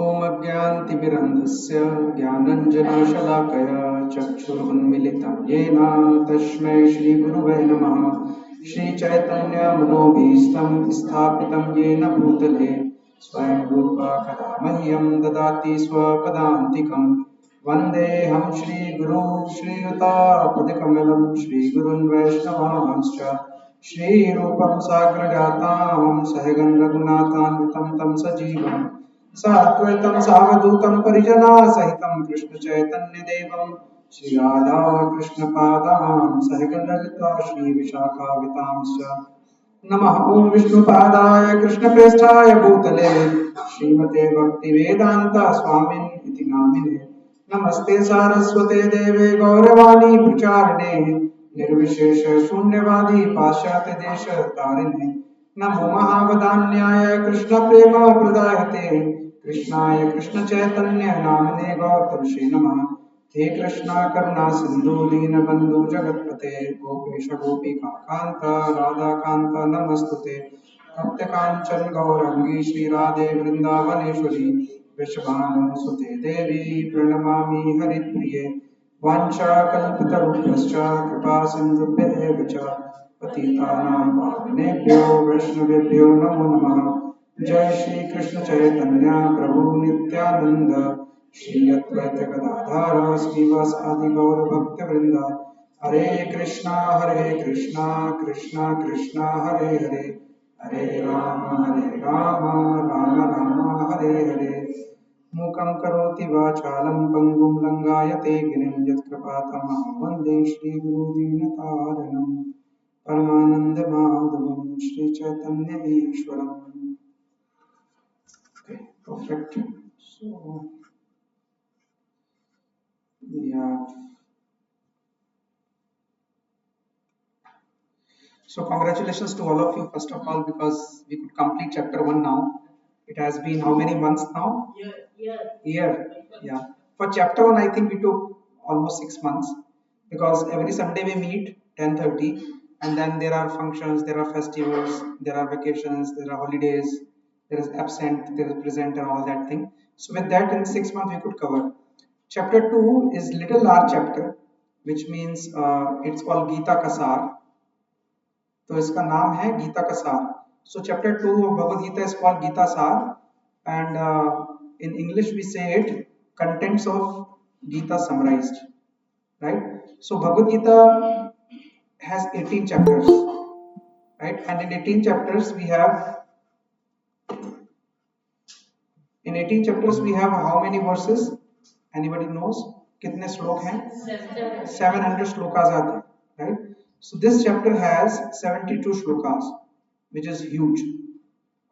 ॐ अज्ञानतिमिरन्धस्य ज्ञानाञ्जनशलाकया चक्षुरुन्मिलितं येन तस्मै श्रीगुरुवे नमः। श्रीचैतन्यमनोभीष्टं स्थापितं येन भूतले स्वयं रूपा कदा मह्यं ददाति स्वपदान्तिकं। वन्देऽहं श्रीगुरुं श्रीयुतापदकमलं श्रीगुरुन् वैष्णवांश्च श्रीरूपं साग्रजातां सहगं रघुनाथान्वितं तं सजीवम् साद्वैतं सावधूतं परिजना सहितं कृष्ण चैतन्य देवं श्री राधा कृष्ण पादां सहगन ललिता श्री विशाखावितांश्च नमः। ओम विष्णुपादाय कृष्णप्रेष्ठाय भूतले श्रीमते भक्तिवेदांत स्वामिन् इति नामिने नमस्ते सारस्वते देवे गौरवाणी प्रचारिणे निर्विशेष शून्यवादी पाश्चात्य देश तारिणे नमो महावदान्याय कृष्ण प्रेम प्रदायते कृष्णाय कृष्ण चैतन्य नामने गौतमश्री नमः। हे कृष्णा करुणा सिंधु दीनबंधु जगत्पते गोपेश गोपिका कांत राधा कांत नमस्तुते भक्त कांचन गौरंगी श्री राधे वृंदावनेश्वरी वृषभानुसुते देवी प्रणमामि हरिप्रिये वाञ्छाकल्पतरुभ्यश्च कृपा सिन्धुभ्येव च पतितानां पावनेभ्यो वैष्णवेभ्यो नमो नमः। जय श्री कृष्ण चैतन्य प्रभु नित्यानंद श्री अद्वैत गदाधर श्रीवासादि गौर भक्तवृंद हरे कृष्णा कृष्णा कृष्णा हरे हरे हरे राम राम राम हरे हरे। मूकं करोति वाचालं पङ्गुं लङ्घयते गिरिं यत्कृपातमहं वन्दे श्रीगुरुदीनतारिणं परमानन्दमाधवं Sri Chaitanya ईश्वरम्। Okay, perfect. So yeah. So congratulations to all of you first of all, because we could complete chapter 1 now. It has been how many months now? Year. Yeah. For chapter 1 I think we took almost 6 months, because every Sunday we meet 10:30, and then there are functions, there are festivals, there are vacations, there are holidays, there is absent, there is present, and all that thing. So with that in 6 months we could cover. Chapter 2 is little large chapter, which means it's called Gita Kasar. तो इसका नाम है गीता का सार. So chapter 2 of Bhagavad Gita is called Gita Sar, and in English we say it contents of Gita summarized, right? So Bhagavad Gita has 18 chapters, right? And in 18 chapters we have how many verses? Anybody knows? कितने श्लोक हैं? 700 श्लोकास आते हैं, right? So this chapter has 72 shlokas, which is huge.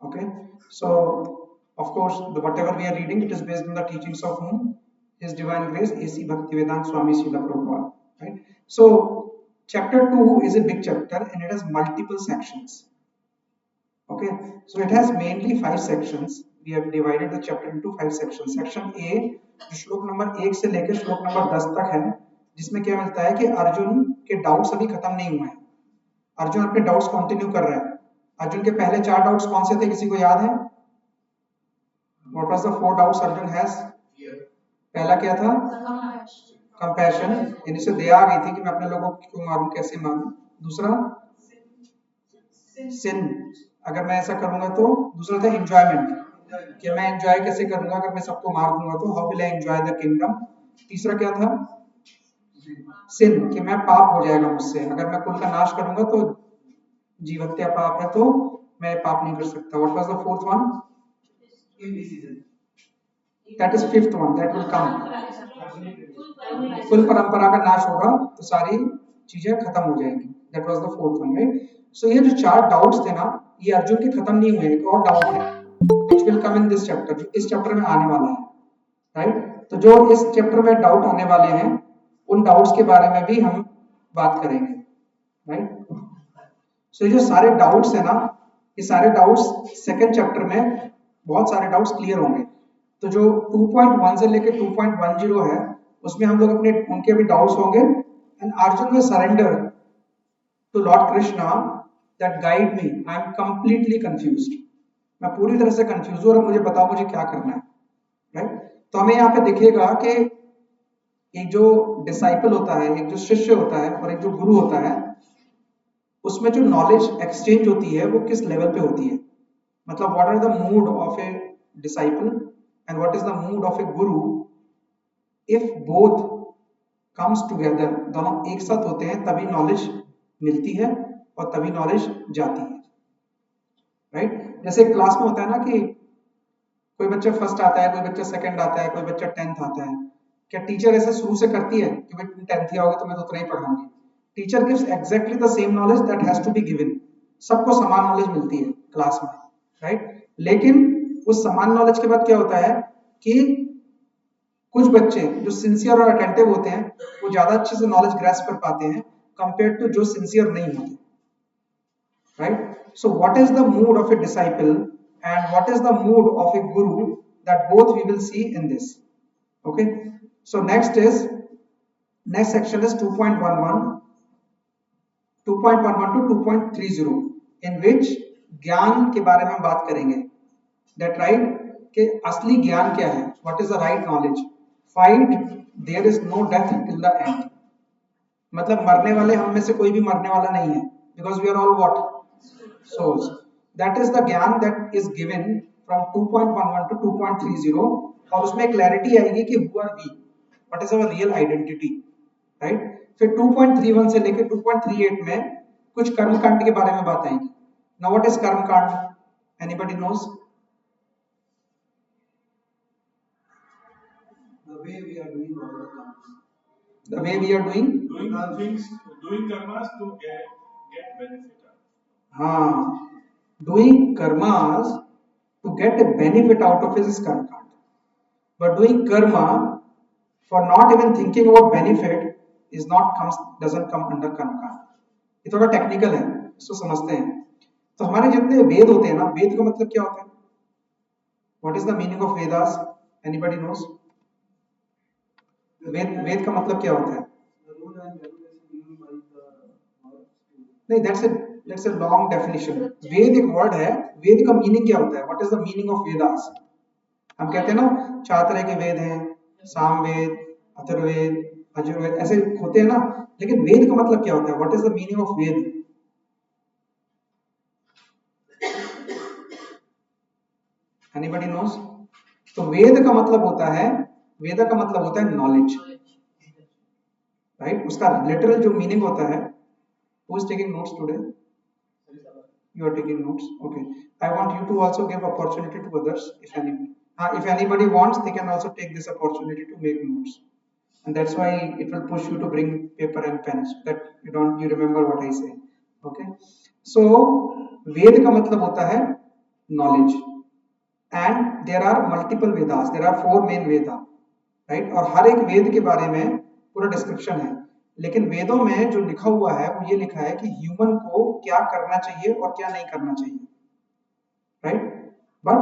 Okay, so of course whatever we are reading, it is based on the teachings of whom? His Divine Grace A.C. Bhaktivedanta Swami Srila Prabhupada, right? So chapter 2 is a big chapter and it has multiple sections. Okay, so it has mainly 5 sections. We have divided the chapter into 5 sections. Section A जो श्लोक number 1 से लेकर श्लोक number 10 तक है, जिसमें क्या मिलता है कि अर्जुन के डाउट्स अभी खत्म नहीं हुए हैं. अर्जुन अपने डाउट्स कंटिन्यू कर रहा है. अर्जुन के पहले 4 डाउट्स कौन से थे, किसी को याद है? What was the 4 doubts Arjun has? पहला क्या था? कंपैशन, यानी से दया आ गई थी कि मैं अपने लोगों को क्यों मारूं, कैसे मारूं. दूसरा सिन, अगर मैं ऐसा करूंगा तो. दूसरा था एंजॉयमेंट, कि मैं एंजॉय कैसे करूंगा अगर मैं सबको मार दूंगा तो. How will I enjoy the kingdom. तीसरा क्या था? सिन, कि मैं पाप हो जाएगा मुझसे, अगर मैं कुल का नाश करूंगा तो जीव हत्या पाप है, तो मैं पाप नहीं कर सकता. What was the fourth one? That is fifth one, that will come. कुल परंपरा का नाश होगा तो सारी चीजें खत्म हो जाएंगी. That was the fourth one, right? So ये जो 4 डाउट्स थे ना, ये अर्जुन के खत्म नहीं हुए. एक और डाउट है which will come in this chapter, जो इस चैप्टर में आने वाला है, right? तो जो इस चैप्टर में डाउट आने वाले हैं, उन डाउट्स के बारे में भी हम बात करेंगे, right? So ये जो सारे डाउट्स है ना, ये सारे डाउट्स सेकंड चैप्टर में बहुत सारे डाउट्स क्लियर होंगे. तो जो 2.1 से लेके 2.10 है, उसमें हम लोग अपने उनके भी डाउट्स होंगे. And Arjun will surrender to Lord Krishna that guide me, I am completely confused. मैं पूरी तरह से कंफ्यूज हूं और मुझे बताओ मुझे क्या करना है. राइट। तो हमें यहाँ पे दिखेगा कि एक जो डिसाइपल होता है, एक जो शिष्य होता है और एक जो गुरु होता है, उसमें जो नॉलेज एक्सचेंज होती है वो किस लेवल पे होती है। मतलब what are the mood of a disciple and what is the mood of a guru if both comes together, दोनों एक साथ होते हैं तभी नॉलेज मिलती है और तभी नॉलेज जाती है, राइट। जैसे क्लास में होता है ना कि कोई बच्चा फर्स्ट आता है, कोई बच्चा सेकंड आता है, कोई बच्चा 10th आता है, क्या टीचर ऐसे शुरू से करती है कि भाई तुम 10th ही आओगे तो मैं तो उतना ही पढ़ाऊंगी? Teacher gives exactly the same knowledge that has to be given. सबको समान नॉलेज मिलती है क्लास में, राइट। लेकिन उस समान नॉलेज के बाद क्या होता है कि कुछ बच्चे जो सिंसियर और अटेंटिव होते हैं वो ज्यादा अच्छे से नॉलेज ग्रैस्प कर पाते हैं कंपेयर टू जो सिंसियर नहीं होते, right? So what is the mood of a disciple and what is the mood of a guru, that both we will see in this. Okay, so next section is 2.11 to 2.30 in which ज्ञान के बारे में बात करेंगे, that right कि असली ज्ञान क्या है, what is the right knowledge, fight there is no death till the end। मतलब मरने वाले हम में से कोई भी मरने वाला नहीं है, because we are all what, souls। that is the ज्ञान that is given from 2.11 to 2.30 और उसमें क्लैरिटी आएगी कि who are we, what is our real identity, right। फिर 2.31 से लेकर 2.38 में कुछ कर्म कांड के बारे में बात आएगी। now what is कर्म कांड, anybody knows? The way we are doing all the things. The way we are doing things, doing karmas to get benefit. हाँ, doing karmas to get a benefit out of it is karma kand, but doing karma for not even thinking about benefit is not doesn't come under karma kand। ये थोड़ा technical है, इसको समझते हैं। तो हमारे जितने वेद होते हैं ना, वेद का मतलब क्या होता है? What is the meaning of Vedas, anybody knows? वेद का मतलब क्या होता है? नहीं, that's a long definition। वेद एक वर्ड है, वेद का मीनिंग क्या होता है? What is the meaning of Vedas? हम कहते हैं ना 4 तरह के वेद हैं, सामवेद, अथर्ववेद, यजुर्वेद, ऐसे होते हैं ना, लेकिन वेद का मतलब क्या होता है? What is the meaning of Veda? Anybody knows? तो वेद का मतलब होता है, वेद का मतलब होता है नॉलेज, राइट। उसका लिटरल जो मीनिंग होता है, who is taking notes today? You are taking notes, okay। I want you to also give opportunity to others if anybody wants, they can also take this opportunity to make notes, and that's why it will push you to bring paper and pens that you remember what I say, okay। So ved का मतलब होता है knowledge and there are multiple vedas, there are 4 main veda, right। और हर एक वेद के बारे में पूरा डिस्क्रिप्शन है, लेकिन वेदों में जो लिखा हुआ है वो ये लिखा है कि ह्यूमन को क्या करना चाहिए और क्या नहीं करना चाहिए, राइट। बट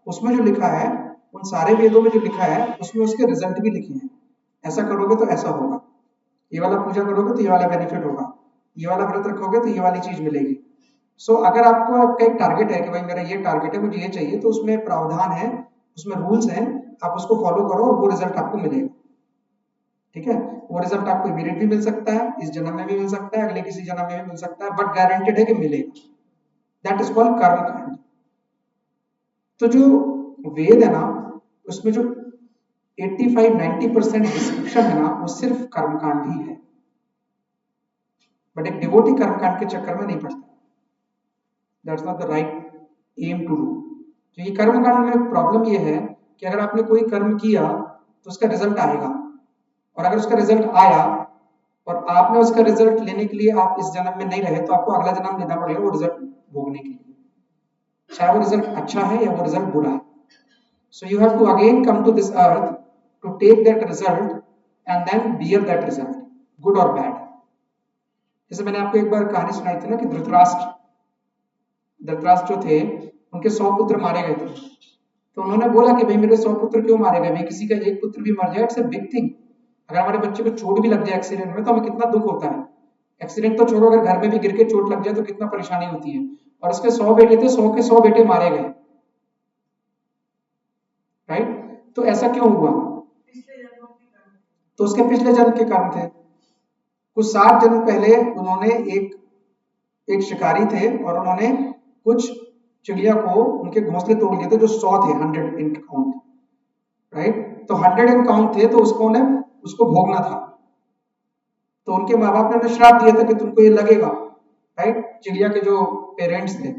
उसमें जो लिखा है, उन सारे वेदों में जो लिखा है उसमें उसके रिजल्ट भी लिखे हैं। ऐसा करोगे तो ऐसा होगा, ये वाला पूजा करोगे तो ये वाला बेनिफिट होगा, ये वाला व्रत रखोगे तो ये वाली चीज मिलेगी। सो अगर आपको आपका एक टारगेट है कि भाई मेरा ये टारगेट है, मुझे ये चाहिए, तो उसमें प्रावधान है, उसमें रूल्स हैं, आप उसको फॉलो करो और वो रिजल्ट आपको मिलेगा, ठीक है। वो रिजल्ट आपको इमीडिएट भी मिल सकता है, इस जन्म में भी मिल सकता है, अगले किसी जन्म में भी मिल सकता है, बट गारंटेड है कि मिलेगा। दैट इज कॉल्ड कर्म कांड। तो जो वेद है ना, उसमें जो 85-90% डिस्क्रिप्शन है ना, वो सिर्फ कर्मकांड ही है, बट एक डिवोटी कर्मकांड के चक्कर में नहीं पड़ता। That's not the right aim to do. क्योंकि कर्मकांड में प्रॉब्लम ये है कि अगर आपने कोई कर्म किया तो उसका रिजल्ट आएगा, और अगर उसका रिजल्ट आया और आपने उसका रिजल्ट लेने के लिए आप इस जन्म में नहीं रहे, तो आपको अगला जन्म लेना पड़ेगा वो रिजल्ट भोगने के लिए, चाहे वो रिजल्ट अच्छा है या वो रिजल्ट बुरा है। So you have to again come to this earth to take that result and then bear that result, good or bad। जैसे मैंने आपको एक बार कहानी सुनाई थी ना कि धृतराष्ट्र जो थे, उनके 100 पुत्र मारे गए थे, तो उन्होंने बोला कि भाई मेरे 100 पुत्र क्यों मारे गए, भाई किसी का एक पुत्र भी मर जाए इट्स अ बिग थिंग। अगर हमारे बच्चे को चोट भी लग जाए एक्सीडेंट में तो हमें कितना दुख होता है। एक्सीडेंट तो छोड़ो, अगर घर में भी गिर के चोट लग जाए तो कितना परेशानी होती है। और उसके 100 बेटे थे, 100 के 100 बेटे मारे गए, राइट। तो ऐसा क्यों हुआ? तो उसके पिछले जन्म के कर्म थे। कुछ 60 जन्म पहले उन्होंने एक शिकारी थे और उन्होंने कुछ चिड़िया को उनके घोंसले तोड़ दिए थे जो 100 थे, 100 इन काउंट, राइट। तो 100 इन काउंट थे, तो उसको भोगना था। तो उनके माँ बाप ने उन्हें श्राप दिया था कि तुमको ये लगेगा, राइट, चिड़िया के जो पेरेंट्स थे।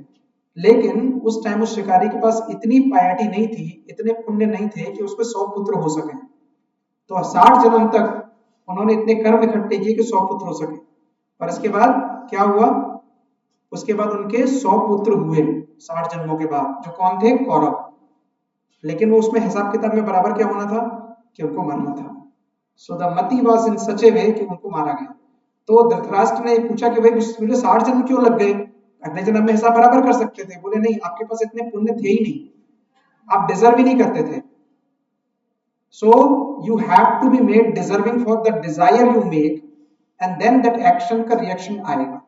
लेकिन उस टाइम उस शिकारी के पास इतनी पायटी नहीं थी, इतने पुण्य नहीं थे कि उसमें 100 पुत्र हो सके। तो 60 जन्म तक उन्होंने इतने कर्म इकट्ठे किए कि 100 पुत्र हो सके। और इसके बाद क्या हुआ? उसके बाद उनके 100 पुत्र हुए 60 जन्मों के बाद, जो कौन थे? कौरव। लेकिन वो उसमें हिसाब किताब में बराबर क्या होना था? कि उनको मरना था। सो द मति वाज इन सच ए वे कि उनको मारा गया। तो धृतराष्ट्र ने पूछा कि भाई मुझे 60 जन्म क्यों लग गए? अगले जन्म में हिसाब बराबर कर सकते थे। बोले नहीं, आपके पास इतने पुण्य थे ही नहीं, आप डिजर्व ही नहीं करते थे। So you have to be made deserving for the desire you make, and then that action का reaction आएगा।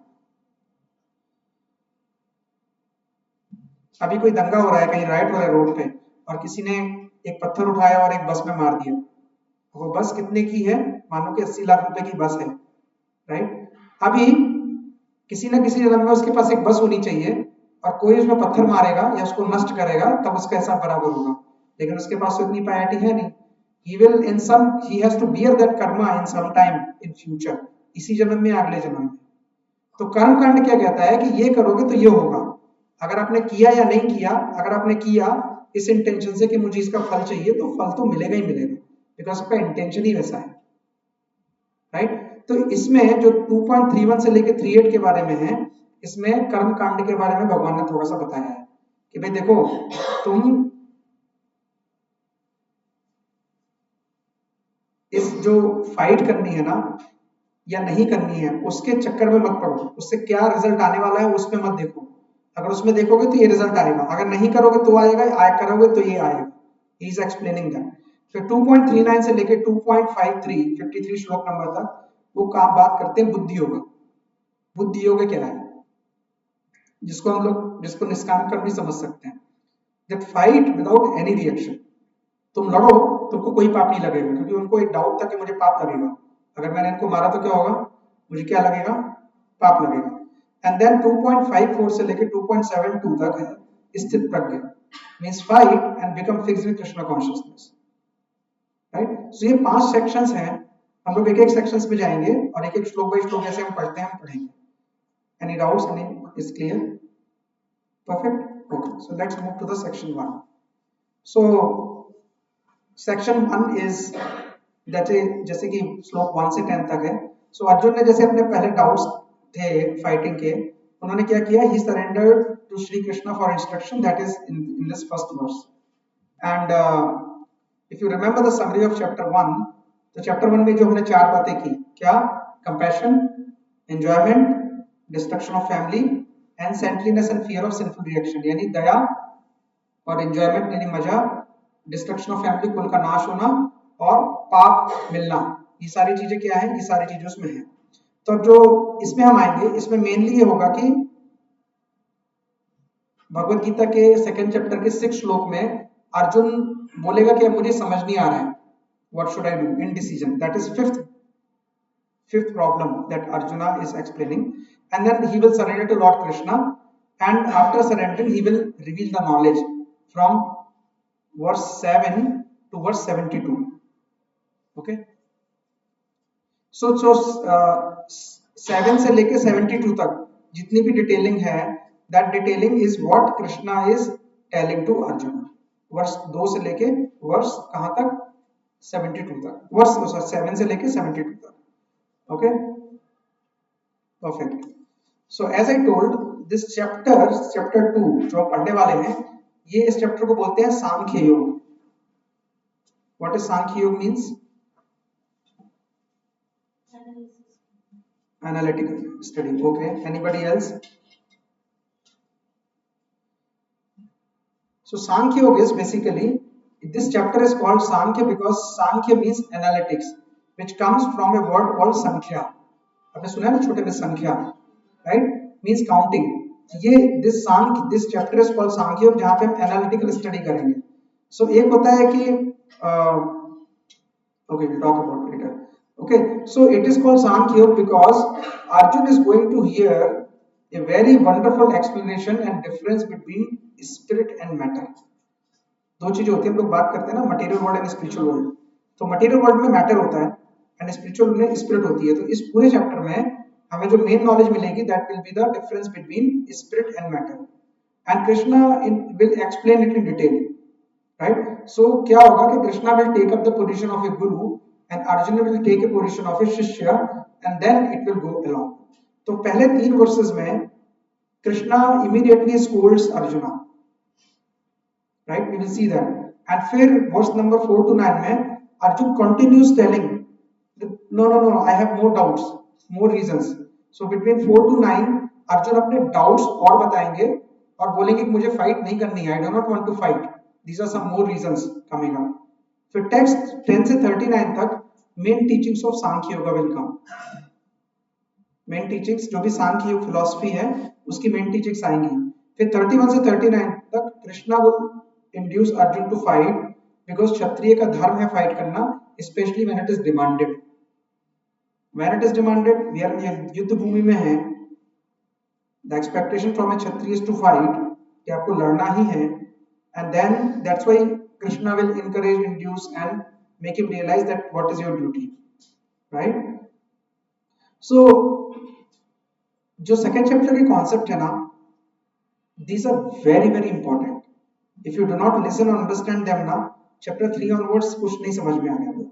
अभी कोई दंगा हो रहा है, कहीं राइट हो रहा है रोड पे, और किसी ने एक पत्थर उठाया और एक बस में मार दिया। वो बस कितने की है? मानो कि 80 लाख रुपए की बस है, राइट। अभी किसी न किसी जन्म में उसके पास एक बस होनी चाहिए, और कोई उसमें पत्थर मारेगा या उसको नष्ट करेगा, तब उसका हिसाब बराबर होगा। लेकिन उसके पास तो इतनी पायटी है नहीं। he has to bear that karma in some time in future, इसी जन्म में, अगले जन्म में। तो कर्म कांड क्या कहता है कि ये करोगे तो ये होगा। अगर आपने किया या नहीं किया, अगर आपने किया इस इंटेंशन से कि मुझे इसका फल चाहिए, तो फल तो मिलेगा ही मिलेगा, बिकॉज आपका इंटेंशन ही वैसा है, राइट। तो इसमें जो 2.31 से लेके 38 के बारे में है, इसमें कर्म कांड के बारे में भगवान ने थोड़ा सा बताया है कि भाई देखो, तुम इस जो फाइट करनी है ना या नहीं करनी है, उसके चक्कर में मत पड़ो। उससे क्या रिजल्ट आने वाला है उसमें मत देखो। अगर उसमें देखोगे तो ये रिजल्ट आएगा, अगर नहीं करोगे तो आएगा, करोगे तो ये आएगा। He is explaining that. फिर 2.39 से लेके 53 श्लोक नंबर तक वो काम बात करते हैं बुद्धि योग। बुद्धि योग क्या है? जिसको निष्काम कर्म भी समझ सकते हैं। That fight without any reaction. तुम लड़ो, तुमको कोई पाप नहीं लगेगा, क्योंकि उनको एक डाउट था कि मुझे पाप लगेगा। अगर मैंने इनको मारा तो क्या होगा? मुझे क्या लगेगा? पाप लगेगा। एंड देन 2.54 से लेके 2.72 तक है स्थित प्रज्ञ, means fight and become fixed with Krishna consciousness, right. So ये 5 सेक्शंस हैं। हम लोग एक एक सेक्शंस में जाएंगे और एक एक श्लोक बाय श्लोक जैसे हम पढ़ते हैं हम पढ़ेंगे। Any doubts? Any is clear? Perfect. Okay, so let's move to the section 1। So section 1 इज जैसे कि श्लोक 1 से 10 तक है। सो अर्जुन ने जैसे अपने पहले डाउट्स थे फाइटिंग के, उन्होंने क्या किया? He surrendered to Shri Krishna for instruction, that is in this first verse. And if you remember the summary of chapter 1, तो चैप्टर 1 में जो हमने 4 बातें की, क्या? Compassion, enjoyment, destruction of family, and saintliness and fear of sinful reaction, यानी दया और enjoyment यानी मजा, डिस्ट्रक्शन ऑफ फैमिली कुल का नाश होना, और पाप मिलना। ये सारी चीजें क्या है? ये सारी चीजें उसमें है। तो जो इसमें हम आएंगे, इसमें मेनली ये होगा कि भगवत गीता के 2nd चैप्टर के 6 श्लोक में अर्जुन बोलेगा कि मुझे समझ नहीं आ रहा है, what should I do in decision. That is fifth problem that Arjuna is explaining, and then he will surrender to Lord Krishna, and after surrendering he will reveal the knowledge from verse 7 to verse 72. Okay, so 7 से लेके 72 तक जितनी भी detailing है, that detailing is what Krishna is telling to Arjuna. वर्ष 2 से लेके वर्ष कहां तक? 72 तक। वर्ष 7 से लेके 72 तक। Okay, perfect. So as I told, this chapter 2 जो हम पढ़ने वाले हैं, ये इस चैप्टर को बोलते हैं सांख्य योग। What is सांख्य योग means? Analytical study. Okay, anybody else? So Sankhya Yoga is basically, this chapter is called Sankhya because Sankhya means analytics, which comes from a word called Sankhya. आपने सुना है ना छोटे में संख्या, right? Means counting. ये this chapter is called Sankhya Yoga, जहाँ पे हम analytical study करेंगे। So एक होता है कि okay, we'll talk about it later. Okay, so it is called Sankhya Yoga because Arjun is going to hear a very wonderful explanation and difference between spirit and matter. दो चीजें होती है, हम लोग बात करते हैं ना, material world and spiritual world. तो मटेरियल वर्ल्ड में मैटर होता है एंड स्पिरिचुअल में स्पिरिट होती है. तो इस पूरे चैप्टर में हमें जो मेन नॉलेज मिलेगी that will be the difference between spirit and matter, and Krishna will explain it in detail, right. So क्या होगा कि Krishna will take up the position of a guru and Arjun will take a position of a shishya and then it will go along. तो पहले 3 verses में Krishna immediately scolds Arjuna, right, we will see that. And फिर verse number 4 to 9 में Arjun continues telling no I have more doubts, more reasons. So between 4 to 9 Arjun अपने doubts और बताएंगे और बोलेंगे कि मुझे fight नहीं करनी है, I do not want to fight, these are some more reasons coming up. फिर text 10 से 39 तक main teachings of Sankhya Yoga will come. main teachings जो भी सांख्य योग philosophy है उसकी main teachings आएंगी. फिर 31 से 39 तक Krishna will induce Arjun to fight because क्षत्रिय का धर्म है फाइट करना, especially when it is demanded. When it is demanded, we are युद्ध भूमि में हैं. The expectation from a Kshatriya is to fight, कि आपको लड़ना ही है, and then that's why Krishna will encourage, induce and make him realize that what is your duty, right? So जो second chapter के concept है ना, these are very very important. If you do not listen or understand them now, chapter 3 onwards कुछ नहीं समझ में आने वाला,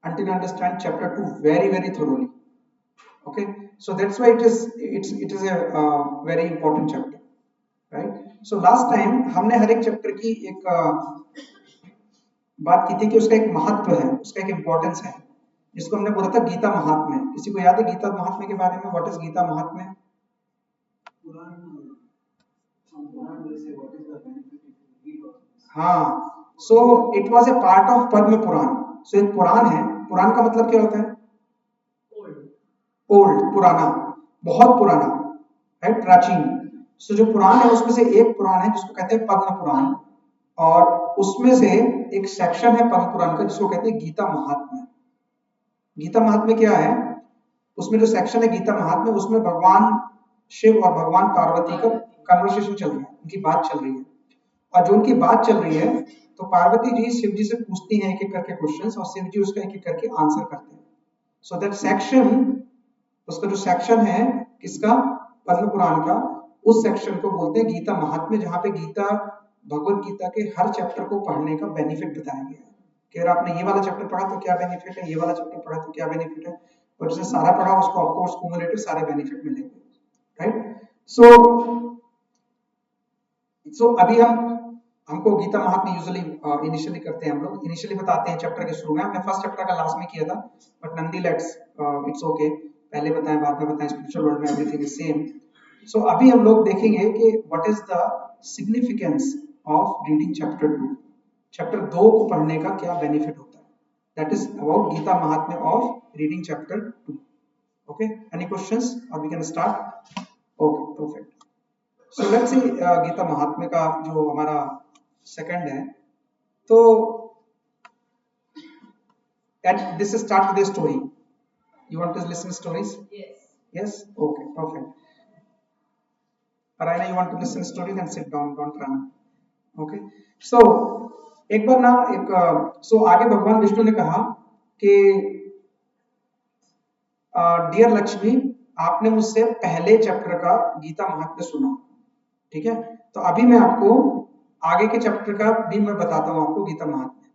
until you understand chapter 2 very very thoroughly. Okay, so that's why it is a very important chapter, right? So last time हमने हर एक chapter की एक बात की थी कि उसका एक महत्व है, उसका एक importance है, जिसको हमने बोला था गीता महात्म्य. किसी को याद है गीता महात्म्य के बारे में? What is Gita Mahatmya? हाँ, so it was a part of Padma Purana. So एक पुराण है. पुराण का मतलब क्या होता है? ओल्ड, पुराना, बहुत पुराना, राइट, प्राचीन. सो जो पुराण है उसमें से एक पुराण है जिसको कहते हैं पद्म पुराण, और उसमें से एक सेक्शन है पद्म पुराण का जिसको कहते हैं गीता महात्म्य. गीता महात्म्य क्या है? उसमें जो सेक्शन है गीता महात्म्य, उसमें भगवान शिव और भगवान पार्वती का कन्वर्सेशन चल रहा है, उनकी बात चल रही है. और जो उनकी बात चल रही है तो पार्वती जी शिव जी से पूछती हैं एक एक करके क्वेश्चंस, और शिव जी उसका एक एक करके आंसर करते हैं. सो दैट सेक्शन, उसका जो सेक्शन है किसका? पद्म पुराण का, उस सेक्शन को बोलते हैं गीता महात्म्य, जहां पे गीता, भगवत गीता के हर चैप्टर को पढ़ने का बेनिफिट बताया गया है कि अगर आपने ये वाला चैप्टर पढ़ा तो क्या बेनिफिट है, ये वाला चैप्टर पढ़ा तो क्या बेनिफिट है, और जिसने सारा पढ़ा उसको ऑफकोर्स क्यूमुलेटिव सारे बेनिफिट मिलेंगे, राइट. सो अभी हमको गीता महात्म्य यूजुअली इनिशियली करते हैं, हम लोग इनिशियली बताते हैं चैप्टर के शुरू में. हमने फर्स्ट चैप्टर का लास्ट में किया था, but Nandi let's it's okay, पहले बताएं बाद में बताएं, स्पिरिचुअल वर्ल्ड में एवरीथिंग इज सेम. सो अभी हम लोग देखेंगे कि what is the significance of reading chapter 2. Chapter 2 को पढ़ने का क्या बेनिफिट होता है, that is about Gita Mahatmya of reading chapter 2. Okay, any questions और we can start? Okay, perfect. So let's see Gita Mahatmya का जो हमारा सेकंड है, तो at this start with a story. You want to listen stories? Yes, okay, perfect. Arayana, you want to listen story? Then sit down, don't run. Okay, so एक बार ना सो आगे भगवान विष्णु ने कहा कि डियर लक्ष्मी, आपने मुझसे पहले चैप्टर का गीता महात्म्य सुना, ठीक है, तो अभी मैं आपको आगे के चैप्टर का भी मैं बताता हूँ आपको गीता महात्म्य.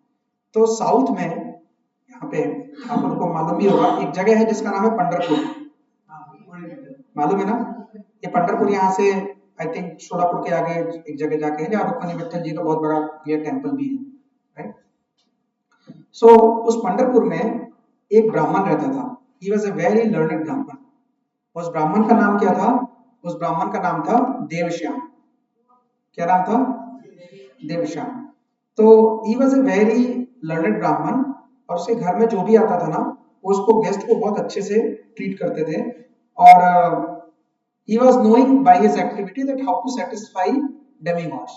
तो साउथ में यहाँ पे आप लोगों को मालूम ही होगा एक जगह है जिसका नाम है पंढरपुर. मालूम है ना? ये पंढरपुर यहाँ से आई थिंक सोलापुर के आगे एक जगह जाके है, जहाँ रुक्मिणी विठल जी का बहुत बड़ा ये टेम्पल भी है, राइट. सो उस पंढरपुर में एक ब्राह्मण रहता था. He was a very learned ब्राह्मण. उस ब्राह्मण का नाम क्या था? उस ब्राह्मण का नाम था देवश्याम. क्या नाम था? देवश्याम. तो he was a very learned ब्राह्मण, और उसके घर में जो भी आता था ना वो उसको गेस्ट को बहुत अच्छे से ट्रीट करते थे, और he was knowing by his activity that how to satisfy demigods.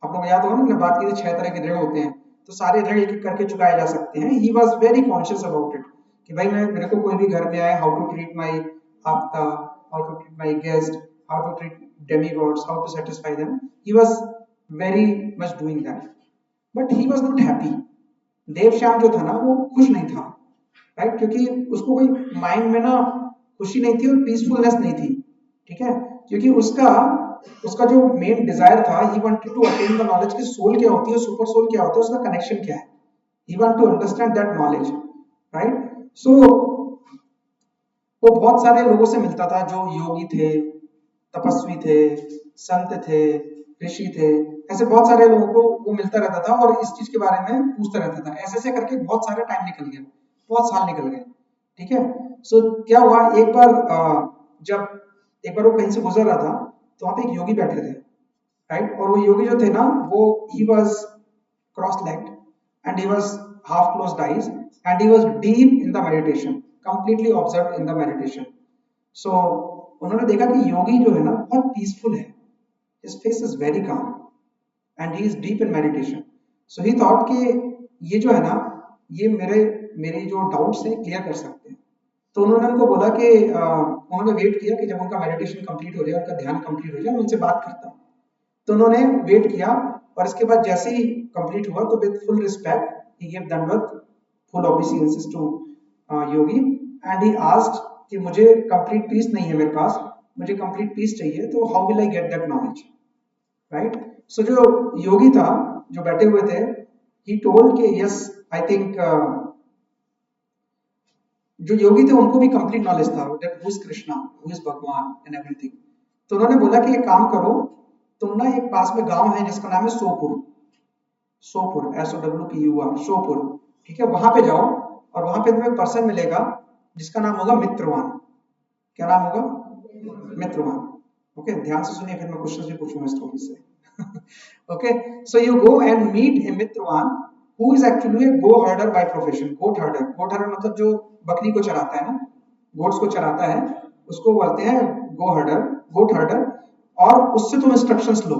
आप लोग याद होगा ना, मैंने बात की थी 6 तरह के ऋण होते हैं. तो सारे ऋण एक एक करके चुकाए जा सकते हैं। He was very conscious about it कि भाई मेरे को कोई भी घर में आए, हाउ टू ट्रीट माई आपका, how to treat my guest, how to treat demigords, how to satisfy them. He was very much doing that, but he was not happy. देव श्याम जो था ना वो खुश नहीं था, राइट, क्योंकि उसको कोई माइंड में ना खुशी नहीं थी और पीसफुलनेस नहीं थी, ठीक है, क्योंकि उसका जो मेन डिजायर था, he wanted to attain the knowledge कि सोल क्या होती है, सुपर सोल क्या होता है, उसका कनेक्शन क्या है, he want to understand that knowledge, right. So वो बहुत सारे लोगों से मिलता था जो योगी थे, तपस्वी थे, संत थे, ऋषि थे, ऐसे बहुत सारे लोगों को वो मिलता रहता था और इस चीज के बारे में पूछता रहता था। ऐसे ऐसे करके बहुत सारा टाइम निकल गया, बहुत साल निकल गए, ठीक है। सो क्या हुआ, एक बार वो कहीं से गुजर रहा था तो वहां पे एक योगी बैठे थे, राइट, और वो योगी जो थे ना वो he was cross legged and he was half closed eyes and he was deep in the meditation, completely observe in the meditation. So उन्होंने देखा कि योगी जो है ना बहुत पीसफुल है, his face is very calm and he is deep in meditation. So he thought कि ये जो है ना ये मेरे जो डाउट्स हैं क्लियर कर सकते हैं। तो उन्होंने उनको बोला कि उन्होंने वेट किया कि जब उनका मेडिटेशन कंप्लीट हो जाए, उनका ध्यान कंप्लीट हो जाए, उनसे बात करता हूँ। तो उन्होंने वेट किया और इसके बाद जैसे ही कंप्लीट हुआ तो with full respect he give dandavat, full obedience to yogi, and he asked कि मुझे कंप्लीट पीस नहीं है मेरे पास, मुझे कंप्लीट पीस चाहिए, तो how will I get that knowledge, right. So जो योगी था जो बैठे हुए थे, ही टोल्ड कि यस आई थिंक, जो योगी थे उनको भी कंप्लीट नॉलेज था that who is Krishna, who is Bhagwan and everything. तो उन्होंने बोला कि एक काम करो, तुम ना एक पास में गांव है जिसका नाम है सोपुर, सोपुर SOWPUR, सोपुर, ठीक है, वहां पे जाओ और वहां पे तुम्हें एक पर्सन मिलेगा जिसका नाम होगा मित्रवान। क्या नाम होगा? मित्रवान। ओके, ध्यान से सुनिए, फिर मैं क्वेश्चन भी पूछूंगा स्टोरी से। Okay, so you go and meet a Mitravan who is actually a goat herder by profession. Goat herder, goat herder मतलब जो बकरी को चराता है ना, गोट्स को चराता है, उसको बोलते हैं गो हर्डर, गोट हर्डर। और उससे तुम इंस्ट्रक्शंस लो,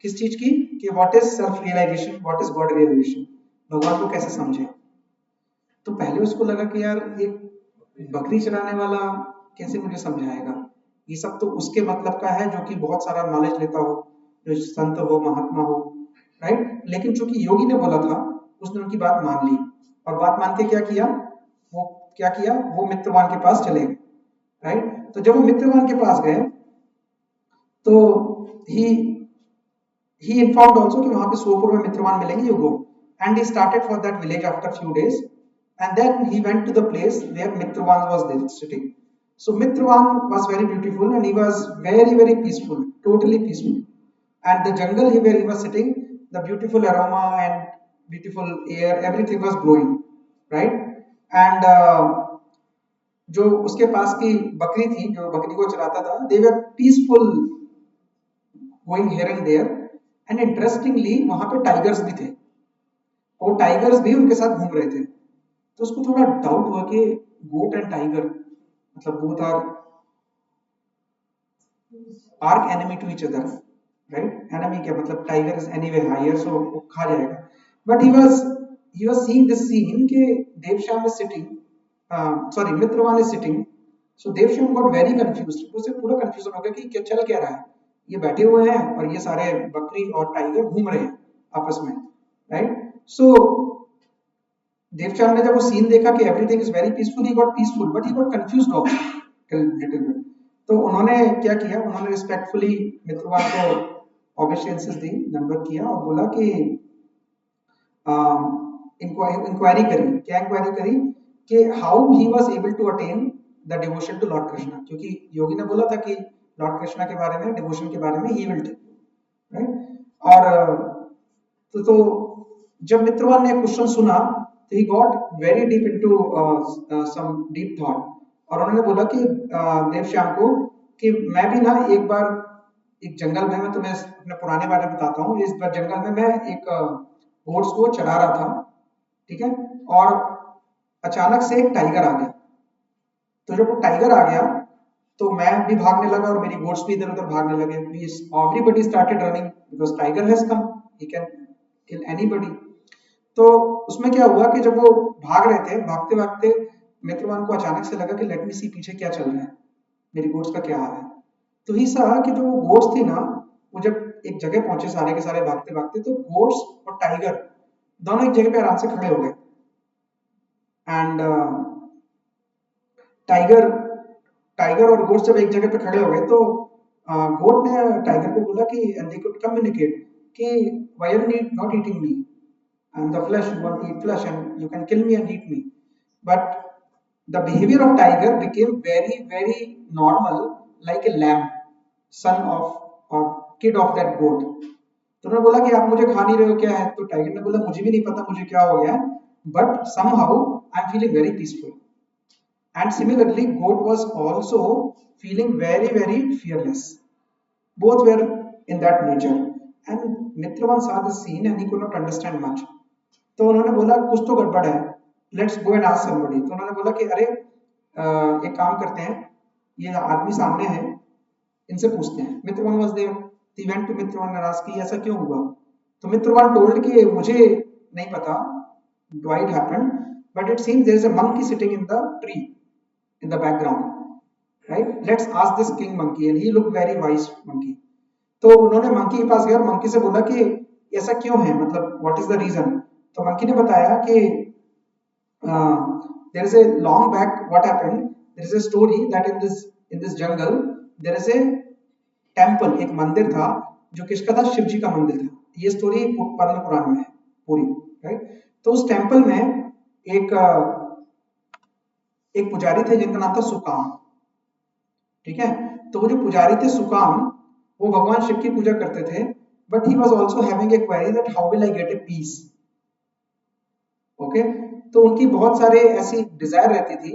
किस चीज की, कि what is self realization, what is God realization, भगवान को कैसे समझे। तो पहले उसको लगा कि यार ये बकरी चराने वाला कैसे मुझे समझाएगा, ये सब तो उसके मतलब का है जो कि बहुत सारा नॉलेज लेता हो, जो संत हो, महात्मा हो, राइट। लेकिन चूंकि योगी ने बोला था, उसने उनकी बात मान ली, और बात मान के क्या किया, वो मित्रवान के पास चले गए, राइट। तो जब वो मित्रवान के पास गए तो he informed also कि वहां पे सोपुर में मित्रवान मिलेंगे, you go, and he started for that village after few days, and then he went to the place where Mitravan was there sitting. So Mitravan was very beautiful and he was very very peaceful, totally peaceful, and the jungle where he was sitting, the beautiful aroma and beautiful air, everything was blowing, right. And जो उसके पास की बकरी थी, जो बकरी को चराता था, they were peaceful going here and there, and interestingly वहां पे टाइगर्स भी थे, और टाइगर्स भी उनके साथ घूम रहे थे। तो उसको थोड़ा डाउट हुआ कि गोट एंड टाइगर मतलब both are arch enemy to each other, right. Enemy क्या मतलब, tiger is anyway higher, so वो खा जाएगा। But he was seeing this scene कि Devshyam is sitting, sorry Mitravan is sitting. So Devshyam got very confused, उसे पूरा confusion हो गया कि क्या चल क्या रहा है, ये बैठे हुए हैं और ये सारे बकरी और टाइगर घूम रहे हैं आपस में, राइट। सो देवश्याम ने जब वो सीन देखा कि everything is very peaceful, he got peaceful, but he got confused also little bit. तो उन्होंने क्या किया, उन्होंने रिस्पेक्टफुली मित्रवान को ओबेडियंसेस दी, दंडवत किया और बोला कि इंक्वायरी करी। क्या इंक्वायरी करी कि how he was able to attain the devotion to Lord Krishna, क्योंकि योगी ने बोला था कि लॉर्ड कृष्णा के बारे में, डिवोशन के बारे में ही विल टेल, राइट। और तो जब मित्रवान ने क्वेश्चन सुना तो he got very deep into some deep thought, और उन्होंने बोला कि देवश्याम को कि मैं भी ना एक बार एक जंगल में, मैं तुम्हें अपने पुराने बारे में बताता हूँ, इस बार जंगल में मैं एक गोट्स को चला रहा था, ठीक है, और अचानक से एक टाइगर आ गया। तो जब वो टाइगर आ गया तो मैं भी भागने लगा और मेरी गोट्स भी इधर उधर भागने लगे। Everybody started running because tiger has come, he can kill anybody. तो उसमें क्या हुआ कि जब वो भाग रहे थे, भागते भागते मित्रवान को अचानक से लगा कि लेट मी सी पीछे क्या चल रहा है, मेरी गोट्स का क्या हाल है। तो ही सा कि जो वो गोट्स थी ना, वो जब एक जगह पहुंचे सारे के सारे भागते भागते, तो गोट्स और टाइगर दोनों एक जगह पे आराम से खड़े हो गए। एंड टाइगर टाइगर और गोट जब एक जगह पे खड़े हो गए, तो गोट ने टाइगर को बोला कि एंड दे कुड कम्युनिकेट कि why are you not eating me, and the flesh, you want to eat flesh and you can kill me and eat me. But the behavior of tiger became very very normal, like a lamb, son of or kid of that goat. तो उन्होंने बोला कि आप मुझे खा नहीं रहे हो क्या है, तो टाइगर ने बोला मुझे भी नहीं पता मुझे क्या हो गया है, but somehow I am feeling very peaceful. And similarly goat was also feeling very very fearless. Both were in that nature. And Mitravan saw the scene and he could not understand much. तो उन्होंने बोला कुछ तो गड़बड़ है, let's go and ask somebody. तो उन्होंने बोला कि अरे एक काम करते हैं, ये आदमी सामने है, इनसे पूछते हैं। Mitravan was there, he went to Mitravan and asked कि ऐसा क्यों हुआ। तो मित्रवन टोल्ड कि मुझे नहीं पता why it happened, but it seems there is a monkey sitting in the tree in the background, right, let's ask this king monkey and he look very wise monkey. तो उन्होंने मंकी के पास गया और monkey से बोला कि ऐसा क्यों है, मतलब व्हाट इज द रीजन। तो मंकी ने बताया कि there is a long back what happened, there is a story that in this jungle there is a temple, एक मंदिर था जो किसका था, शिव जी का मंदिर था। ये स्टोरी पद्म पुराण में है पूरी, राइट। तो उस टेंपल में एक एक पुजारी थे जिनका नाम था सुकाम, ठीक है। तो वो जो पुजारी थे सुकाम, वो भगवान शिव की पूजा करते थे, but he was also having a query that how will I get a peace. Okay, तो उनकी बहुत सारे ऐसी डिजायर रहती थी।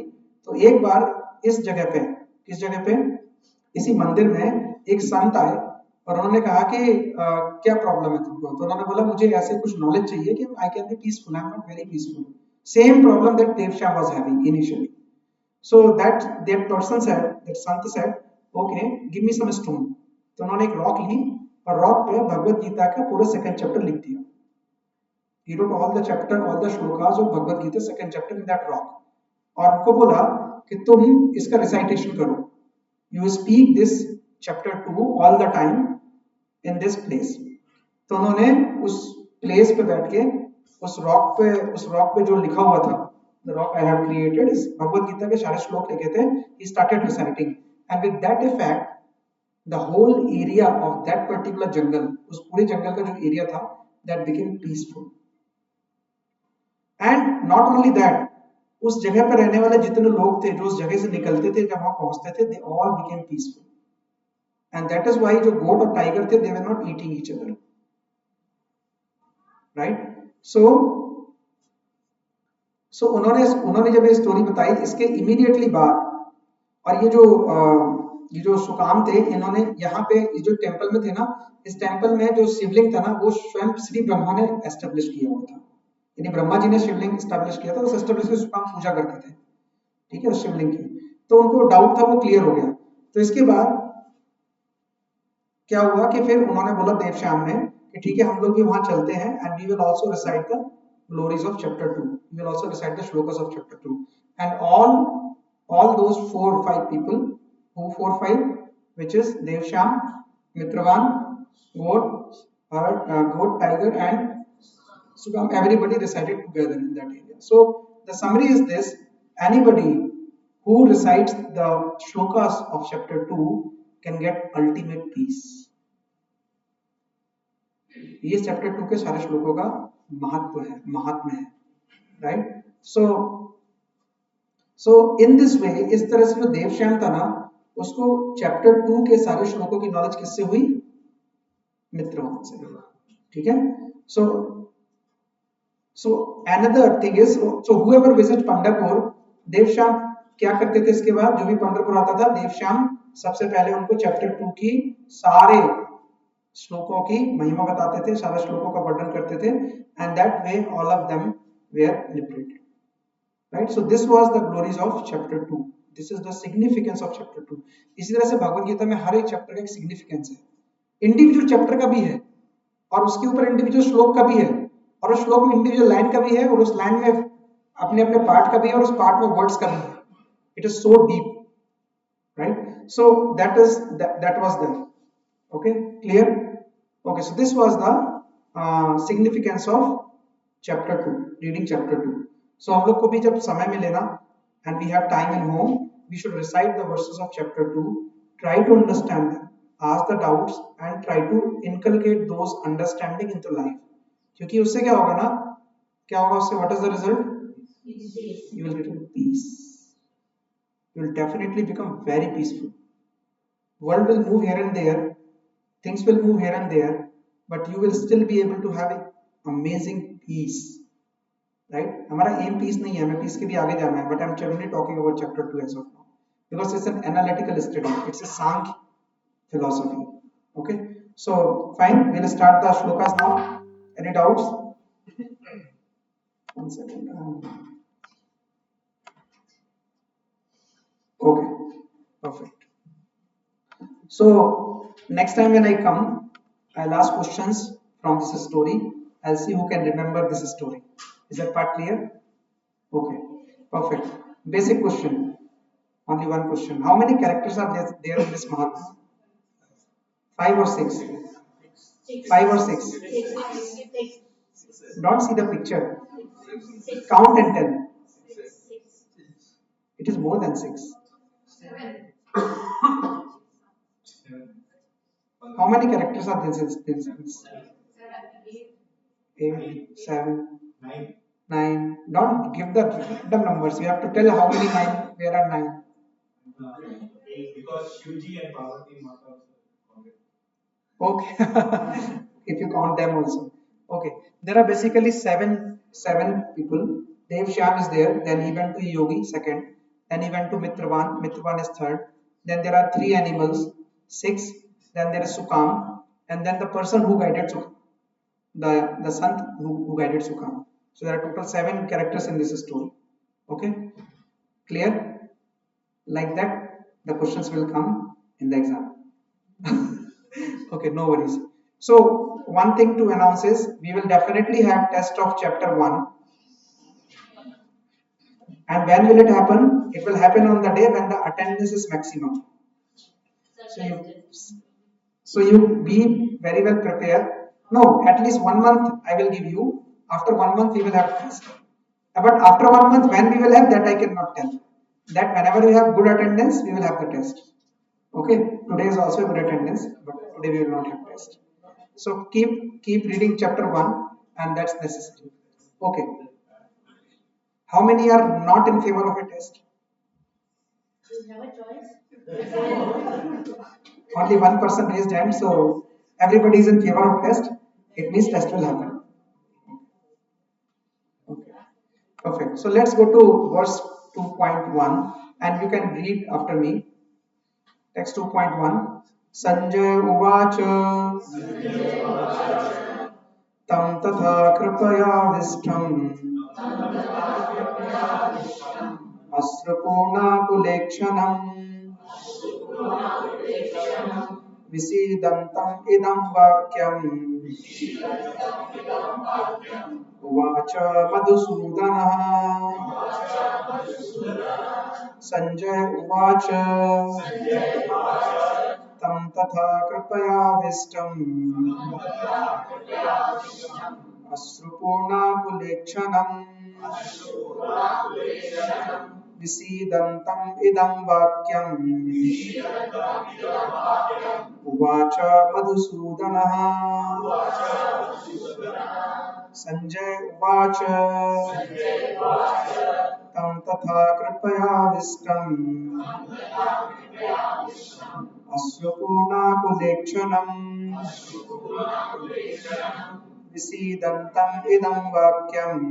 तो एक बार इस जगह पे, किस जगह पे, इसी मंदिर में एक संत आए और उन्होंने कहा कि क्या प्रॉब्लम है तुमको। तो उन्होंने बोला मुझे ऐसे कुछ नॉलेज चाहिए कि I can be peaceful, I am not very peaceful, same problem that Devshyam was having initially. So that person said, that Sant said, okay, give me some stone. तो उन्होंने एक रॉक ली और रॉक पे भगवत गीता का पूरा सेकंड चैप्टर लिख दिया। He wrote all the chapter, all the shlokas of Bhagavad Gita second chapter in that rock. और उनको बोला कि तुम इसका रिसाइटेशन करो, you speak this chapter 2 all the time in this place. तो उन्होंने उस प्लेस पे बैठ के उस रॉक पे जो लिखा हुआ था, the rock I have created, इस भगवत गीता के सारे श्लोक लिखे थे। He started reciting and with that effect the whole area of that particular jungle, उस पूरे जंगल का जो एरिया था, that became peaceful. And not only that, उस जगह पर रहने वाले जितने लोग थे जो उस जगह से निकलते थे, जब वहां पहुंचते थे, they all became peaceful. And that is why जो गोट और टाइगर थे, they were not eating each other, right? So उन्होंने जब ये स्टोरी बताई, इसके इमीडिएटली बाद, और ये जो सुकाम थे, इन्होंने यहाँ पे जो टेंपल में थे ना, इस टेंपल में जो शिवलिंग था ना, वो स्वयं श्री ब्रह्मा ने एस्टेब्लिश किया हुआ था। यानी ब्रह्मा जी ने शिवलिंग एस्टेब्लिश किया था, उस एस्टेब्लिश में सुकाम पूजा करते थे, ठीक है, उस शिवलिंग की। तो उनको डाउट था, वो क्लियर हो गया। तो इसके बाद क्या हुआ कि फिर उन्होंने बोला देवश्याम ने कि ठीक है, हम लोग भी वहां चलते हैं, and we will also recite the glories of chapter 2, we will also recite the shlokas of chapter 2, and all those 4 or 5 people, who 4 or 5, which is Devsham, Mitravan, goat, tiger and Sugam, everybody recited together in that area. So the summary is this: anybody who recites the shlokas of chapter 2 can get ultimate peace. ये chapter 2 के सारे श्लोकों का महात्म्य है, right. So in this way, इस तरह से जो देवश्याम था ना, उसको चैप्टर 2 के सारे श्लोकों की नॉलेज किससे हुई, मित्रवान से, ठीक है। So another thing is, so whoever visit Pandharpur, Devshyam क्या करते थे इसके बाद, जो भी पंढरपुर आता था, देवश्याम सबसे पहले उनको चैप्टर 2 की सारे श्लोकों की महिमा बताते थे, सारे श्लोकों का वर्णन करते थे, and that they all of them were liberated, right. So this was the glories of chapter 2, this is the significance of chapter 2। इसी तरह से भगवत गीता में हर एक चैप्टर का एक सिग्निफिकेंस है, इंडिविजुअल चैप्टर का भी है और उसके ऊपर इंडिविजुअल श्लोक का भी है, और उस श्लोक में इंडिविजुअल लाइन का भी है और उस लाइन में अपने अपने पार्ट का भी है और उस पार्ट में वर्ड्स का भी है. It is so deep, right? So that was there. Okay, clear? Okay, so this was the significance of chapter 2, reading chapter 2. So हम लोग को भी जब समय मिले ना and we have time in home, we should recite the verses of chapter 2, try to understand them, ask the doubts and try to inculcate those understanding into life. क्योंकि उससे क्या होगा ना, क्या होगा उससे, what is the result? You will get peace. You will definitely become very peaceful. World will move here and there, things will move here and there, but you will still be able to have an amazing peace, right? हमारा aim peace नहीं है, हमें peace के भी आगे जाना है, but I'm generally talking about chapter 2 as of now because it's an analytical study, it's a Sankhya philosophy. Okay, so fine, we'll start the shlokas now. Any doubts? One second. Okay, perfect. So next time when I come, I'll ask questions from this story. I'll see who can remember this story. Is that part clear? Okay, perfect. Basic question. Only one question. How many characters are there in this Mahabharata? 5 or 6? 5 or 6? Don't see the picture. Count and tell. It is more than 6. How many characters are there in this? 8, 7, 9. Don't give the random numbers. You have to tell how many 9. Where are 9? Because Shivji and Parvati Mata also. Okay. If you count them also. Okay. There are basically seven people. Dev Shyam is there. Then he went to Yogi second. Then he went to Mitravan. Mitravan is third. Then there are 3 animals. 6. Then there is Sukam. And then the person who guided Sukam. The Sant who guided Sukam. So there are total 7 characters in this story. Okay. Clear? Like that, the questions will come in the exam. Okay, no worries. So one thing to announce is we will definitely have test of chapter 1. And when will it happen? It will happen on the day when the attendance is maximum. So you be very well prepared. No, at least 1 month I will give you. After 1 month we will have test. But after 1 month when we will have that I cannot tell. That whenever we have good attendance we will have the test. Okay, today is also a good attendance, but today we will not have test. So keep reading chapter 1 and that's necessary. Okay. How many are not in favor of a test? You have a choice. Only one person raised hand, so everybody is in favor of test. It means test will happen. Okay. Perfect. So let's go to verse 2.1 and you can read after me. Text 2.1. Sanjay Uvacha Tam Tatha Kripaya Asrapunakulekshanam Visidantam idam vakyam Uvacha Madhusudana Sanjay Uvacha Tam Tatha Kripayavistam Asrupunakulekshanam Visidantam idam vakyam Uvacha Madhusudana Sanjay Uvacha Tam Tatha Kripayavistam Asrupunakulekshanam Visidantam idam vakyam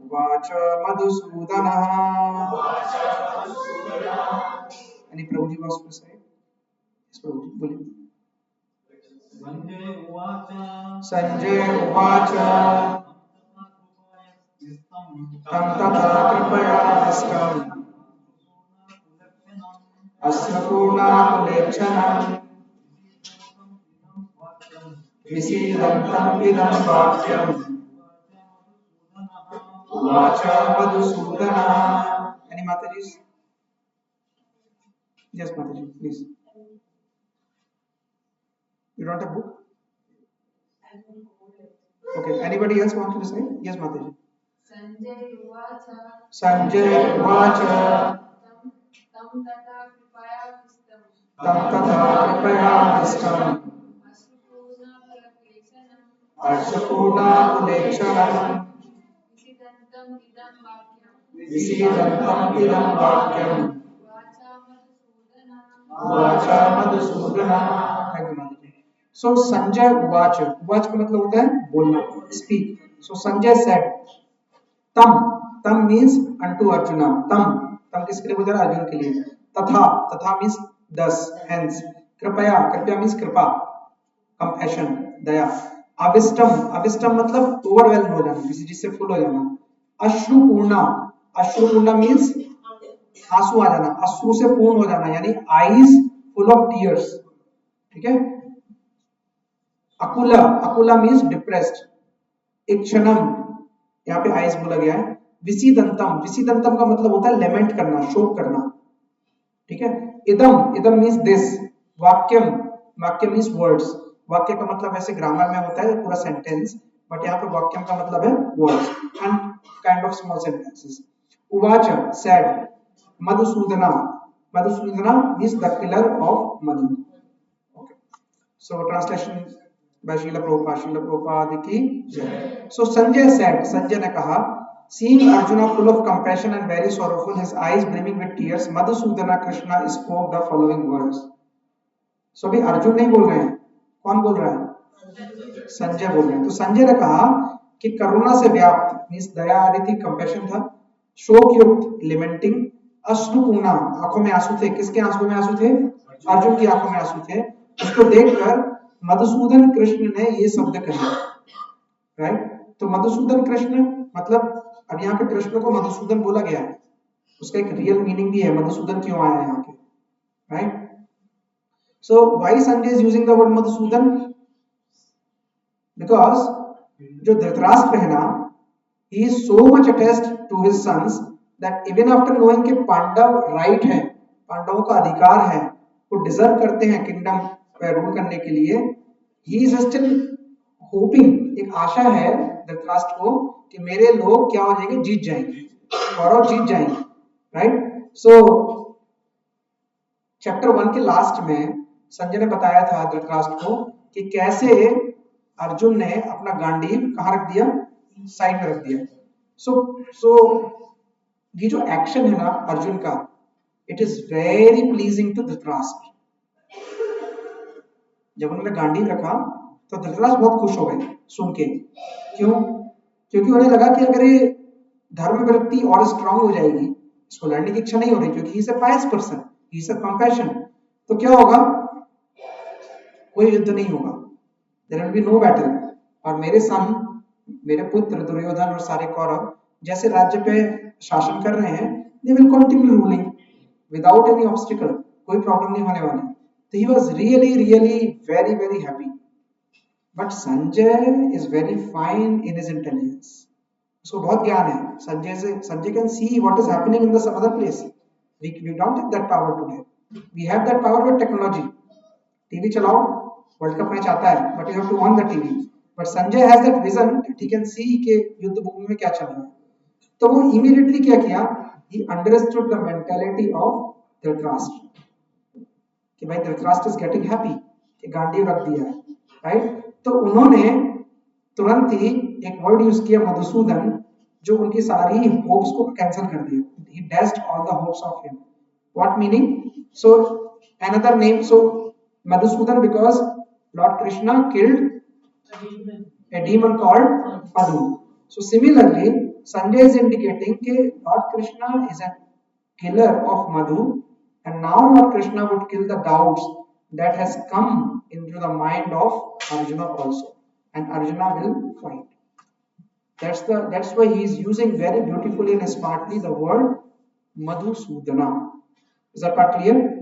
Uvacha Madhusudana. Any Prabhuji was to say? Yes, Prabhuji, बोलिए. Sanjay Uvacha Tam Tatha Kripayavistam Asrapunakulekshanam विसीदन्तम् इदं वाक्यम् उवाच मधुसूदनः. Any Mataji's? Yes, Mataji, please. You don't have book? Okay. Anybody else want to say? Yes, Mataji. Sanjay Uvacha. Sanjay Uvacha. Tam tata kripaya vistam. Tam tata kripaya vistam. Asrupurna pulaklechanam. Arshapurna kulekshana. Visidantam idam vakyam. Visidantam idam vakyam. Vacha madhusudana. Uvacha madhusudana. Thank you, Mataji. So Sanjay Uvacha. Uvacha का मतलब होता है बोलना, speak. So Sanjay said, तम, तम means unto Arjuna. तम किसके लिए बोल रहा है? अर्जुन के लिए. तथा means thus, hence. कृपया means कृपा, compassion, दया. अविष्टम मतलब ओवरवेल्म हो जाना, किसी चीज से फुल हो जाना. अश्रुपूर्णा means आंसू आ जाना, अश्रु से पूर्ण हो जाना, यानी eyes full of tears. ठीक है. Akula means depressed. इक्षणम, यहाँ पे आइस बोला गया है. विसीदंतम का मतलब होता है लेमेंट करना, शोक करना. ठीक है. इदम मीन्स दिस. वाक्य मीन्स वर्ड्स. वाक्य का मतलब ऐसे ग्रामर में होता है पूरा सेंटेंस, बट यहाँ पे वाक्यम का मतलब है words and kind of small sentences. उवाच said Madhusudana means the killer of Madhu. Okay. So translation by Srila Prabhupada की जय. So संजय ने कहा, seeing Arjuna full of compassion and very sorrowful, his eyes brimming with tears, Madhusudana Krishna spoke the following words. So अभी अर्जुन नहीं बोल रहे हैं, कौन बोल रहा है? संजय बोल रहे हैं. तो संजय ने कहा कि करुणा से व्याप्त मीन्स दया आ रही थी, कंपैशन था. शोक युक्त लिमेंटिंग. अश्रुपूर्णा आंखों में आंसू थे. किसके आंखों में आंसू थे? अर्जुन की आंखों में आंसू थे. उसको देखकर मधुसूदन कृष्ण ने ये शब्द कहे. राइट. तो मधुसूदन कृष्ण मतलब अब यहाँ पे कृष्ण को मधुसूदन बोला गया है, उसका एक रियल मीनिंग भी है, मधुसूदन क्यों आया है यहाँ पे. Right. So why Sanjay is using the word Madhusudan? Because जो धृतराष्ट्र है ना, he is so much attached to his sons that even after knowing कि पांडव राइट है, पांडवों का अधिकार है, वो डिजर्व करते हैं किंगडम पे रूल करने के लिए, he is still hoping, एक आशा है धृतराष्ट्र को कि मेरे लोग क्या हो जाएंगे? जीत जाएंगे, कौरव जीत जाएंगे. राइट. सो चैप्टर 1 के लास्ट में संजय ने बताया था धृतराष्ट्र को कि कैसे अर्जुन ने अपना गांडीव कहाँ रख दिया? साइड में रख दिया. सो ये जो एक्शन है ना अर्जुन का, it is very pleasing to Dhritarashtra. जब उन्होंने गांडीव रखा तो धृतराष्ट्र बहुत खुश हो गए सुन के. क्यों? क्योंकि उन्हें लगा कि अगर ये धर्म वृत्ति और स्ट्रांग हो जाएगी, इसको लड़ने की इच्छा नहीं हो रही क्योंकि he is a pious person, he is a compassion, तो क्या होगा? कोई युद्ध नहीं होगा, there will be no battle. और मेरे पुत्र दुर्योधन और सारे कौरव जैसे राज्य पे शासन कर रहे हैं, they will continue ruling without any obstacle, कोई प्रॉब्लम नहीं होने वाली. तो he was really very very happy. But Sanjay is very fine in his intelligence. उसको बहुत ज्ञान है. Sanjay can see what is happening in the some other place. We don't have that power today. We have that power with technology. TV चलाओ, world cup match आता है, but you have to on the TV. But Sanjay has that vision that he can see कि युद्ध भूमि में क्या चल रहा है. तो वो इमीडिएटली क्या किया? He understood the mentality of Dhritarashtra कि भाई धृतराष्ट्र इज गेटिंग हैप्पी कि गांडीव रख दिया है. राइट. तो उन्होंने तुरंत ही एक वर्ड यूज किया मधुसूदन, जो उनकी सारी होप्स को कैंसिल कर दिया. He dashed all the hopes of him. What meaning? So another name, so Madhusudan because Lord Krishna killed a demon called Madhu. So similarly, Sanjay is indicating that Lord Krishna is a killer of Madhu, and now Lord Krishna would kill the doubts that has come into the mind of Arjuna also, and Arjuna will fight. That's why he is using very beautifully and smartly the word Madhusudana. Is that part clear?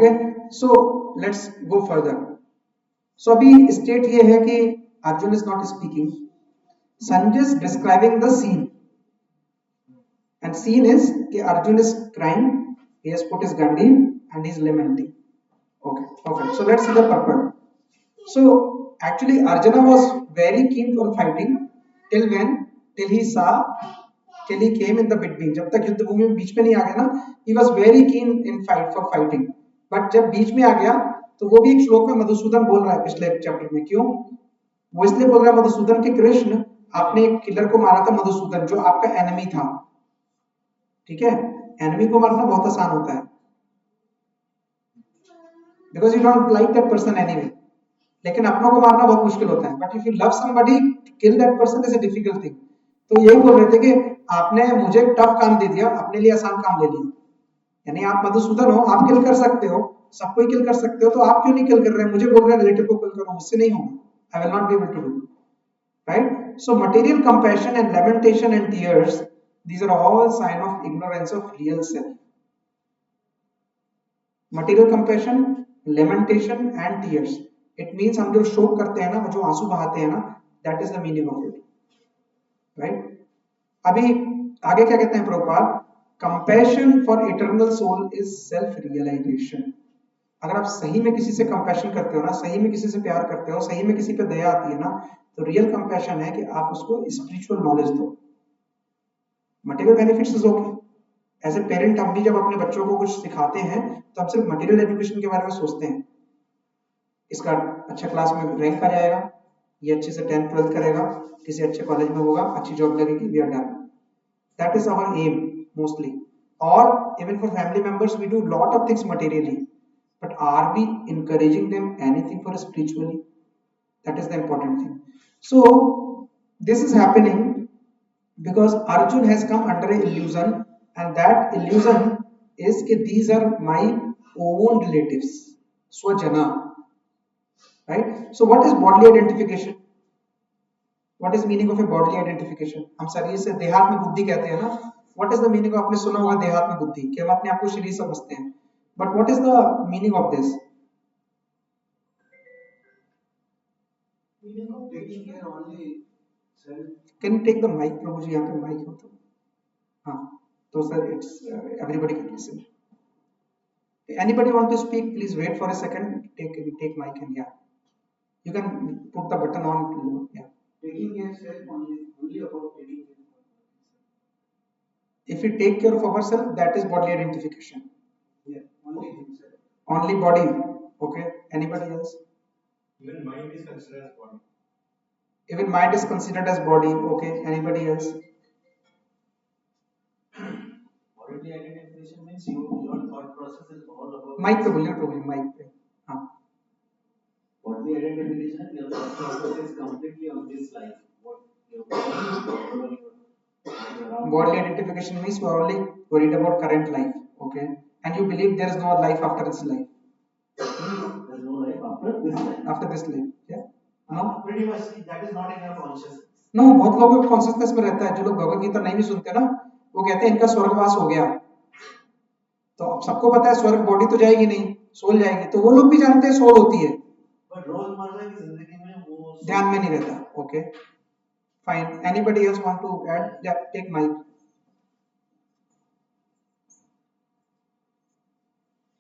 Okay, so let's go further. So अभी state ये है कि Arjun is not speaking, Sanjay is describing the scene, and scene is कि Arjun is crying, he has put his gandhi and he is lamenting. Okay, perfect. So let's see the purport. So actually Arjuna was very keen for fighting till when? Till he saw, till he came in the between. जब तक युद्ध भूमि में बीच में नहीं आ गया ना, he was very keen in fighting. But जब बीच में आ गया तो वो भी एक श्लोक में मधुसूदन बोल रहा है पिछले चैप्टर में. क्यों वो इसलिए बोल रहा है मधुसूदन कि कृष्ण आपने एक किलर को मारा था मधुसूदन, जो आपका एनिमी था. ठीक है, एनिमी को मारना बहुत आसान होता है because you don't like that person anyway, लेकिन अपनों को मारना बहुत मुश्किल होता है. But if you love somebody, kill that person is a difficult thing. तो यही बोल रहे थे कि आपने मुझे टफ काम दे दिया, अपने लिए आसान काम ले लिया. यानी आप मधुसूदन हो, आप किल कर सकते हो, सबको ही किल कर सकते हो, तो आप क्यों नहीं किल कर रहे हैं? मुझे बोल रहे हैं रिलेटिव को किल करो, मुझसे नहीं होगा. I will not be able to do. Right? So material compassion and lamentation and tears, these are all sign of ignorance of real self. Material compassion, lamentation and tears, it means हम जो शोक करते हैं ना, जो आंसू बहाते हैं ना, that is the meaning of it. Right? अभी आगे क्या कहते हैं Prabhupada? Compassion for eternal soul is self realization. अगर आप सही में किसी से कंपैशन करते हो ना, सही में किसी से प्यार करते हो, सही में किसी पे दया आती है ना, तो रियल कंपैशन है कि आप उसको स्पिरिचुअल नॉलेज दो. Material benefits is okay. As a parent हम भी जब अपने बच्चों को कुछ सिखाते हैं तो हम सिर्फ मटेरियल एजुकेशन के बारे में सोचते हैं. इसका अच्छा क्लास में रैंक आ जाएगा, ये अच्छे से 10th 12th करेगा, किसी अच्छे कॉलेज में होगा, अच्छी जॉब लगेगी, we are done. That is our aim mostly. और even for family members we do lot of things materially, but are we encouraging them anything for spiritually? That is the important thing. So this is happening because Arjun has come under an illusion, and that illusion is that these are my own relatives, swajana. Right? So what is bodily identification? What is meaning of a bodily identification? हम शरीर से देहात में बुद्धि कहते हैं ना. What is the meaning of, आपने सुना होगा देहात में बुद्धि, कि हम अपने आप को शरीर समझते हैं. But what is the meaning of this? Meaning of taking care only self. Can you take the mic, प्रभु जी? यहाँ पे माइक हो तो. हाँ, तो sir it's everybody can listen. Anybody want to speak? Please wait for a second. Take mic and yeah, you can put the button on. Yeah. Taking care self only about taking care. If we take care of ourselves, that is bodily identification. Yeah, only himself. Only body. Okay. Anybody else? Even mind is considered as body. Even mind is considered as body. Okay. Anybody else? Bodily identification means your thought process is all about. Mic पे बोलिए प्रभु जी, mic पे. हाँ. Bodily identification, your thought process is completely on this life. What your Bodily identification means you are only worried about current life. Okay. And you believe there is no life after this life. There's no life after this life. After this life. Yeah. No. Pretty much that is not in your consciousness. No, बहुत लोगों को consciousness में रहता है. जो लोग भगवत गीता नहीं भी सुनते ना, वो कहते हैं इनका स्वर्गवास हो गया. तो अब सबको पता है स्वर्ग बॉडी तो जाएगी नहीं, सोल जाएगी. तो वो लोग भी जानते हैं सोल होती है, बट रोजमर्रा की जिंदगी में वो ध्यान में नहीं रहता. Okay, fine. Anybody else want to add? या take mic.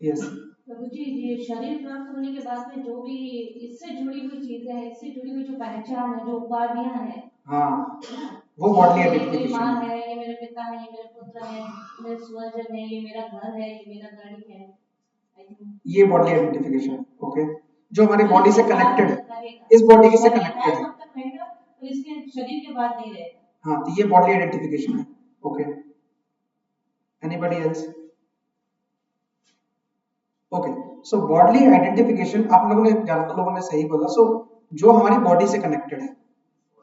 Yes. Prabhu ji, ये शरीर प्राप्त होने के बाद में जो भी इससे जुड़ी हुई चीजें हैं, इससे जुड़ी हुई जो पहचान है, जो उपाधियां हैं, हाँ, वो बॉडी ये मेरी आइडेंटिफिकेशन माँ है. है, ये मेरे पिता है, ये मेरे पुत्र है, मेरे स्वजन है, ये मेरा घर है, ये मेरा गाड़ी है. ये बॉडी आइडेंटिफिकेशन. ओके, जो हमारी बॉडी से कनेक्टेड है, रहेगा. इस बॉडी से शरीर कनेक्टेड है. तब तक रहेगा, तो इसके शरीर के बाद नहीं रहेगा. हाँ, तो ये बॉडी आइडेंटिफिकेशन है. Okay, anybody else? Okay, so body identification आप लोगों ने, ज्यादातर लोगों ने सही बोला. सो जो हमारी बॉडी से कनेक्टेड है.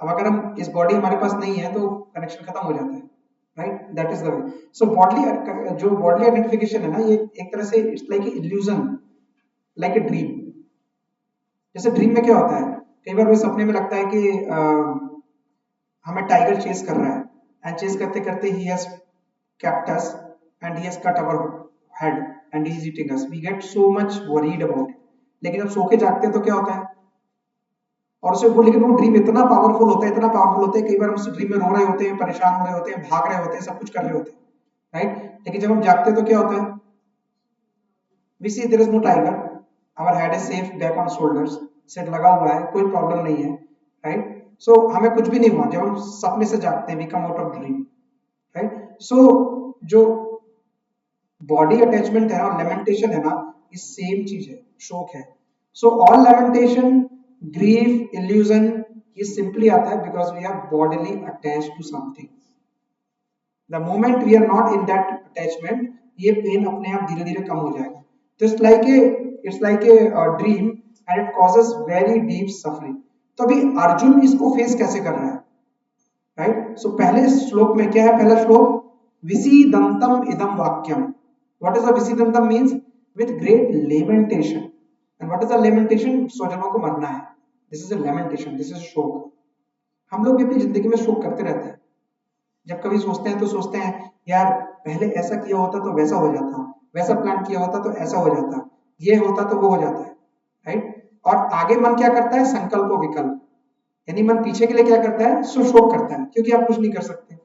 अब अगर हम इस बॉडी हमारे पास नहीं है तो कनेक्शन खत्म हो जाता है. Right? That is the way. So body, जो बॉडी आइडेंटिफिकेशन है ना, ये एक तरह से it's like A illusion, like a dream. जैसे ड्रीम में क्या होता है, कई बार हमें सपने में लगता है कि हमें टाइगर चेस कर रहा है, एंड चेस करते करते he has kept us and he has cut our head. and he is eating us. We get so much worried about it. लेकिन जब सो के जागते हैं तो क्या होता है? और उसे वो, लेकिन वो ड्रीम इतना पावरफुल होता है, इतना पावरफुल होता है, कई बार हम उस ड्रीम में रो रहे होते हैं, परेशान हो रहे होते हैं, भाग रहे होते हैं, सब कुछ कर रहे होते हैं, राइट? लेकिन जब हम जागते हैं तो क्या होता है? We see there is no tiger, our head is safe back on shoulders, set लगा हुआ है, कोई प्रॉब्लम नहीं है, राइट? सो हमें कुछ भी नहीं हुआ जब हम सपने से जागते हैं, we come out of dream, right? So जो बॉडी अटैचमेंट है और लेमेंटेशन है ना, ये सेम चीज है, शोक है. So all lamentation, grief, illusion, ये सिंपली आता है because we are bodily attached to something. The moment we are not in that attachment, ये पेन अपने आप धीरे धीरे कम हो जाएगा. तो it's like a dream and it causes very deep suffering. तो अभी अर्जुन इसको फेस कैसे कर रहा है, राइट? सो पहले श्लोक में क्या है? पहला श्लोक, विसीदंतम इदम वाक्यम. व्हाट इज द विसीदंतम? Means with great lamentation. And what is the lamentation? स्वजनों को मरना है. This is a lamentation, this is शोक. हम लोग भी अपनी जिंदगी में शोक करते रहते हैं. जब कभी सोचते हैं तो सोचते हैं यार पहले ऐसा किया होता तो वैसा हो जाता, वैसा प्लान किया होता तो ऐसा हो जाता, ये होता तो वो हो जाता है, राइट? और आगे मन क्या करता है? संकल्प और विकल्प. यानी मन पीछे के लिए क्या करता है? शोक करता है, क्योंकि आप कुछ नहीं कर सकते.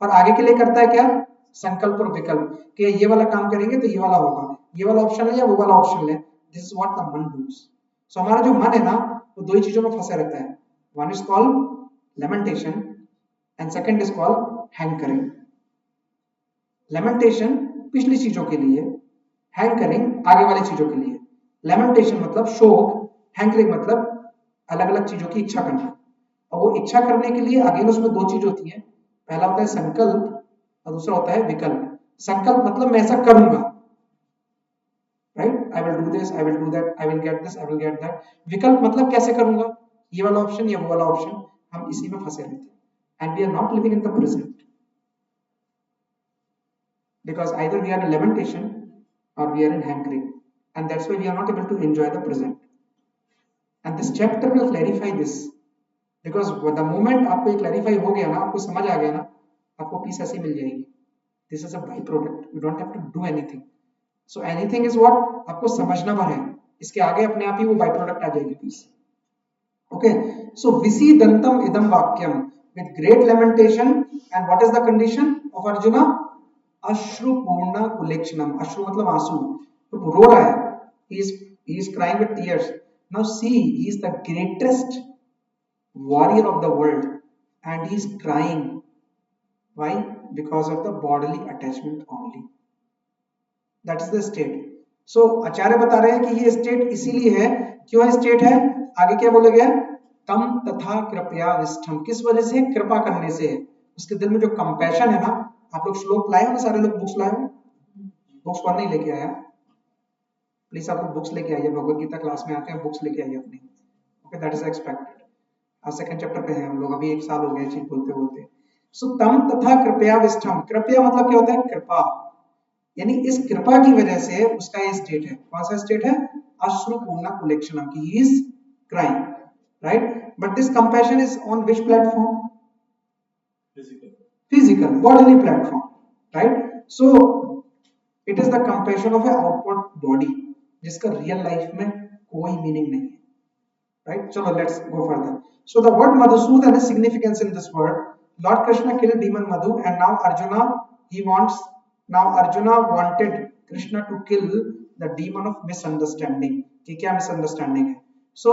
और आगे के लिए करता है क्या? संकल्प और विकल्प, कि ये वाला काम करेंगे तो ये वाला होगा, ये वाला ऑप्शन है या वो वाला ऑप्शन है. दिस इज व्हाट द मन डूज. सो हमारा जो मन है ना, वो दो ही चीजों में फंसा रहता है. One is called lamentation and second is called hankering. Lamentation पिछली चीजों के लिए, हैंकरिंग आगे वाली चीजों के लिए. लेमेंटेशन मतलब शोक, हैंकरिंग मतलब अलग अलग चीजों की इच्छा करना. और वो इच्छा करने के लिए अगेन उसमें दो चीज होती है. पहला होता है संकल्प और दूसरा होता है विकल्प. संकल्प मतलब मैं ऐसा करूंगा, right? I will do this, I will do that, I will get this, I will get that. विकल्प मतलब कैसे करूंगा, ये वाला ऑप्शन या वो वाला ऑप्शन. हम इसी में फंसे रहते हैं. And we are not living in the present because either we are in lamentation or we are in hankering, and that's why we are not able to enjoy the present. And this chapter will clarify this, because the moment आपको ये clarify हो गया ना, आपको समझ आ गया ना, आपको पीस ऐसे मिल जाएगी. This is a by product, you don't have to do anything. So anything is what आपको समझना भर है, इसके आगे अपने आप ही वो by product आ जाएगी पीस. Okay, so विसीदंतम इदम वाक्यम, with great lamentation, and what is the condition of Arjuna? अश्रुपूर्ण कुलेक्षणम. अश्रु मतलब आंसू, तो रो रहा है. he is crying with tears. Now see, he is the greatest warrior of the world and he is crying. Why? Because of the bodily attachment only. That is the state. So आचार्य बता रहे हैं कि ये state इसीलिए है. क्यों state है? आगे क्या बोला गया? तम तथा कृपया विष्ठम. किस वजह से? कृपा करने से है. उसके दिल में जो कंपैशन है ना. आप लोग श्लोक लाए हो ना, सारे लोग बुक्स लाए हो? बुक्स कौन नहीं लेके आया? प्लीज आप लोग बुक्स लेके आइए. भगवत गीता क्लास में आते हैं, बुक्स लेके आइए अपनी. Okay, that is expected. आज सेकंड चैप्टर पे हैं हम लोग, अभी 1 साल हो गया चीज बोलते बोलते. सो तम तथा कृपया विष्ठम. कृपया मतलब क्या होता है? कृपा. यानी इस कृपा की वजह से उसका ये स्टेट है. कौन सा स्टेट है? अश्रुपूर्ण कुलेक्षणम, की he is crying, right? But this compassion is on which platform? Physical, bodily platform, right? So it is the compassion of a outward body जिसका real life में कोई meaning नहीं है, right? चलो let's go further. So the word Madhusudan has significance in this word. Lord Krishna killed demon Madhu, and now Arjuna wanted Krishna to kill the demon of misunderstanding. कि क्या misunderstanding है? So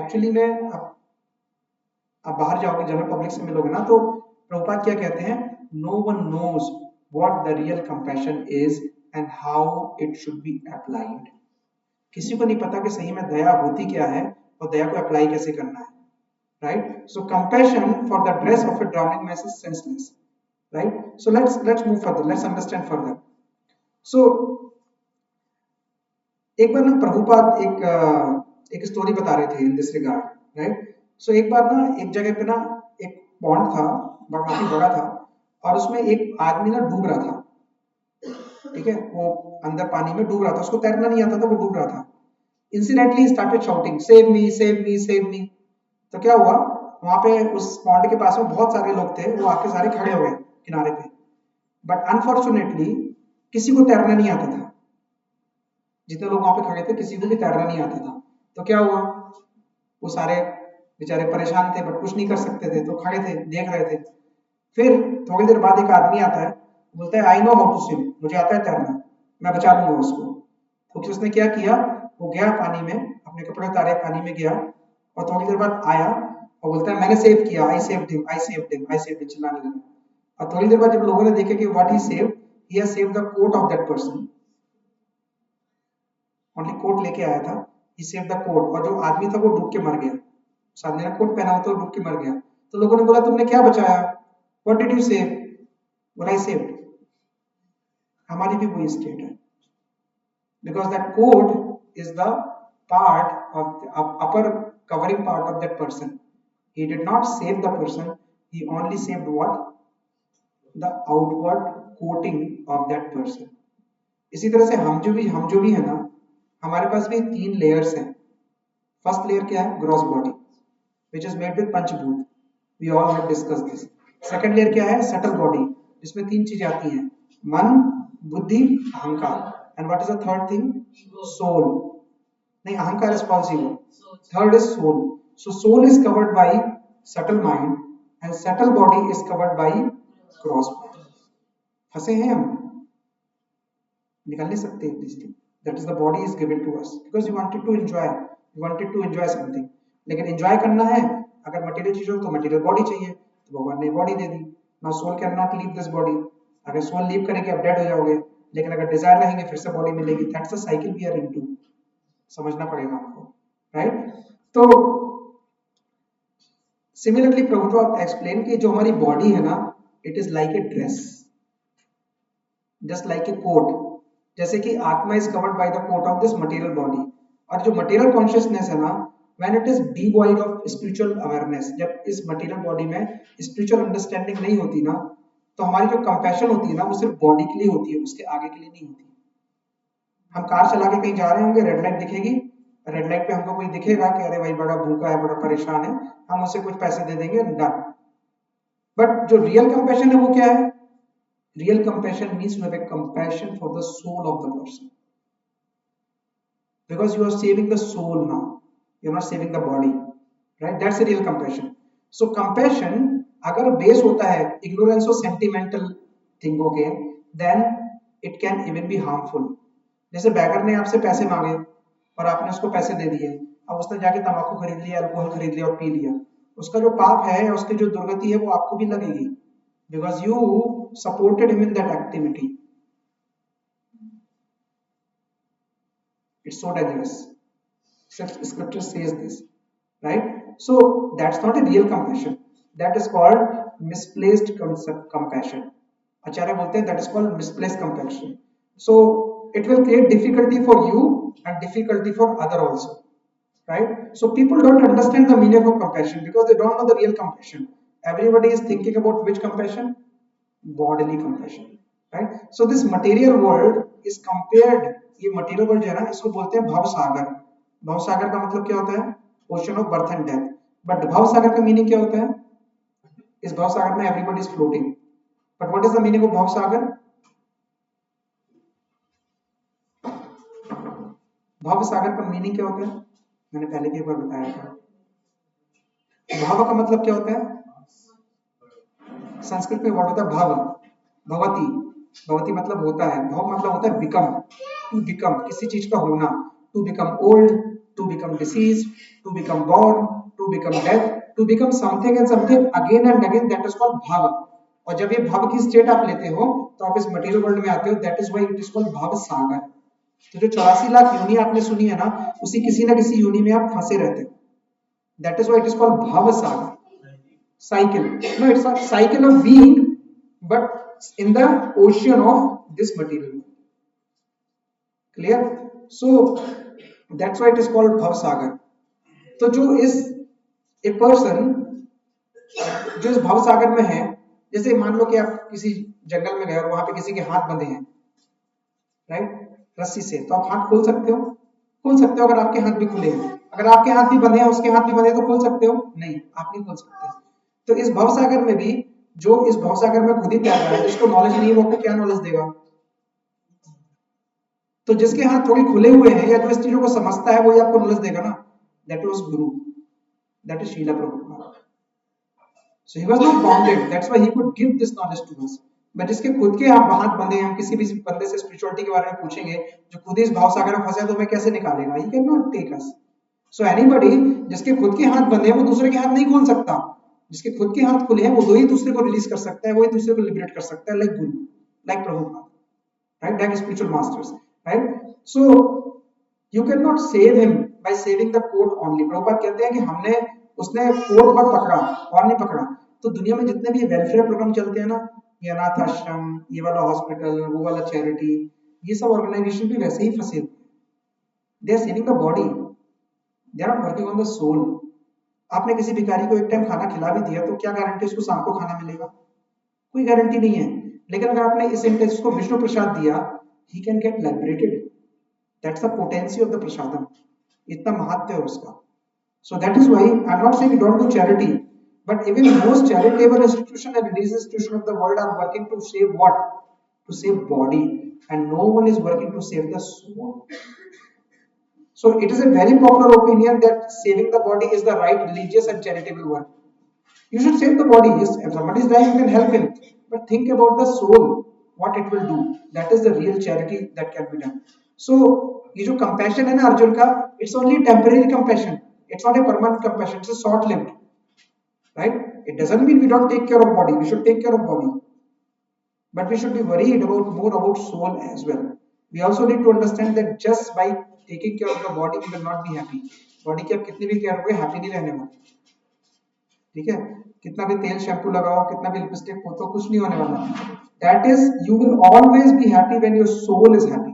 actually में अब बाहर जाओगे, general public से मिलोगे ना, तो प्रभुपाद क्या कहते हैं? No one knows what the real compassion is and how it should be applied. किसी को नहीं पता कि सही में दया होती क्या है और दया को अप्लाई कैसे करना है, right? So compassion for the dress of a drowning man is senseless, right? So let's move further, let's understand further. So एक बार ना प्रभुपाद एक स्टोरी बता रहे थे in this regard, right? So एक बार ना एक जगह पे ना एक पॉन्ड था, काफी बड़ा था, और उसमें एक आदमी ना डूब रहा था. ठीक है, वो अंदर पानी में डूब रहा था, उसको तैरना नहीं आता था, वो डूब रहा था. Incidentally started shouting, save me save me save me. तो क्या हुआ, वहां पे उस पॉन्ड के पास में बहुत सारे लोग थे, वो आके सारे खड़े हो गए किनारे पे. बट अनफॉर्चुनेटली किसी को तैरना नहीं आता था. जितने लोग वहां पे खड़े थे किसी को भी तैरना नहीं आता था। तो क्या हुआ, वो सारे बेचारे परेशान थे बट कुछ नहीं कर सकते थे, तो खड़े थे देख रहे थे। फिर थोड़ी देर बाद एक आदमी आता है, बोलता है I know how to swim, मुझे आता है तैरना, मैं बचा लूंगा उसको। तो फिर उसने क्या किया, वो गया पानी में, अपने कपड़े उतारे पानी में गया, और थोड़ी देर बाद आया और बोलता है मैंने सेव किया, I saved him, I saved him, I saved him, चिल्लाने लगा। और थोड़ी देर बाद जब लोगों ने देखे कि what he saved, he has saved the coat of that person, only coat लेके आया था, ही सेव्ड द कोट, और जो आदमी था वो डूब के मर गया। उस आदमी ने कोट पहना हुआ था, डूब के मर गया। तो लोगों ने बोला तुमने क्या बचाया, व्हाट डिड यू सेव, बोला आई सेव्ड। हमारी भी वही स्टेट है, because that coat is the part of the upper covering part of that person. He did not save the person, he only saved what, the outward coating of that person. इसी तरह से हम जो भी है ना, हमारे पास भी 3 लेयर्स हैं। फर्स्ट लेयर क्या है, gross body which is made with पंचभूत, we all have discussed this. Second layer क्या है, सटल बॉडी, जिसमें 3 चीजें आती हैं, मन, बुद्धि, अहंकार। And what is the third thing, soul. नहीं, अहंकार is possible, third is soul. So soul is covered by subtle mind and subtle body is covered by gross body. फंसे हैं हम, निकल नहीं सकते this thing. That is the body is given to us because you wanted to enjoy something. लेकिन enjoy करना है अगर मटेरियल चीज हो तो मटेरियल बॉडी चाहिए, तो भगवान ने बॉडी दे दी। Now soul can not leave this body, अगर सोल लीव करेगी आप डेड हो जाओगे, लेकिन अगर डिजायर रहेंगे फिर से बॉडी मिलेगी। That's a cycle we are into, समझना पड़ेगा हमको, राइट। तो सिमिलरली प्रभुपाद एक्सप्लेन कि जो हमारी बॉडी है ना, it is like a dress, just like a coat. जैसे कि आत्मा is covered by the coat of this material body, और जो मटेरियल कॉन्शियसनेस है ना, when it is devoid of spiritual awareness, जब इस मटेरियल बॉडी में स्पिरिचुअल अंडरस्टैंडिंग नहीं होती ना, तो हमारी जो कंपैशन होती है ना, वो सिर्फ बॉडी के लिए होती है, उसके आगे के लिए नहीं होती। हम कार चला के कहीं जा रहे होंगे, रेड लाइट दिखेगी, रेड लाइट पे हमको कोई दिखेगा कि अरे भाई बड़ा भूखा है, बड़ा परेशान है, हम उसे कुछ पैसे दे देंगे, डन। बट जो रियल कंपैशन है वो क्या है, real compassion means you have a compassion for the soul of the person, because you are saving the soul now, you're not saving the body, right? That's a real compassion. So compassion अगर base होता है ignorance और sentimental थिंगों के, then it can even be harmful. जैसे bagger ने आपसे पैसे मांगे और आपने उसको पैसे दे दिए, अब उसने जाके तंबाकू खरीद लिया, अल्कोहल खरीद लिया और पी लिया, उसका जो पाप है, उसकी जो दुर्गति है, वो आपको भी लगेगी, because you supported him in that activity. It's so dangerous. Scripture says this, right? So that's not a real compassion, that is called misplaced compassion. Acharya bolte hain that is called misplaced compassion. So it will create difficulty for you and difficulty for other also, right? So people don't understand the meaning of compassion because they don't know the real compassion. Everybody is thinking about which compassion, bodily compassion, right? So this material world is compared, ये material world जो है ना, इसको बोलते हैं भव सागर। भव सागर का मतलब क्या होता है, ocean of birth and death. But भव सागर का मीनिंग क्या होता है, इस भव सागर में everybody is floating, but what is the meaning of भव सागर? भव सागर का मीनिंग क्या होता है, मैंने पहले भी एक बार बताया था। भव का मतलब क्या होता है, संस्कृत में वर्ड होता है भव, भवती, भवती मतलब होता है, भव मतलब होता है बिकम, टू बिकम, किसी चीज का होना, to become old, to become diseased, to become born, to become dead, to become something and something again and again, that is called bhav. और जब ये भाव की स्टेट आप लेते हो तो आप इस मटेरियल वर्ल्ड में आते हो, that is why it is called भाव सागर। तो जो 84 लाख योनि आपने सुनी है ना, उसी किसी ना किसी योनि में आप फंसे रहते हो, that is why it is called भाव सागर, cycle. No, it's not cycle of being, but in the ocean of this material world. Clear? So that's why it is called भव सागर। तो जो इस ए पर्सन जो इस भव सागर में है, जैसे मान लो कि आप किसी जंगल में गए और वहां पे किसी के हाथ बंधे हैं, राइट, रस्सी से, तो आप हाथ खोल सकते हो? खोल सकते हो अगर आपके हाथ भी खुले हैं। अगर आपके हाथ भी बंधे हैं, उसके हाथ भी बंधे हैं, तो खोल सकते हो? नहीं, आप नहीं खोल सकते। तो इस भव सागर में भी जो इस भव सागर में खुद ही तैर रहा है, जिसको नॉलेज नहीं है, वो आपको क्या नॉलेज देगा? तो जिसके हाथ थोड़े खुले हुए हैं या जो इस चीजों को समझता है वो ही आपको नॉलेज देगा ना. That was guru, that is Srila Prabhupada. So he was not bounded. That's why he could give this knowledge to us. But जिसके खुद के हाथ बंधे हैं, हम किसी भी बंदे से स्पिरिचुअलिटी के बारे में पूछेंगे जो खुद ही इस भाव सागर में फंसे तो हमें कैसे निकालेगा? He cannot take us. So anybody जिसके खुद के हाथ बंधे हैं वो दूसरे के हाथ नहीं खोल सकता. जिसके खुद के हाथ खुले हैं वो ही दूसरे को रिलीज कर सकता है, वो ही दूसरे को लिबरेट कर सकता है, like Guru, like Prabhupada, right? Like spiritual masters, right? So you cannot save him by saving the court only. Prabhupada कहते हैं कि उसने कोर्ट पर पकड़ा और नहीं पकड़ा. तो दुनिया में जितने भी वेलफेयर प्रोग्राम चलते हैं ना, ये अनाथ आश्रम, ये वाला हॉस्पिटल, वो वाला चैरिटी, ये सब ऑर्गेनाइजेशन भी वैसे ही फंसे हुए. They are saving the body, they are not working on the soul. आपने किसी भिखारी को एक टाइम खाना खिला भी दिया तो क्या गारंटी उसको शाम को खाना मिलेगा? कोई गारंटी नहीं है. लेकिन अगर आपने इस इंटेंस को विष्णु प्रसाद दिया, he can get liberated. That's the potency of the prasadam. इतना महत्व है उसका. So that is why I'm not saying you don't do charity, but even most charitable institution and religious institution of the world are working to save what? To save body, and no one is working to save the soul. So it is a very popular opinion that saving the body is the right religious and charitable work. You should save the body. Yes, if somebody is dying, you can help him, but think about the soul, what it will do. That is the real charity that can be done. So ये जो compassion है ना अर्जुन का, it's only temporary compassion. It's not a permanent compassion. It's a short-lived, right? It doesn't mean we don't take care of body. We should take care of body, but we should be worried about more about soul as well. We also need to understand that just by taking care of the body, we will not be happy. Body की आप कितनी भी care करोगे, happy नहीं रहने वाले. ठीक है? कितना भी तेल शैम्पू लगाओ, कितना भी लिपस्टिक पोतो, कुछ नहीं होने वाला. That is, you will always be happy when your soul is happy.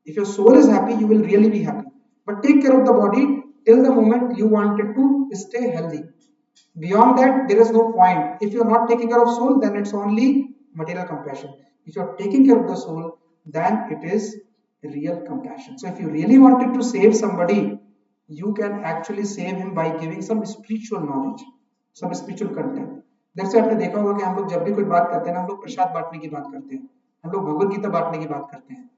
If your soul is happy, you will really be happy. But take care of the body till the moment you want it to stay healthy. Beyond that, there is no point. If you are not taking care of soul, then it's only material compassion. If you are taking care of the soul, then it is real compassion. So if you really wanted to save somebody, you can actually save him by giving some spiritual knowledge, some spiritual content. That's why आपने देखा होगा कि हम लोग जब भी कोई बात करते हैं ना, हम लोग प्रसाद बांटने की बात करते हैं, हम लोग भगवत गीता बांटने की बात करते हैं.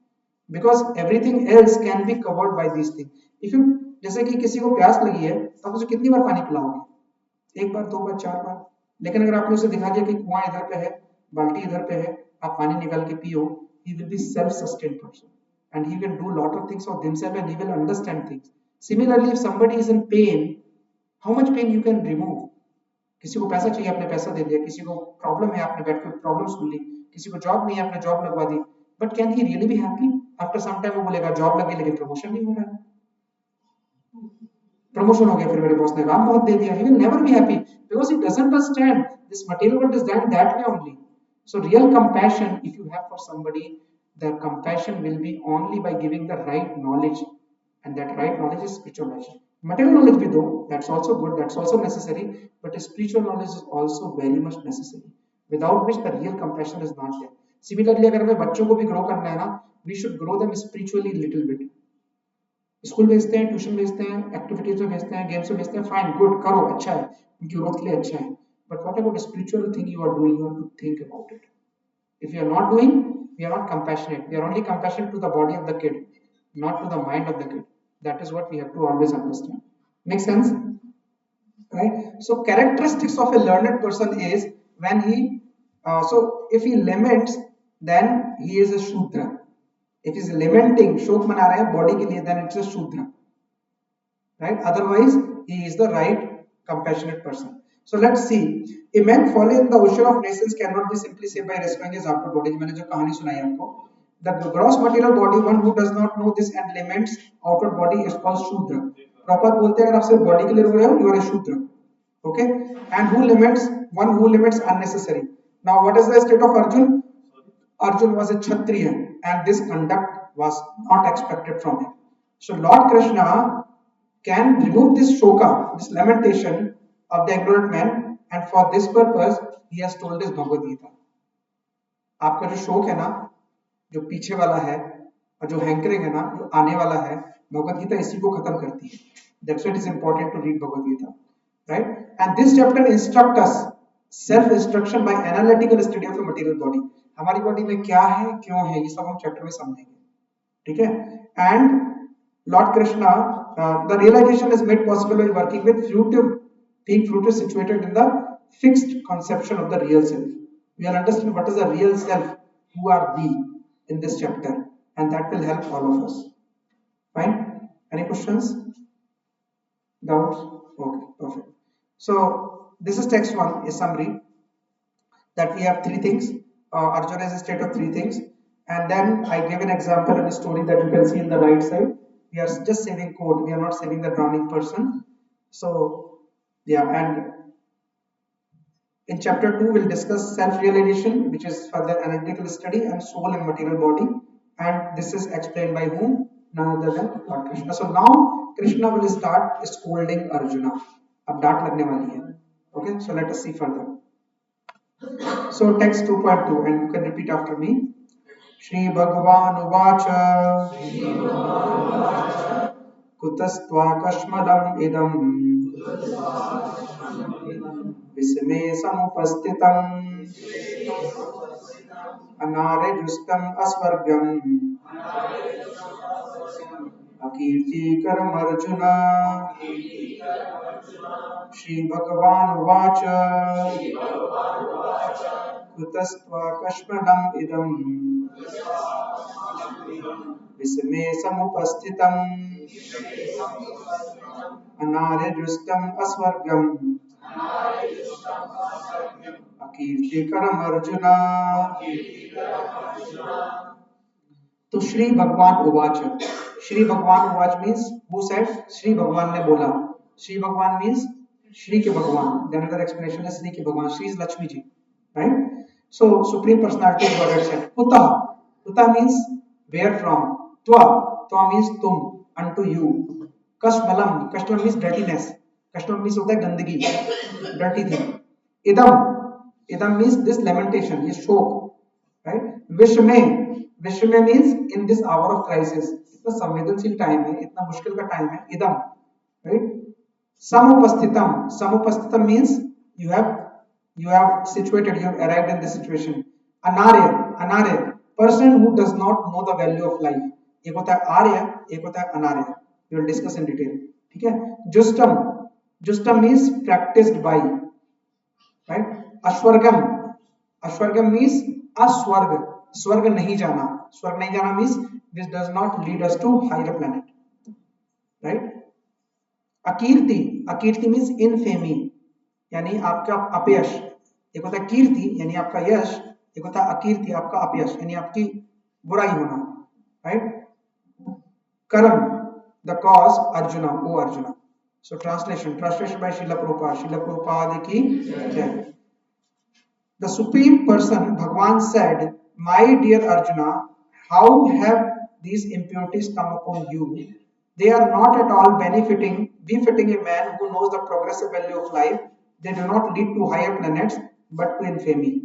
Because everything else can be covered by these things. If you, जैसे कि किसी को प्यास लगी है तो आप उसे कितनी बार पानी पिलाओगे? एक बार, दो बार, चार बार. लेकिन अगर आपने उसे दिखा दिया कि कुआं इधर पे है, बाल्टी इधर पे है, आप पानी निकाल के पियो, he will be self-sustained person and he can do lot of things for himself and he will understand things. Similarly, if somebody is in pain, how much pain you can remove? किसी को पैसा चाहिए, आपने पैसा दे दिया. किसी को problem है, आपने बैठ कर प्रॉब्लम सुन ली. किसी को जॉब नहीं है, आपने जॉब लगवा दी. But can he really be happy? After some time वो बोलेगा जॉब लगी लेकिन प्रमोशन नहीं हो रहा है. प्रमोशन हो गया, फिर मेरे बॉस ने काम बहुत दे दिया. He will never be happy because he doesn't understand this material world is done that way only. So real compassion, if you have for somebody, the compassion will be only by giving the right knowledge, and that right knowledge is spiritual knowledge. Material knowledge भी दो, that's also good, that's also necessary, but spiritual knowledge is also very much necessary, without which the real compassion is not there. Similarly, अगर हमें बच्चों को भी grow करना है ना, we should grow them spiritually little bit. School भेजते हैं, ट्यूशन भेजते हैं, एक्टिविटीज में भेजते हैं, गेम्स में भेजते हैं, फाइन, गुड, करो, अच्छा है, उनकी ग्रोथ के लिए अच्छा है. But what about spiritual thing you are doing, you have to think about it. If you are not doing, we are not compassionate. We are only compassionate to the body of the kid, not to the mind of the kid. That is what we have to always understand. Make sense? Right? So characteristics of a learned person is when he, so if he laments, then he is a Shudra. If he is lamenting, शोक मना रहे हैं body के लिए, then it's a Shudra. Right? Otherwise, he is the right compassionate person. So let's see. A man falling in the ocean of nations cannot be simply saved by rescuing his outer body. मैंने जो कहानी सुनाई आपको, the gross material body, one who does not know this and laments outer body is called Shudra. Proper बोलते हैं अगर आप सिर्फ बॉडी के लिए रो रहे हो, you are a Shudra. Okay? And who laments, one who laments unnecessary. Now what is the state of Arjun? Arjun was a Kshatriya and this conduct was not expected from him. So Lord Krishna can remove this shoka, this lamentation of the ignorant man, and for this purpose he has told his Bhagavad Gita. आपका जो शोक है ना, जो पीछे वाला है और जो हैंकरिंग है ना, जो आने वाला है, भगवद गीता इसी को खत्म करती है. That's why it is important to read Bhagavad Gita, right? And this chapter instructs us self instruction by analytical study of the material body. हमारी बॉडी में क्या है, क्यों है, ये सब हम चैप्टर में समझेंगे. ठीक है. And Lord Krishna, the realization is made possible by working with fruitive, being fruitive situated in the fixed conception of the real self. We will understand what is the real self, who are we in this chapter, and that will help all of us. Fine? Any questions? Doubts? Okay, perfect. So this is text 1, a summary that we have 3 things. Arjuna is a state of 3 things, and then I gave an example and a story that you can see in the right side. We are just saving code, we are not saving the drowning person. So yeah, and in chapter 2 we'll discuss self-realization, which is further analytical study, and soul and material body, and this is explained by whom? None other than Lord Krishna. So now Krishna will start scolding Arjuna. अब डांट लगने वाली है. Okay, so let us see further. So text 2.2, and you can repeat after me. Shri Bhagavan Uvacha Kutastvakashmadam idam Visme samupastitam Anarejustam asvargam Akirtikaram Arjuna. Shri Bhagavan Uvacha Kutastvakashmadam idam Visme samupastitam Anarejustam asvargam Akirtikaram Arjuna. तो श्री भगवान उवाच. श्री भगवान उवाच means who said? Shri भगवान ने बोला. श्री भगवान means Shri के भगवान. Then another explanation is Shri के भगवान. Shri is Lakshmi ji, right? So supreme personality of Godhead said, Kuta. Kuta means where from. Tva. Tva means तुम, unto you. Kashmalam. Kashmalam means dirtiness. Kashmalam means होता है गंदगी, dirty thing. Idam. Idam means this lamentation, ये शोक, right? विश्व विश्व में means in this hour of crisis. इतना संवेदनशील टाइम है, इतना मुश्किल का टाइम है. इदम, राइट? समुपस्थितम. समुपस्थितम means you have situated, you have arrived in this situation. अनार्य. अनार्य, person who does not know the value of life. एक होता है आर्य, एक होता है अनार्य. We will discuss in detail. ठीक है? जुष्टम. जुष्टम means practiced by, right? अश्वर्गम. अश्वर्गम means अस्वर्ग. स्वर्ग नहीं जाना. स्वर्ग नहीं जाना means this does not lead us to higher planet, right? अकीर्ति. अकीर्ति means infamy, यानी आपका अपयश. एक होता है कीर्ति यानी आपका यश, एक होता है अकीर्ति आपका अपयश यानी आपकी बुराई होना, right? कर्म, the cause. Arjuna, O Arjuna. So translation by Srila Prabhupada. Srila Prabhupada ki jai. The supreme person Bhagwan said, my dear Arjuna, how have these impurities come upon you? They are not at all befitting a man who knows the progressive value of life. They do not lead to higher planets but to infamy.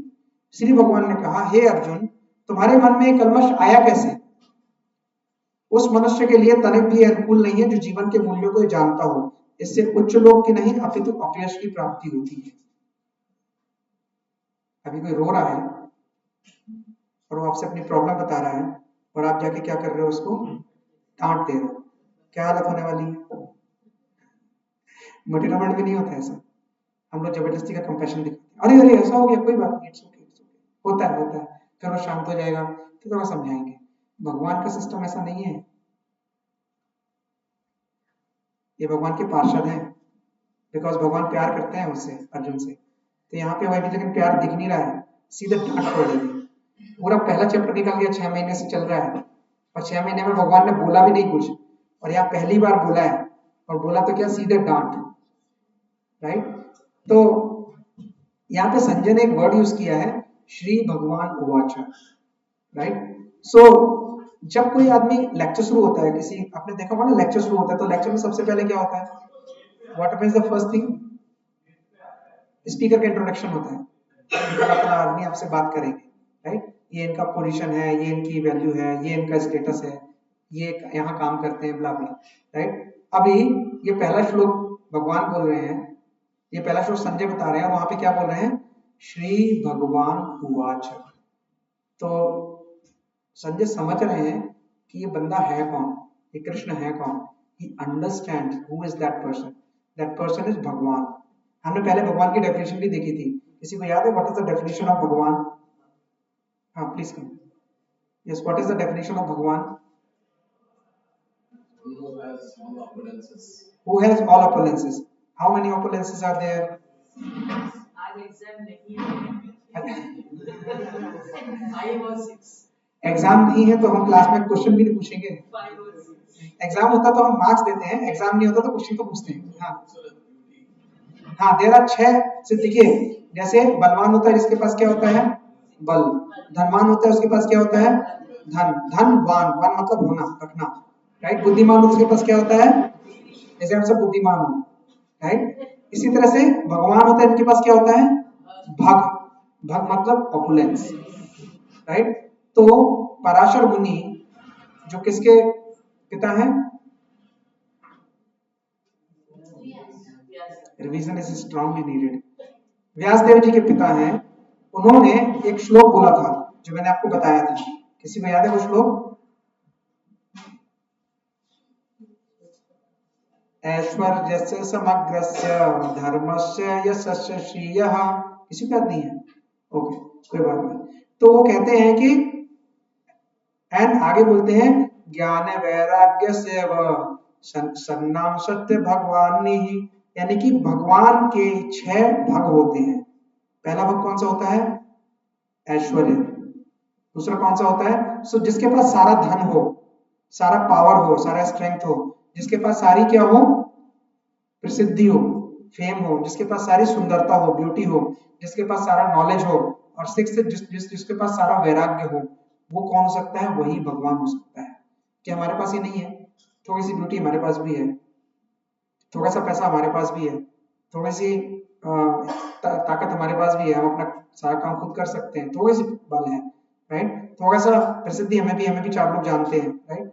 Shri भगवान ने कहा, हे अर्जुन, तुम्हारे मन में कलमश आया कैसे? उस मनुष्य के लिए तनिक भी अनुकूल नहीं है जो जीवन के मूल्यों को जानता हो. इससे उच्च लोक की नहीं अपितु अपयश की प्राप्ति होती है. अभी कोई रो रहा है और वो आपसे अपनी प्रॉब्लम बता रहा है और आप जाके क्या कर रहे हो? उसको डांट दे रहे हो. क्या हालत होने वाली है? मटेरियल वर्ल्ड में नहीं होता ऐसा. हम लोग जबरदस्ती का कंपैशन दिखाते हैं. अरे ऐसा हो गया, कोई बात नहीं, इट्स ओके. होता है. फिर वो शांत हो जाएगा, फिर थोड़ा समझाएंगे. भगवान का सिस्टम ऐसा नहीं है. ये भगवान के पार्षद हैं, बिकॉज भगवान प्यार करते हैं उससे, अर्जुन से. तो यहाँ पे वही भी लेकिन प्यार दिख नहीं रहा है, सीधे डांट पड़ेगी. पूरा पहला चैप्टर निकल गया, 6 महीने से चल रहा है और 6 महीने में भगवान ने बोला भी नहीं कुछ, और यहाँ पहली बार बोला है और बोला तो क्या, सीधे डांट, राइट? तो यहाँ पे संजय ने एक वर्ड यूज किया है, श्री भगवान उवाच, राइट? सो जब कोई आदमी लेक्चर शुरू होता है, किसी, आपने देखा होगा ना लेक्चर शुरू होता है, तो लेक्चर में सबसे पहले क्या होता है? What is the first thing? Speaker का इंट्रोडक्शन होता है. अपना आदमी आपसे बात करेंगे, राइट? ये इनका पोजीशन है, ये इनकी वैल्यू है, ये इनका स्टेटस है, ये यहाँ काम करते हैं, ब्ला ब्ला, राइट? अभी ये पहला श्लोक भगवान बोल रहे हैं, ये पहला श्लोक संजय बता रहे हैं, वहां पे क्या बोल रहे हैं? श्री भगवान उवाच. तो संजय समझ रहे हैं कि ये बंदा है कौन, ये कृष्ण है कौन. He understands who is that person. That person is भगवान. हमने पहले भगवान की डेफिनेशन भी देखी थी. किसी को याद है what is the definition of भगवान? हाँ please come. Yes, what is the definition of भगवान? Who has all opulences? Who has all opulences? How many opulences are there? आज एग्जाम नहीं है, 5 और 6. एग्जाम नहीं है तो हम क्लास में क्वेश्चन भी नहीं पूछेंगे. 5 और 6. एग्जाम होता तो हम मार्क्स देते हैं, एग्जाम नहीं होता तो क्वेश्चन तो पूछते हैं. हाँ देर आर 6 से. देखिए जैसे बलवान होता है जिसके पास क्या होता है? बल. धनवान होता है उसके पास क्या होता है? धन. धनवान, वन मतलब होना, रखना, राइट. बुद्धिमान होता है उसके पास क्या होता है? जैसे हम सब बुद्धिमान हो, राइट. इसी तरह से भगवान होता है इनके पास क्या होता है? भग. भग मतलब ऑपुलेंस, राइट. तो पराशर मुनि जो किसके पिता हैं? Revision is strongly needed. Vyasadev ji के पिता हैं. उन्होंने एक श्लोक बोला था जो मैंने आपको बताया था. किसी को याद है वो श्लोक? ऐश्वर्यस्य समग्रस्य धर्मस्य यशस्य श्रियः. किसी को याद नहीं है? ओके कोई बात नहीं. तो वो कहते हैं कि एंड आगे बोलते हैं ज्ञान वैराग्य से सन्नाम सत्य भगवान ही. यानी कि भगवान के 6 भग होते हैं. पहला भग कौन सा होता है? ऐश्वर्य. दूसरा कौन सा होता है? सो जिसके पास सारा धन हो, सारा पावर हो, सारा स्ट्रेंथ हो, जिसके पास सारी क्या हो? प्रसिद्धि हो, फेम हो, जिसके पास सारी सुंदरता हो, ब्यूटी हो, जिसके पास सारा नॉलेज हो, और सिक्स जिसके पास सारा वैराग्य हो, वो कौन हो सकता है? वही भगवान हो सकता है. क्या हमारे पास ही नहीं है? थोड़ी सी ब्यूटी हमारे पास भी है, थोड़ा सा पैसा हमारे पास भी है, थोड़ी सी ताकत हमारे पास भी है, हम अपना सारा काम खुद कर सकते हैं, थोड़ी सी बल है, राइट. थोड़ा सा प्रसिद्धि हमें भी 4 लोग जानते हैं, राइट.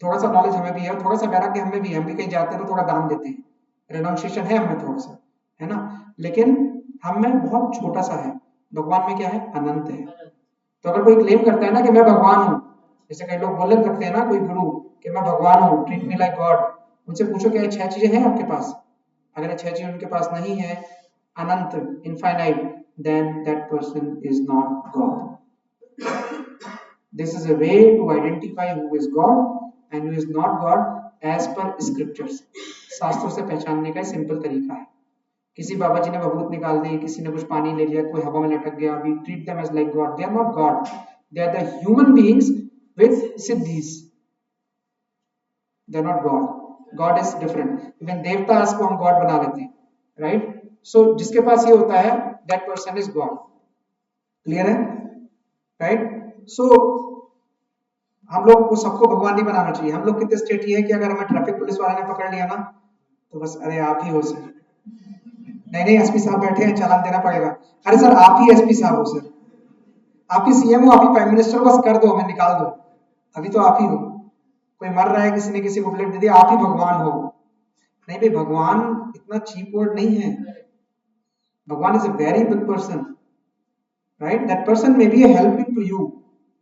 थोड़ा सा नॉलेज हमें भी है, थोड़ा सा वैराग्य हमें भी है, हम भी कहीं जाते हैं तो थोड़ा दान देते हैं, रेनोन्सिएशन है हमें थोड़ा सा, है ना. लेकिन हम में बहुत छोटा सा है. भगवान में क्या है? अनंत है. तो अगर कोई क्लेम करता है ना कि मैं भगवान हूँ, जैसे कई लोग बोले करते हैं ना कोई गुरु कि मैं भगवान हूँ, ट्रीट मी लाइक गॉड, उनसे पूछो क्या ये 6 चीजें हैं आपके पास? अगर ये 6 चीजें उनके पास नहीं है, अनंत, infinite, then that person is not God. This is a way to identify who is God and who is not God as per scriptures. शास्त्रों से पहचानने का सिंपल तरीका है. किसी बाबा जी ने भभूत निकाल दी, किसी ने कुछ पानी ले लिया, कोई हवा में लटक गया, we treat them as like God. They are not God. They are the human beings with siddhis. They are not God. God is different. Even देवतास को हम God बना लेते हैं, right? So जिसके पास ये होता है, that person is God. Clear है, right? So हम लोग को सबको भगवान नहीं बनाना चाहिए. हम लोग कितने स्टेट ये है कि अगर हमें ट्रैफिक पुलिस वाले ने पकड़ लिया ना तो बस अरे आप ही हो सर. नहीं एसपी साहब बैठे हैं, चालान देना पड़ेगा. अरे सर आप ही एसपी साहब हो सर, आप ही सीएम हो, आप ही प्राइम मिनिस्टर हो, बस कर दो, हमें निकाल दो, अभी तो आप ही हो. कोई मर रहा है, किसी ने किसी को बुलेट दे दिया, आप ही भगवान हो. नहीं भाई, भगवान इतना चीप वर्ड नहीं है. भगवान is a very big person, right. That person may be a helping to you,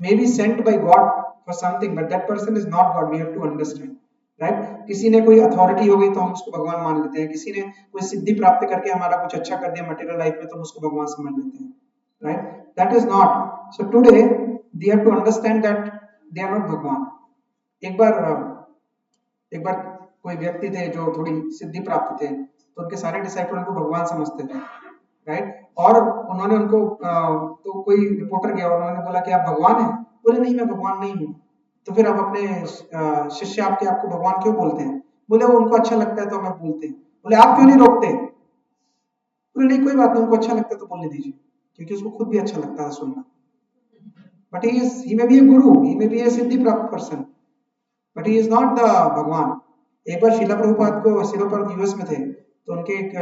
may be sent by God for something, but that person is not God. We have to understand, right. किसी ने कोई authority हो गई तो हम उसको भगवान मान लेते हैं. किसी ने कोई सिद्धि प्राप्त करके हमारा कुछ अच्छा कर दिया मटेरियल लाइफ में तो हम उसको भगवान समझ लेते हैं, right. That is not. So today they have to understand that they are not भगवान. एक बार कोई व्यक्ति थे जो थोड़ी सिद्धि प्राप्त थे, तो उनके सारे डिसाइपल उनको भगवान समझते थे, राइट. और उन्होंने उनको तो कोई रिपोर्टर गया और उन्होंने बोला कि आप भगवान हैं? बोले नहीं मैं भगवान नहीं हूँ. तो फिर आप अपने शिष्य आपको भगवान क्यों बोलते हैं? बोले वो उनको अच्छा लगता है तो हमें बोलते हैं. बोले आप क्यों नहीं रोकते? बोले नहीं कोई बात नहीं, उनको अच्छा लगता है तो बोलने दीजिए, क्योंकि उसको खुद भी अच्छा लगता है सुनना. But he may be a guru, he may be a सिद्धि प्राप्त person, but he is not the भगवान. एक बार शिला प्रभुपाद यूएस में थे तो उनके एक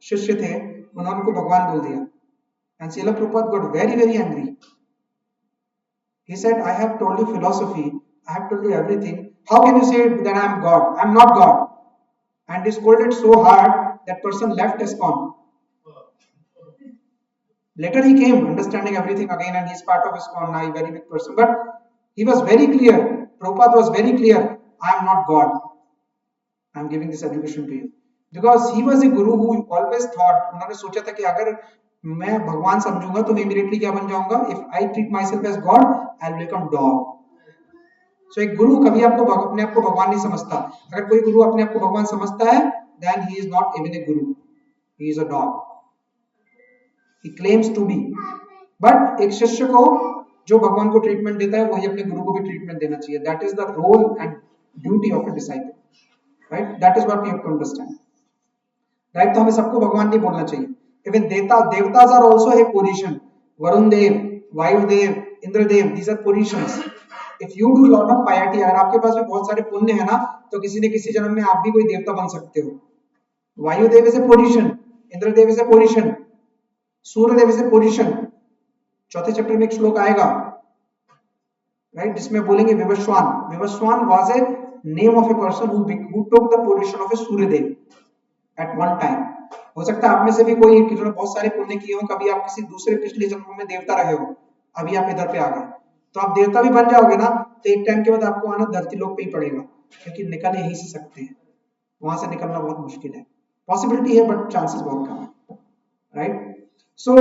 शिष्य थे, उन्होंने उनको भगवान बोल दिया. And Shila Prabhupada got very angry. He said, I have told you philosophy, I have told you everything. How can you say that I am God? I am not God. And he scolded so hard that person left ISKCON. Later he came understanding everything again and he is part of ISKCON now, a very big person. But he was very clear Prabhupada was very clear, I am not God. I am giving this education to you. Because he was a guru who always thought, उन्होंने सोचा था कि अगर मैं भगवान समझूंगा तो मैं immediately क्या बन जाऊंगा? If I treat myself as God, I'll become dog. So एक गुरु कभी अपने आप को भगवान नहीं समझता. अगर कोई गुरु अपने आप को भगवान समझता है, then he is not even a guru. He is a dog. He claims to be. But एक शिष्य को जो भगवान को ट्रीटमेंट देता है वही अपने गुरु को भी ट्रीटमेंट देना चाहिए. That is the role and duty of a disciple. Right? That is what we have to understand. Right? तो हमें सबको भगवान नहीं बोलना चाहिए. Even devatas are also a position. Varun Dev, Vayu Dev, Indra Dev, these are positions. If you do lot of piety, अगर आपके पास भी बहुत सारे पुण्य है ना, तो किसी न किसी जन्म में आप भी कोई देवता बन सकते हो. Vayu Dev is a position, Indra Dev is a position, Surya Dev is a position. चौथे चैप्टर में एक श्लोक आएगा, राइट, जिसमें बोलेंगे Vivasvan. Vivasvan was a name of a person who took the position of a Surya Dev at one time. हो सकता है आप में से भी कोई जिन्होंने बहुत सारे पुण्य किए हो, कभी आप किसी दूसरे पिछले जन्म में देवता रहे हो, अभी आप इधर पे आ गए, तो आप देवता भी बन जाओगे ना, तो एक टाइम के बाद आपको आना धरती लोक पे ही पड़ेगा, क्योंकि निकल यहीं से सकते हैं, वहां से निकलना बहुत मुश्किल है. पॉसिबिलिटी है बट चांसेस बहुत कम है, right. So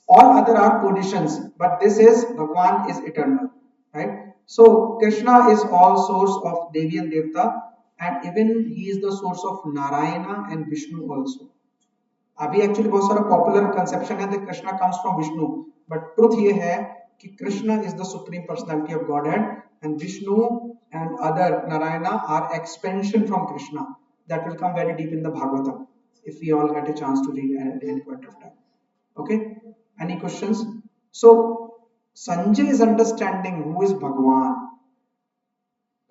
all other are positions but this is Bhagwan is eternal, right. So Krishna is all source of devi and devta and even he is the source of Narayana and Vishnu also. अभी actually बहुत सारा popular conception है that Krishna comes from Vishnu, but truth ये है कि Krishna is the supreme personality of Godhead and Vishnu and other Narayana are expansion from Krishna. That will come very deep in the Bhagavatam if we all get a chance to read at any point of time. Okay, any questions? So Sanjay is understanding who is Bhagwan,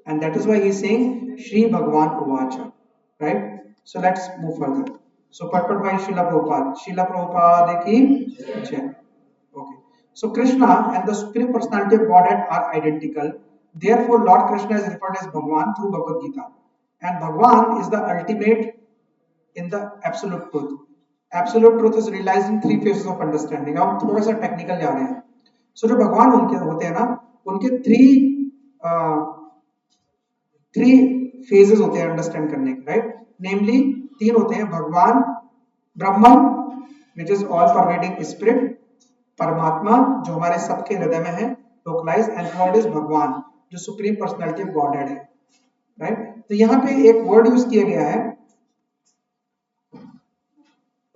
and that is why he is saying Shri Bhagwan Uvacha, right? So let's move further. So purport by Srila Prabhupada. Srila Prabhupada ki jai. Okay. So Krishna and the Supreme Personality of Godhead are identical. Therefore, Lord Krishna is referred as Bhagwan through Bhagavad Gita. And Bhagwan is the ultimate in the absolute truth. Absolute truth is realized in three phases of understanding. अब थोड़ा सा technical जा रहे हैं. So जो भगवान उनके होते हैं ना, उनके थ्री फेजेस होते हैं अंडरस्टैंड करने के, राइट. नेमली तीन होते हैं, Bhagwan, Brahman which is all pervading spirit, Paramatma जो हमारे सबके हृदय में है लोकलाइज, एंड थर्ड इज भगवान जो सुप्रीम पर्सनालिटी ऑफ गॉडहेड है, राइट. तो यहाँ पे एक वर्ड यूज किया गया है,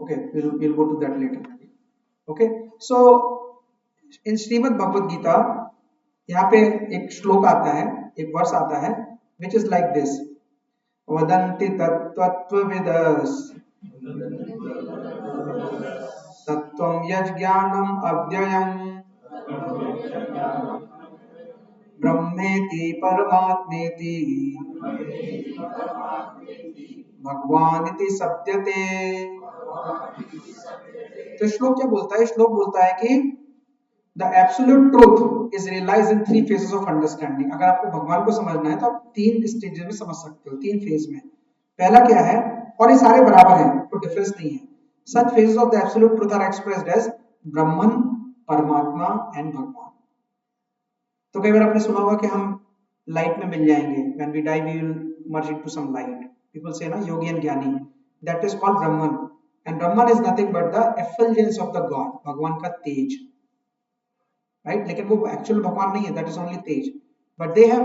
okay, we'll go to that later. Okay, so in Srimad Bhagavad Gita यहाँ पे एक श्लोक आता है, एक वर्स आता है which is like this: वदन्ति तत्त्वविदस् तत्त्वं यज्ञानम् अव्ययम् ब्रह्मेति परमात्मेति भगवानिति सप्यते. तो श्लोक क्या बोलता है? श्लोक बोलता है कि The absolute truth is realized in three phases of understanding. अगर आपको भगवान को समझना है तो आप तीन स्टेजेस में समझ सकते हो, तीन फेज में. पहला क्या है, और ये सारे बराबर हैं, कोई डिफरेंस नहीं है. Such phases of the absolute truth are expressed as ब्रह्मन, परमात्मा एंड भगवान. तो कई बार आपने सुना होगा कि हम लाइट में मिल जाएंगे, when we die we will merge into some light. People say ना, योगी एंड ज्ञानी, that is called Brahman. And Brahman is nothing but the effulgence of the God, भगवान का तेज, राइट. लेकिन वो एक्चुअल भगवान नहीं है, that is only tej. But they have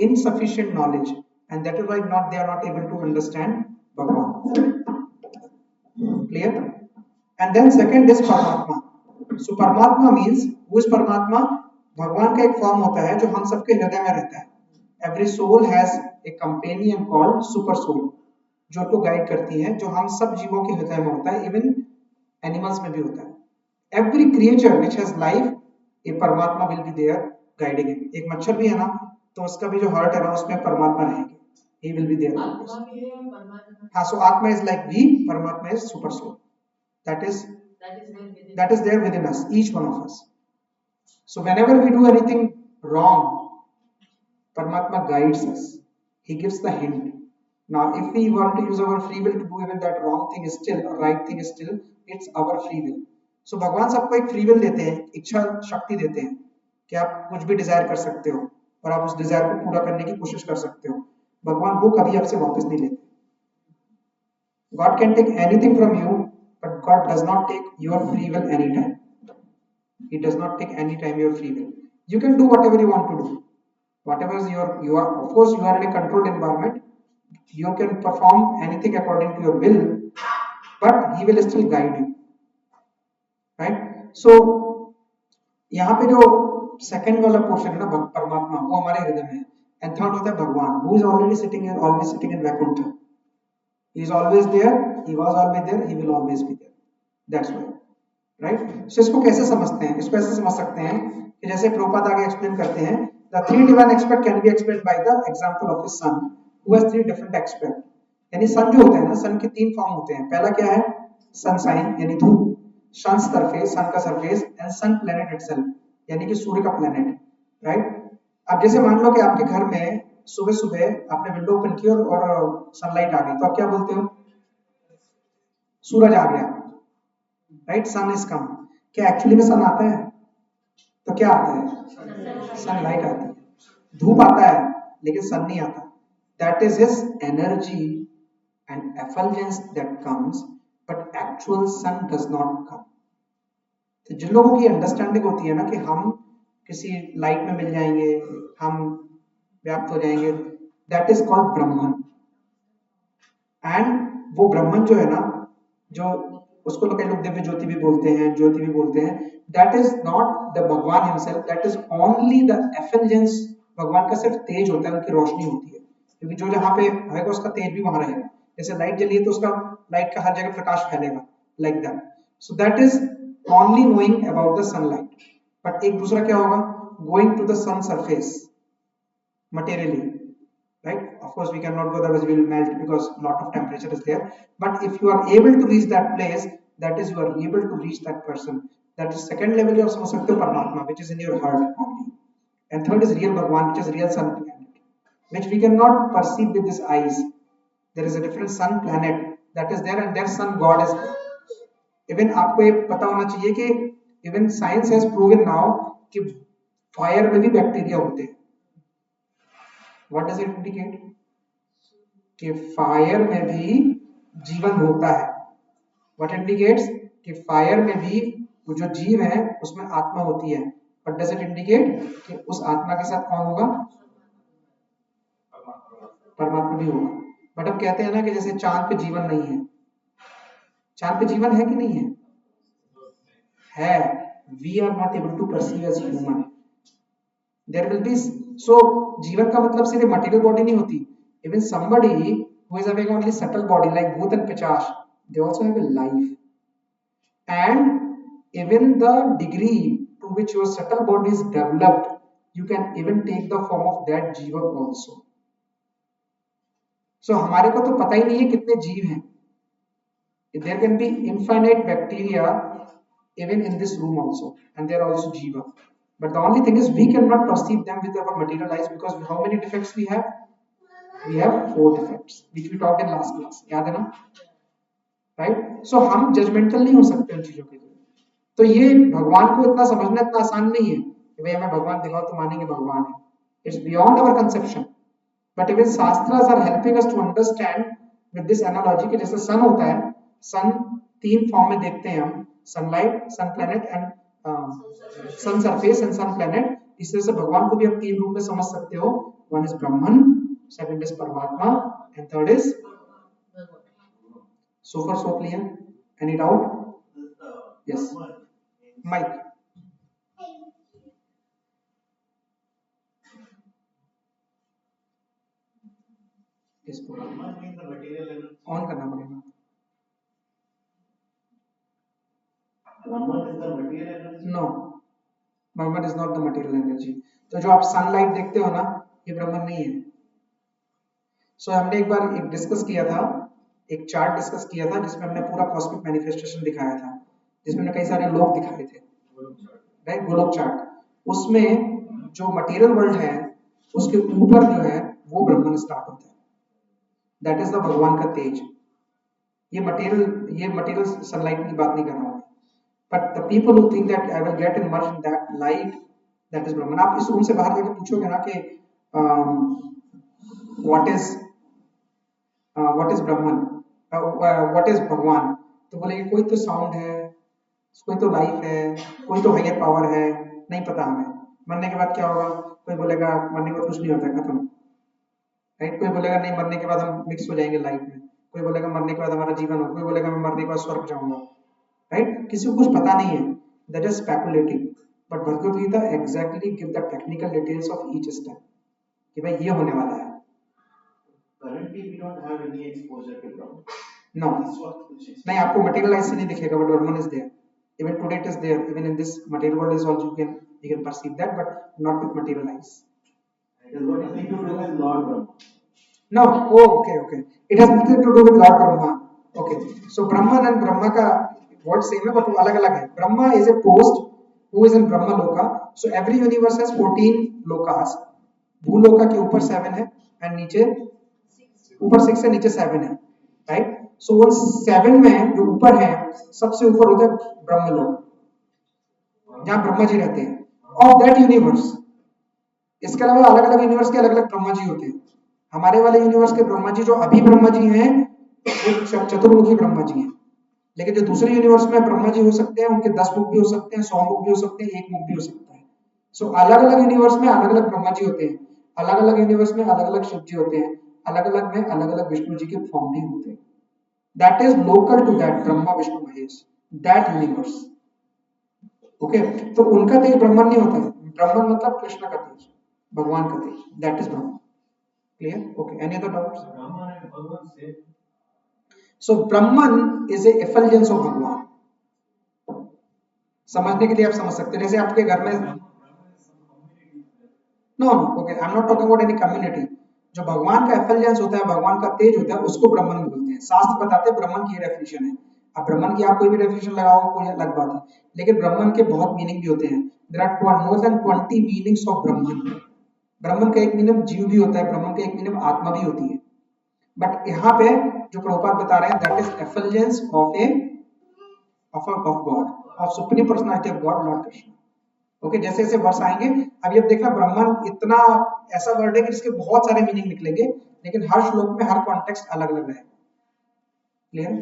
insufficient knowledge and that is why they are not able to understand Bhagwan. Clear? And then second is Paramatma. So परमात्मा means, who is परमात्मा? भगवान का एक फॉर्म होता है जो हम सबके हृदय में रहता है. Every soul has a companion called super soul, जो उनको गाइड करती है, जो हम सब जीवों के हृदय में होता है, इवन एनिमल्स में भी होता है. Every creature which has life, ये परमात्मा will be there guiding him. एक मच्छर भी है ना, तो उसका भी जो हार्ट है ना, उसमें परमात्मा रहेंगे, ही विल बी देयर. हाँ, so atma is like we, Paramatma is super soul, that is there within us, each one of us. So whenever we do anything wrong, Paramatma guides us, he gives the hint. Now if we want to use our free will to do even that wrong thing, still right thing, still it's our free will. Bhagwan सबको एक free will देते हैं, इच्छा शक्ति देते हैं कि आप कुछ भी डिजायर कर सकते हो, और आप उस डिजायर को पूरा करने की कोशिश कर सकते हो। भगवान वो कभी आपसे वापस नहीं लेते। God can take anything from you, but God does not take your free will anytime. He does not take any time your free will. You can do whatever you want to do. Whatever is you are, of course, you are in a controlled environment. You can perform anything according to your will, but He will still guide you. Right? So यहाँ पे जो second वाला portion है ना परमात्मा, वो हमारे हृदय में है। एंड थर्ड होता है भगवान, who is already sitting in, always sitting in Vaikuntha. He is always there. He was always there. He will always be there. That's why. Right? So इसको कैसे समझते हैं? इसको ऐसे समझ सकते हैं कि जैसे प्रभुपाद आगे एक्सप्लेन करते हैं, the three divine aspect can be explained by the example of his son, who has three different aspect. यानी सन जो होता है ना, सन के तीन फॉर्म होते हैं। पहला क्या है? सन साइन यानी धूप, सन सरफेस, सन का surface, and sun planet itself यानी कि सूर्य का प्लेनेट। राइट? अब जैसे मान लो कि आपके घर में सुबह सुबह आपने विंडो ओपन की और सनलाइट आ गई, तो आप क्या बोलते हो? सूरज आ गया। राइट? Sun is come. क्या एक्चुअली में सन आता है? तो क्या आता है? सनलाइट आती है। धूप आता है लेकिन सन नहीं आता। That is his energy and effulgence that comes, but actual sun does not come. तो जिन लोगों की अंडरस्टैंडिंग होती है ना कि हम किसी लाइट में मिल जाएंगे, हम व्याप्त हो जाएंगे, that is called Brahman. And वो ब्रह्मन जो है ना, जो उसको लोग दिव्य ज्योति भी बोलते हैं, ज्योति भी बोलते हैं, that is not the Bhagwan himself, that is only the effulgence. Bhagwan का सिर्फ तेज होता है, उनकी रोशनी होती है, क्योंकि जो जहां पे रहेगा उसका तेज भी वहां रहेगा। जैसे लाइट जली है तो उसका लाइट का हर जगह प्रकाश फैलेगा, like that. So that is only knowing about the sunlight. But एक दूसरा क्या होगा? Going to the sun surface materially, right? Of course we cannot go there because we will melt, because lot of temperature is there, but if you are able to reach that place, that is you are able to reach that person. That is second level of समझ सकते हो परमात्मा, which is in your heart only. And third is real Bhagwan, which is real sun planet, which we cannot perceive with this eyes. There is a different sun planet that is there, and their sun god is there. Even आपको ये पता होना चाहिए कि even science has proven now कि fire में भी bacteria होते हैं। What does it indicate? कि फायर में भी जीवन होता है। What indicates? कि फायर में भी वो जो जीव है उसमें आत्मा होती है। What does it indicate? कि उस आत्मा के साथ कौन होगा? परमात्मा भी होगा। बट अब कहते हैं ना कि जैसे चांद पे जीवन नहीं है। चांद पे जीवन है कि नहीं है? है। We are not able to perceive as human. There will be, so जीवन का मतलब सिर्फ मटेरियल बॉडी नहीं होती। Even somebody who is having only subtle body like Bhut and Pichas, they also have a life. And even the degree to which your subtle body is developed, you can even take the form of that jiva also. So हमारे को तो पता ही नहीं है कितने जीव हैं। There can be infinite bacteria even in this room also, and they are also jiva. But the only thing is we cannot perceive them with our material eyes, because how many defects we have? We have 4 defects, which we talked in last class. याद है ना? Right? So हम judgmental नहीं हो सकते उन चीजों के लिए। तो ये भगवान को इतना समझना इतना आसान नहीं है कि भाई हमें भगवान दिखाओ तो मानेंगे भगवान है। It's beyond our conception. But even Shastras are helping us to understand with this analogy कि जैसे सन होता है, सन 3 फॉर्म में देखते हैं हम, sunlight, sun planet and sun surface and sun planet. इस तरह से भगवान को भी आप 3 रूप में समझ सकते हो। One is Brahman, second is Paramatma, and third is so far so clear? Any doubt? Yes. Mike. Yes, on करना पड़ेगा। Brahman is the material energy? No, Brahman is not the material energy. तो जो आप सनलाइट देखते हो ना, ये ब्रह्मन नहीं है। सो हमने एक बार एक डिस्कस किया था, एक चार्ट डिस्कस किया था जिसमें हमने पूरा कॉस्मिक मैनिफेस्टेशन दिखाया था, जिसमें हमने कई सारे लोग दिखाए थे, राइट? गोलोक चार्ट। उसमें जो मटेरियल वर्ल्ड है उसके ऊपर जो है वो ब्रह्मन स्टार्ट होता है। दैट इज द भगवान का तेज। ये मटेरियल सनलाइट की बात नहीं कर रहा हूँ। But the people who think that I will get immersed in that light, that is Brahman. आप इस रूम से बाहर जाके पूछोगे ना कि what is Brahman, what is Bhagwan, तो बोलेंगे कोई तो साउंड है, कोई तो लाइफ है, कोई तो हायर पावर है, नहीं पता हमें। मरने के बाद क्या होगा? कोई बोलेगा मरने के बाद कुछ नहीं होता है, खत्म, राइट। कोई बोलेगा नहीं, मरने के बाद हम मिक्स हो जाएंगे लाइफ में। कोई बोलेगा मरने के बाद हमारा जीवन हो, कोई बोलेगा मैं मरने के बाद स्वर्ग जाऊंगा, राइट। किसी को कुछ पता नहीं है, that is speculating. But Bhagavad Gita exactly give the technical details of each step कि भाई ये होने वाला है। Currently, we don't have any exposure to Brahman. No, This was which is नहीं, आपको मटेरियलाइज से नहीं दिखेगा, but Brahman is there, even today it is there, even in this material world is also you can perceive that, but not with materialize. it has got nothing to do with Lord Brahma. No, oh, okay. It has nothing to do with Lord Brahma. Okay, so Brahman and Brahma का word same है, but वो अलग अलग है। Brahma is a post who is in Brahma Loka. So every universe has 14 lokas. भूलोका के ऊपर 7 है and नीचे ऊपर 6 है, नीचे 7 है, right? So वो 7 में जो ऊपर है, सबसे ऊपर होता है ब्रह्मलोक, जहाँ ब्रह्मा जी रहते हैं, of that universe। इसके अलावा अलग अलग यूनिवर्स के अलग अलग ब्रह्मा जी होते हैं। हमारे वाले यूनिवर्स के ब्रह्मा जी जो अभी ब्रह्मा जी हैं, वो चतुर्मुखी ब्रह्मा जी हैं। लेकिन जो दूसरे यूनिवर्स में ब्रह्मा जी हो सकते हैं, उनके 10 मुख भी हो सकते हैं, 100 मुख भी हो सकते हैं, 1 मुख भी हो सकता है। सो अलग अलग यूनिवर्स में अलग अलग ब्रह्मा जी होते हैं, अलग अलग यूनिवर्स में अलग अलग शिव जी होते हैं, अलग अलग में अलग अलग विष्णु जी के फॉर्म भी होते हैं। That is local to that Brahma Vishnu Mahesh, that universe. Okay, तो उनका तेज ब्रह्मन नहीं होता है। ब्रह्मन मतलब कृष्ण का तेज, भगवान का तेज, that is Brahman. Clear? Okay. Any other doubts? Brahman and Bhagavan same. So Brahman is a effulgence of भगवान। समझने के लिए आप समझ सकते हैं, जैसे आपके घर में no okay, I am not talking about any community. जो भगवान का एफल्जेंस होता है, भगवान का तेज होता है, उसको ब्रह्मन बोलते हैं। शास्त्र बताते हैं ब्रह्मन की डेफिनेशन है। अब ब्रह्मन की आप कोई भी डेफिनेशन लगाओ, कोई अलग बात है, लेकिन ब्रह्मन के बहुत मीनिंग भी होते हैं। There are more than 20 meanings of Brahman. Brahman का एक मीनिंग जीव भी होता है, ब्रह्मन का एक मीनिंग आत्मा भी होती है। बट यहाँ पे जो प्रभुपाद बता रहे हैं, that is effulgence of God, of supreme personality of God, Lord Krishna. Okay, जैसे जैसे वर्ष आएंगे, अभी अब देखना ब्रह्मन इतना ऐसा वर्ड है कि इसके बहुत सारे मीनिंग निकलेंगे, लेकिन हर श्लोक में हर कॉन्टेक्स्ट अलग अलग रहेगा। क्लियर?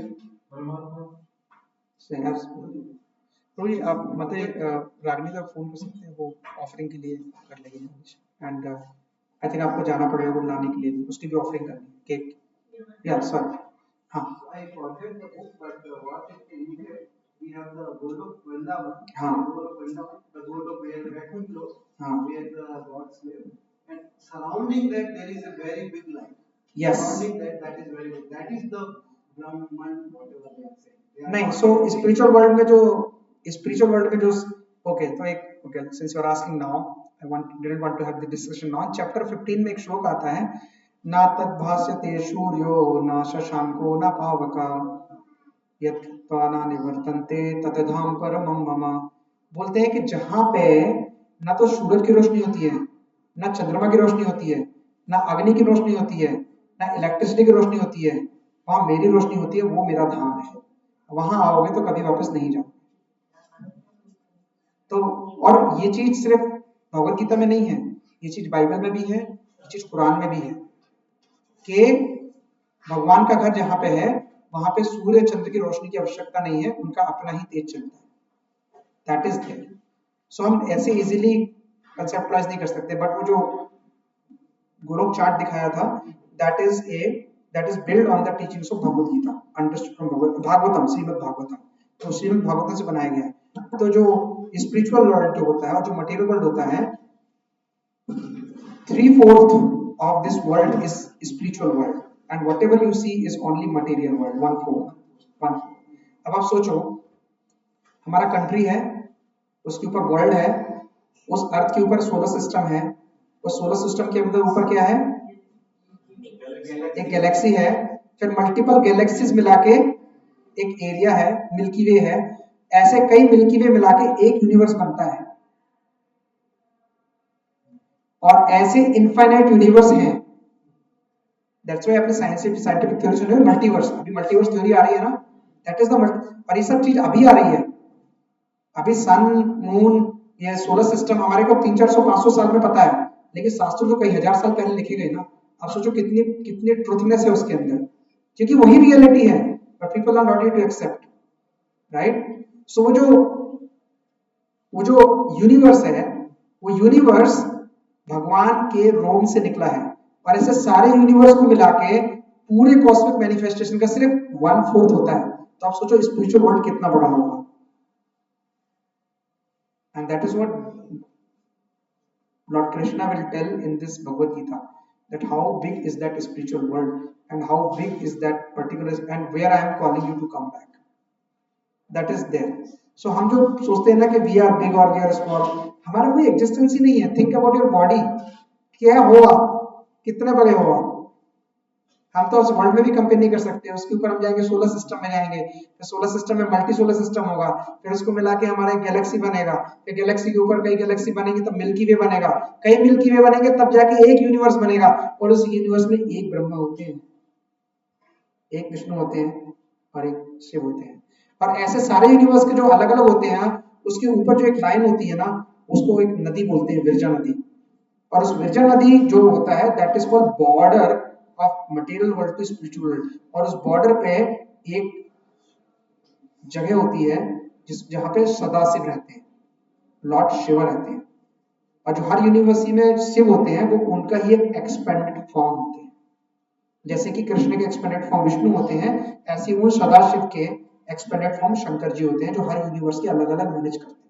तो ये आप मतलब रागनी का फोन कर सकते हैं, वो ऑफरिंग के लिए कर लेंगे। एंड आई थिंक आपको जाना पड़ेगा वो लाने के लिए, उसकी भी ऑफरिंग करनी है, केक या सॉरी। हाँ I forget the book, but what it indicates, we have the Golok Vrindavan, हाँ Golok Vrindavan, the Golok where vacuum flows, हाँ where the gods live, and surrounding that there is a very big light. Yes. Surrounding that is very big. That is the Brahman, whatever they are saying. They are नहीं, not- so spiritual world में जो okay, तो एक okay, since you are asking now, I didn't want to have the discussion now. Chapter 15 में एक श्लोक आता है, ना तद्भास्यते सूर्यो न शशांको न पावका यत्त्वा न निवर्तन्ते ततधाम परमं मम। बोलते हैं कि जहां पे ना तो सूरज की रोशनी होती है, ना चंद्रमा की रोशनी होती है, ना अग्नि की रोशनी होती है, ना इलेक्ट्रिसिटी की रोशनी होती है, वहां मेरी रोशनी होती है, वो मेरा धाम है। वहां आओगे तो कभी वापस नहीं जाओगे। तो और ये चीज सिर्फ भगवत गीता में नहीं है, ये चीज बाइबल में भी है, ये चीज कुरान में भी है कि भगवान का घर जहाँ पे है, वहां पे सूर्य चंद्र की रोशनी की आवश्यकता नहीं है, उनका अपना ही तेज चलता है। That is there. सो हम ऐसे इजीली कंसेप्टलाइज नहीं कर सकते, बट वो जो गोलोक चार्ट दिखाया था, that is build on the teachings of Bhagavat Gita, understood from Bhagavatam, Srimad Bhagavatam. तो श्रीमद् भागवतम से बनाया गया है। तो जो स्पिरिचुअल वर्ल्ड जो होता है और जो मटेरियल वर्ल्ड होता है, 3/4 of this world is spiritual world and whatever you see is only material world, 1/4। अब आप सोचो, हमारा कंट्री है, उसके ऊपर वर्ल्ड है, उस अर्थ के ऊपर सोलर सिस्टम है, उस सोलर सिस्टम के अंदर ऊपर क्या है, एक गैलेक्सी है, फिर मल्टीपल गैलेक्सीज मिला के एक एरिया है, मिल्की वे है, ऐसे कई मिल्की वे मिला के एक यूनिवर्स बनता है, और ऐसे इनफाइनाइट यूनिवर्स हैं। दैट्स व्हाई आपने साइंटिफिक थ्योरी सुनी है, मल्टीवर्स। अभी मल्टीवर्स थ्योरी आ रही है ना, दैट इज द और ये सब चीज अभी आ रही है। अभी सन, मून, ये सोलर सिस्टम हमारे को 300-400-500 साल में पता है, लेकिन शास्त्र तो कई हजार साल पहले लिखे गए ना। आप सोचो कितनी कितनी ट्रुथनेस है उसके अंदर, क्योंकि वही रियलिटी है, but people are not ready to accept, right. So वो जो यूनिवर्स है, वो यूनिवर्स भगवान के रोम से निकला है, और ऐसे सारे यूनिवर्स को मिला के पूरे कॉस्मिक मैनिफेस्टेशन का सिर्फ 1/4 होता है। तो आप सोचो स्पिरिचुअल वर्ल्ड कितना बड़ा होगा। And that is what Lord Krishna will tell in this Bhagavad Gita, that how big is that spiritual world and how big is that particular, and where I am calling you to come back. That is there. So हम जो सोचते हैं ना कि we are big or we are small, हमारा कोई existence ही नहीं है। थिंक अबाउट योर बॉडी, क्या होगा, कितने बड़े होगा। हम तो उस वर्ल्ड में भी कंपेयर नहीं कर सकते। उसके ऊपर हम जाएंगे सोलर सिस्टम में जाएंगे, फिर सोलर सिस्टम में मल्टी सोलर सिस्टम होगा, फिर उसको मिला के हमारा एक गैलेक्सी बनेगा, फिर गैलेक्सी के ऊपर कई गैलेक्सी बनेगी, तब मिल्की वे बनेगा, कई मिल्की वे बनेंगे, तब जाके एक यूनिवर्स बनेगा, और उस यूनिवर्स में एक ब्रह्मा होते हैं, एक विष्णु होते हैं और एक शिव होते हैं। और ऐसे सारे यूनिवर्स के जो अलग अलग होते हैं, उसके ऊपर जो एक लाइन होती है ना, उसको एक नदी बोलते हैं, विरजा नदी। और उस विरजा नदी जो होता है, that is called border of material world to spiritual world. और उस बॉर्डर पे एक जगह होती है जहां पे सदाशिव रहते हैं, लॉर्ड शिव रहते हैं। और जो हर यूनिवर्सिटी में शिव होते हैं, वो उनका ही एक एक्सपेंडेड फॉर्म होते हैं। जैसे कि कृष्ण के एक्सपेंडेड फॉर्म विष्णु होते हैं, ऐसे वो सदाशिव के एक्सपेंडेड फॉर्म शंकर जी होते हैं, जो हर यूनिवर्स के अलग अलग मैनेज करते हैं।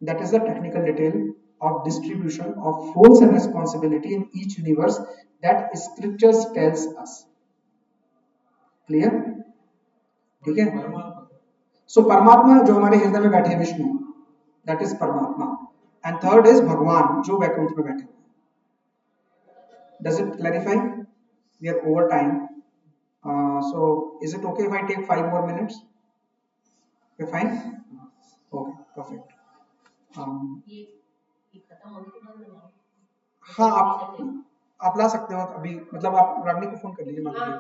That is the technical detail of distribution of roles and responsibility in each universe that scriptures tells us. Clear? ठीक है। So परमात्मा जो हमारे हृदय में बैठे हैं, विष्णु, that is परमात्मा, and third is भगवान जो वैकुंठ में बैठे हैं। Does it clarify? We are over time. So is it okay if I take 5 more minutes? Okay, fine. Okay, perfect. हाँ, आप ला सकते हो अभी, मतलब आप रागनी को फोन कर लीजिए, मान लीजिए।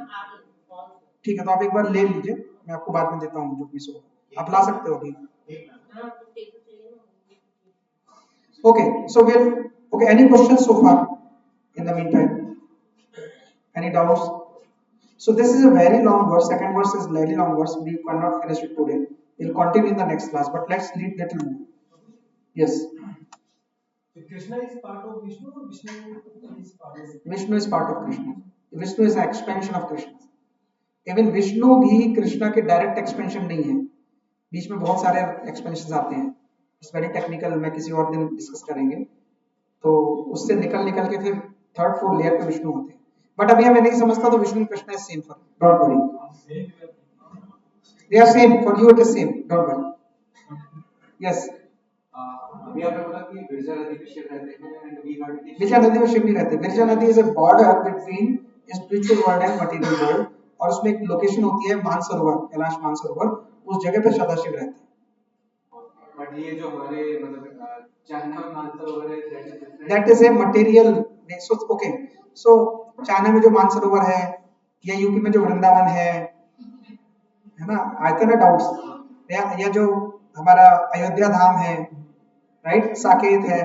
ठीक है, तो आप एक बार ले लीजिए, मैं आपको बाद में देता हूँ जो मिस होगा, आप ला सकते हो अभी। Okay, so we'll okay, any questions so far in the meantime? Any doubts? So this is a very long verse. Second verse is very long verse. We cannot finish it today. We'll continue in the next class, but let's read little more. Yes. Krishna is part of Vishnu, or Vishnu is part of Krishna? Vishnu is part of Krishna. Vishnu is an expansion of Krishna. Even Vishnu भी कृष्णा के direct expansion नहीं है, बीच में बहुत सारे expansion आते हैं। It's very technical, मैं किसी और दिन डिस्कस करेंगे। तो उससे निकल के फिर थर्ड फोर्थ लेयर पे विष्णु होते हैं। बट अभी मैं नहीं समझता, तो Vishnu Krishna is same for, don't worry, they are same for you, it is same, don't worry. Yes, अभी आपने बोला कि विरजा नदी पे शिव रहते हैं, एंड वी हर्ड कि विरजा नदी में शिव नहीं रहते। विरजा नदी is a border between spiritual world and material world, और उसमें एक लोकेशन होती है मानसरोवर, कैलाश मानसरोवर, उस जगह पे सदाशिव रहते हैं। बट ये जो हमारे मतलब चाइना में मानसरोवर है, that is a material. So okay, so China में जो मानसरोवर है, या यूपी में जो वृंदावन है ना, आते ना डाउट्स, या जो हमारा अयोध्या धाम है, राइट, साकेत है।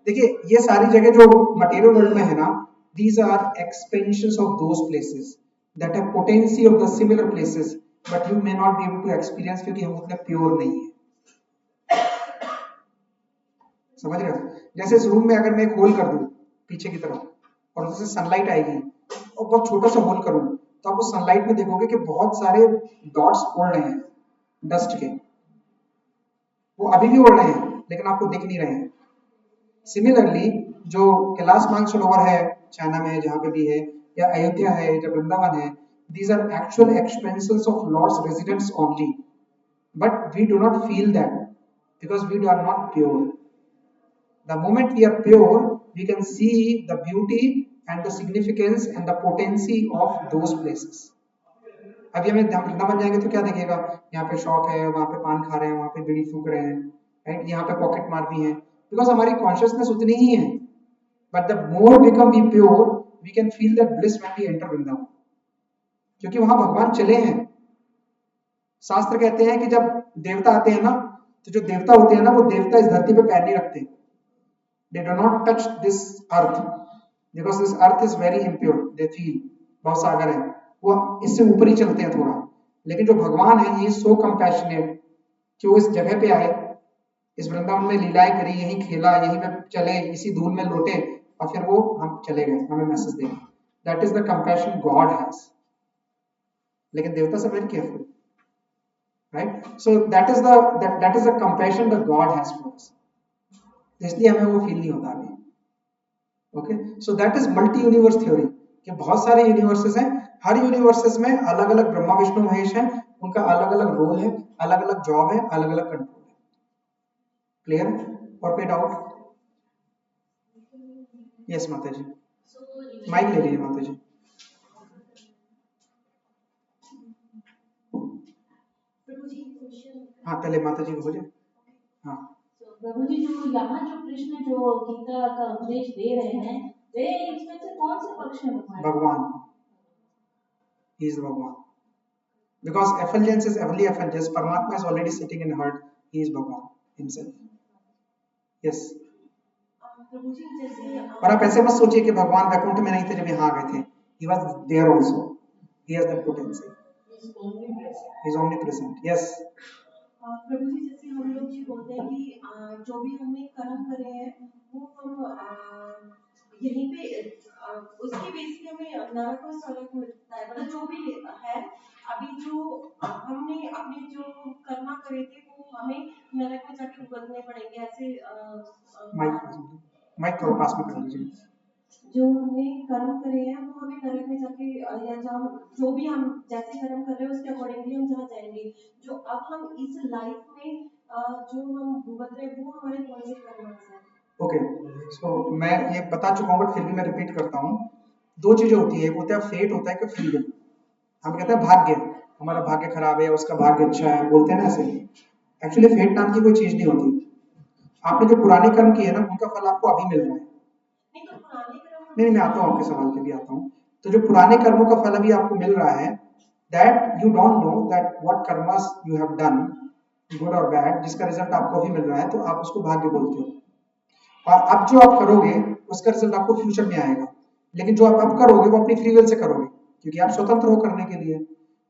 देखिए ये सारी जगह जो मटेरियल वर्ल्ड में है ना, these are expansions of those places that have potency of the similar places, but you may not be able to experience, क्योंकि हम उतने प्योर नहीं है। समझ रहे हो? जैसे इस रूम में अगर मैं एक होल कर दूं पीछे की तरफ, और उससे सनलाइट आएगी, और बहुत छोटा सा होल करूं, तो आप उस सनलाइट में देखोगे कि बहुत सारे डॉट्स उड़ रहे हैं डस्ट के, वो अभी भी उड़ रहे हैं, लेकिन आपको दिख नहीं रहे हैं। सिमिलरली जो कैलाश मानसरोवर है चाइना में, जहाँ पे भी है, या अयोध्या है, या वृंदावन है, these are actual expansions of Lord's residence only, but we do not feel that because we are not pure. The moment we are pure, we can see the beauty and the significance and the potency of those places. अभी हमें वृंदावन जाएंगे तो क्या दिखेगा? यहाँ पे shop है, वहाँ पे पान खा रहे हैं, वहाँ पे बीड़ी फूक रहे हैं, राइट, यहाँ पे पॉकेट मार भी है, बिकॉज हमारी कॉन्शियसनेस उतनी ही है। But the more become we pure, we can feel that bliss when we enter Vrindavan, क्योंकि वहां भगवान चले हैं। शास्त्र कहते हैं कि जब देवता आते हैं ना, तो जो देवता होते हैं ना, वो देवता इस धरती पे पैर नहीं रखते, they do not touch this earth because this earth is very impure, they feel बहुत सागर है, वो इससे ऊपर ही चलते हैं थोड़ा। लेकिन जो भगवान है, ही इज सो कंपैशनेट कि वो इस जगह पे आए, इस वृंदावन में लीलाएं करी, यहीं खेला, यहीं पे चले, इसी धूल में लौटे, और फिर वो हम चले गए, हमें message they. That is the compassion God has. लेकिन देवता से very careful, right? So that is the compassion that God has for us, इसलिए हमें वो फील नहीं होता अभी। Okay, so that is multi universe theory, कि बहुत सारे यूनिवर्सेस हैं, हर यूनिवर्सेस में अलग अलग ब्रह्मा विष्णु महेश हैं, उनका अलग अलग रोल है, अलग अलग जॉब है, अलग अलग कंट्रोल है। क्लियर? और कोई डाउट? यस माता जी, माइक ले लीजिए माता जी। हाँ, पहले माता जी को बोलिए। हाँ, प्रभु जी, जो यहाँ जो कृष्ण जो गीता का उपदेश दे रहे हैं, वे इसमें से कौन से पक्ष में भगवान, he is भगवान, because effulgence is everly effulgence, परमात्मा is already sitting in heart, he is भगवान himself. Yes. प्रभु जी, जैसे और आप ऐसे मत सोचिए कि भगवान वैकुंठ में नहीं थे जब यहाँ आ गए थे, he was there also, he has that potential, he is omnipresent. Yes. प्रभु जी, जैसे हम लोग ये बोलते हैं कि जो भी हमने कर्म करे हैं वो हम यहीं पे उसके बेस पे हमें नरक और स्वर्ग मिलता है, मतलब जो भी है। अभी जो हमने अपने जो कर्म करे थे वो हमें नरक में जाके भुगतने पड़ेंगे, ऐसे माइक थोड़ा पास में कर लीजिए। जो हमने कर्म करे हैं वो हमें नरक में जाके, या जो भी हम जैसे कर्म कर रहे हैं उसके अकॉर्डिंगली हम जहाँ जाएंगे। जो अब हम इस लाइफ में जो हम भुगत रहे हैं वो हमारे कौन से कर्म हैं? ओके, सो मैं ये बता चुका हूँ, बट फिर भी मैं रिपीट करता हूँ। दो चीजें होती है, एक होता है फेट, होता है कि फ्री विल। हम कहते हैं भाग्य, हमारा भाग्य खराब है, उसका भाग्य अच्छा है, बोलते हैं ना ऐसे। एक्चुअली फेट नाम की कोई चीज नहीं होती। आपने जो पुराने कर्म किए ना, उनका फल आपको अभी मिल रहा है। नहीं, तो पुराने कर्म नहीं, मैं आता हूँ आपके सवाल पे भी आता हूँ। तो जो पुराने कर्मों का फल अभी आपको मिल रहा है, that you don't know that what karmas you have done, good और बैड, जिसका रिजल्ट आपको अभी मिल रहा है, तो आप उसको भाग्य बोलते हो। और अब जो आप करोगे उसका रिजल्ट आपको फ्यूचर में आएगा। लेकिन जो आप अब करोगे वो अपनी फ्री विल से करोगे, क्योंकि आप स्वतंत्र हो करने के लिए।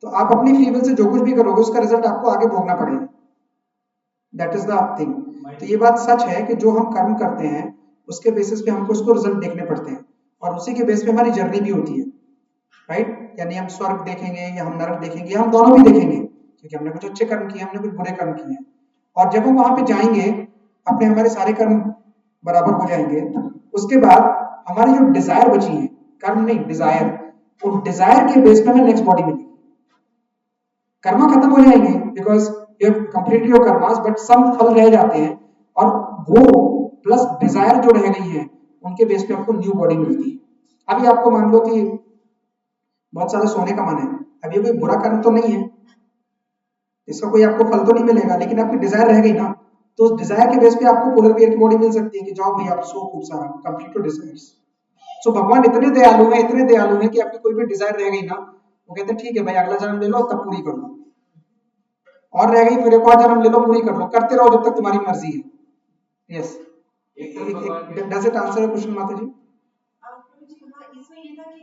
तो आप अपनी फ्री विल से जो कुछ भी करोगे उसका रिजल्ट आपको आगे भोगना पड़ेगा। That is the thing. तो ये बात सच है कि जो हम कर्म करते हैं उसके बेसिस पे हमको उसको रिजल्ट देखने पड़ते हैं, और उसी के बेस पे हमारी जर्नी भी होती है, राइट? यानी हम स्वर्ग देखेंगे या हम नरक देखेंगे, हम दोनों भी देखेंगे, क्योंकि हमने कुछ अच्छे कर्म किए, हमने कुछ बुरे कर्म किए हैं। और जब हम वहां पे जाएंगे, अपने हमारे सारे कर्म बराबर हो जाएंगे, उसके बाद हमारी जो डिजायर बची है, कर्म नहीं डिजायर, वो डिजायर के बेस पे हमें नेक्स्ट बॉडी मिलेगी। कर्म खत्म हो जाएंगे because you have completed your karmas, but some फल रह जाते हैं, और वो प्लस डिजायर जो रह गई है उनके बेस पे आपको न्यू बॉडी मिलती है। अभी आपको मान लो कि बहुत सारे सोने का मन है, अब ये कोई बुरा कर्म तो नहीं है, इसका कोई आपको फल तो नहीं मिलेगा, लेकिन आपकी डिजायर रह गई ना, तो उस डिजायर के बेस पे आपको पोलर बियर की बॉडी मिल सकती है कि जाओ भाई आप सो खूब सारा, कंप्लीट योर डिजायर्स। सो भगवान इतने दयालु हैं, इतने दयालु हैं कि आपकी कोई भी डिजायर रह गई ना, वो कहते हैं ठीक है भाई, अगला जन्म ले लो, तब पूरी कर लो, और रह गई फिर एक और जन्म ले लो, पूरी कर लो, करते रहो जब तक तुम्हारी मर्जी है। Yes, does it answer your question माता जी? इसमें ये था कि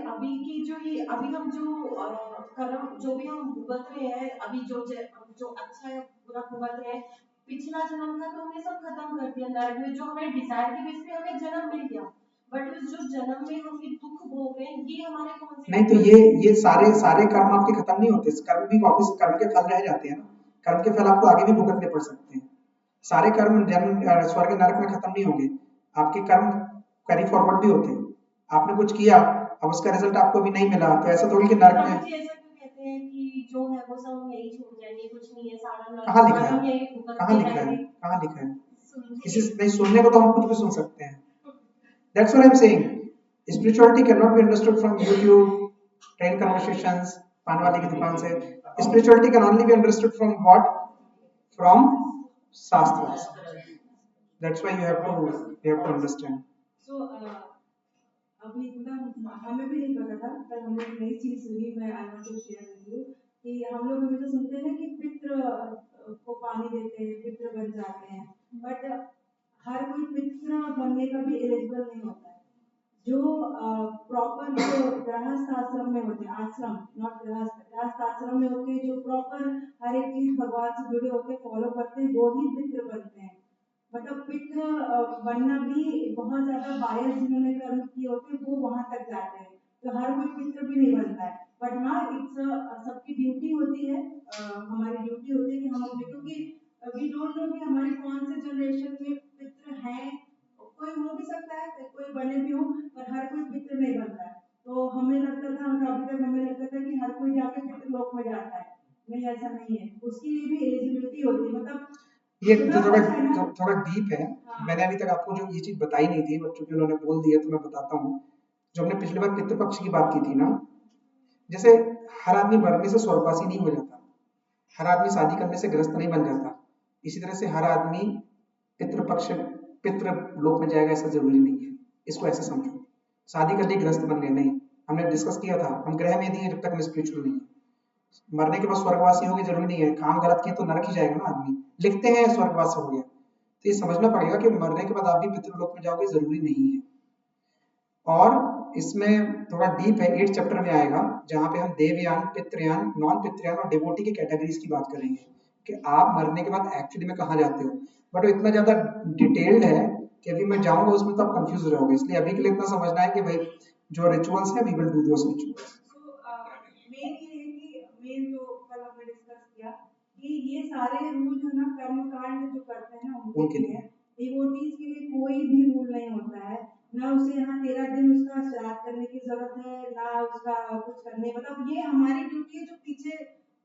अभी की जो ये अभी हम जो कर्म जो भी हम भुगत रहे हैं, अभी जो अच्छा है बुरा भुगत रहे हैं, पिछला जन्म का तो हमने सब खत्म कर दिया नरक में, जो हमें डिजायर के बेस पे हमें जन्म मिल गया, बट उस जो जन्म में हम ये दुख भोग रहे हैं, ये हमारे कौन से? नहीं, तो ये सारे कर्म आपके खत्म नहीं होते, कर्म भी वापस, कर्म के फल रह जाते हैं ना, कर्म के फल आपको आगे भी भुगतने पड़ सकते हैं। सारे कर्म जन्म स्वर्ग नरक में खत्म नहीं होंगे, आपके कर्म कैरी फॉरवर्ड भी होते हैं। आपने कुछ किया, अब उसका रिजल्ट आपको भी नहीं मिला, तो ऐसा थोड़ी कि नरक में कहते हैं कि जो है वो सब यही छोड़ जाएंगे, कुछ नहीं है, सारा कहाँ लिखा है? कहाँ लिखा है? कहाँ लिखा है? किसी नहीं, सुनने को तो हम कुछ भी सुन सकते हैं। That's what I'm saying. Spirituality cannot be understood from YouTube, train conversations, पान वाले की दुकान से। Spirituality can only be understood from what? From Shastras. That's why you have to understand. So अभी मतलब हमें भी नहीं पता था, पर हमने एक नई चीज सुनी, मैं I want to share with you कि हम लोग हमेशा सुनते हैं ना कि पितृ को पानी देते हैं, पितृ बन जाते हैं, बट हर कोई पितृ बनने का भी एलिजिबल नहीं होता है। जो प्रॉपर जो गृहस्थ आश्रम में होते हैं, आश्रम नॉट गृहस्थ आश्रम में होते हैं, जो प्रॉपर हर एक चीज भगवान से जुड़े होते हैं, फॉलो करते हैं, वो ही पितृ बनते हैं। मतलब पितृ बनना भी बहुत ज्यादा बायस जिन्होंने कर्म किए होते हैं वो वहां तक जाते हैं, तो हर कोई पितृ भी नहीं बनता है। बट हाँ, इट्स सबकी ड्यूटी होती है, हमारी ड्यूटी होती है कि हम अपने, क्योंकि वी डोंट नो कि हमारी कौन से जनरेशन में पितृ हैं, कोई हो भी सकता है, कोई बने भी हो, पर हर कोई पितृ नहीं बनता है। तो हमें लगता था, अभी तक हमें लगता था कि हर कोई जाके पितृलोक में जाता है, नहीं ऐसा नहीं है, उसके लिए भी एलिजिबिलिटी होती है। मतलब ये थोड़ा डीप है। मैंने अभी तक आपको जो ये चीज बताई नहीं थी, बट चूंकि उन्होंने बोल दिया तो मैं बताता हूँ। जो हमने पिछले बार पितृपक्ष की बात की थी ना, जैसे हर आदमी मरने से स्वर्गवासी नहीं हो जाता, हर आदमी शादी करने से ग्रस्त नहीं बन जाता, इसी तरह से हर आदमी पितृपक्ष पितृ लोक में जाएगा ऐसा जरूरी नहीं है। इसको ऐसे समझो, शादी कर ली ग्रस्त बन गए, नहीं। हमने डिस्कस किया था, हम ग्रह में दिए जब तक हम स्पिरिचुअल नहीं है। मरने के बाद स्वर्गवासी होगी जरूरी नहीं है, काम गलत किए तो नरक ही जाएगा ना आदमी, लिखते हैं स्वर्गवास हो गया। तो ये समझना पड़ेगा कि मरने के बाद आप भी पितृलोक में जाओगे जरूरी नहीं है। और इसमें थोड़ा डीप है, 8 चैप्टर में आएगा, जहां पे हम देवयान, पितृयान, नॉन पितृयान और डिवोटी की कैटेगरीज की बात करेंगे कि आप मरने के बाद एक्चुअली में कहाँ जाते हो। बट वो इतना ज्यादा डिटेल्ड है कि अभी मैं जाऊंगा उसमें तो आप कंफ्यूज हो जाओगे, इसलिए अभी के लिए इतना समझना है कि भाई जो रिचुअल्स है we will do those rituals. Main ये है कि मेन जो कल हमने डिस्कस किया कि ये सारे रूल जो है ना कर्मकांड जो करते हैं ना उनके लिए, डिवोटीज के लिए कोई भी रूल नहीं होता है। ना उसे यहाँ 13 दिन उसका श्राद्ध करने की जरूरत है, ना उसका कुछ करने, मतलब ये हमारी ड्यूटी है, जो पीछे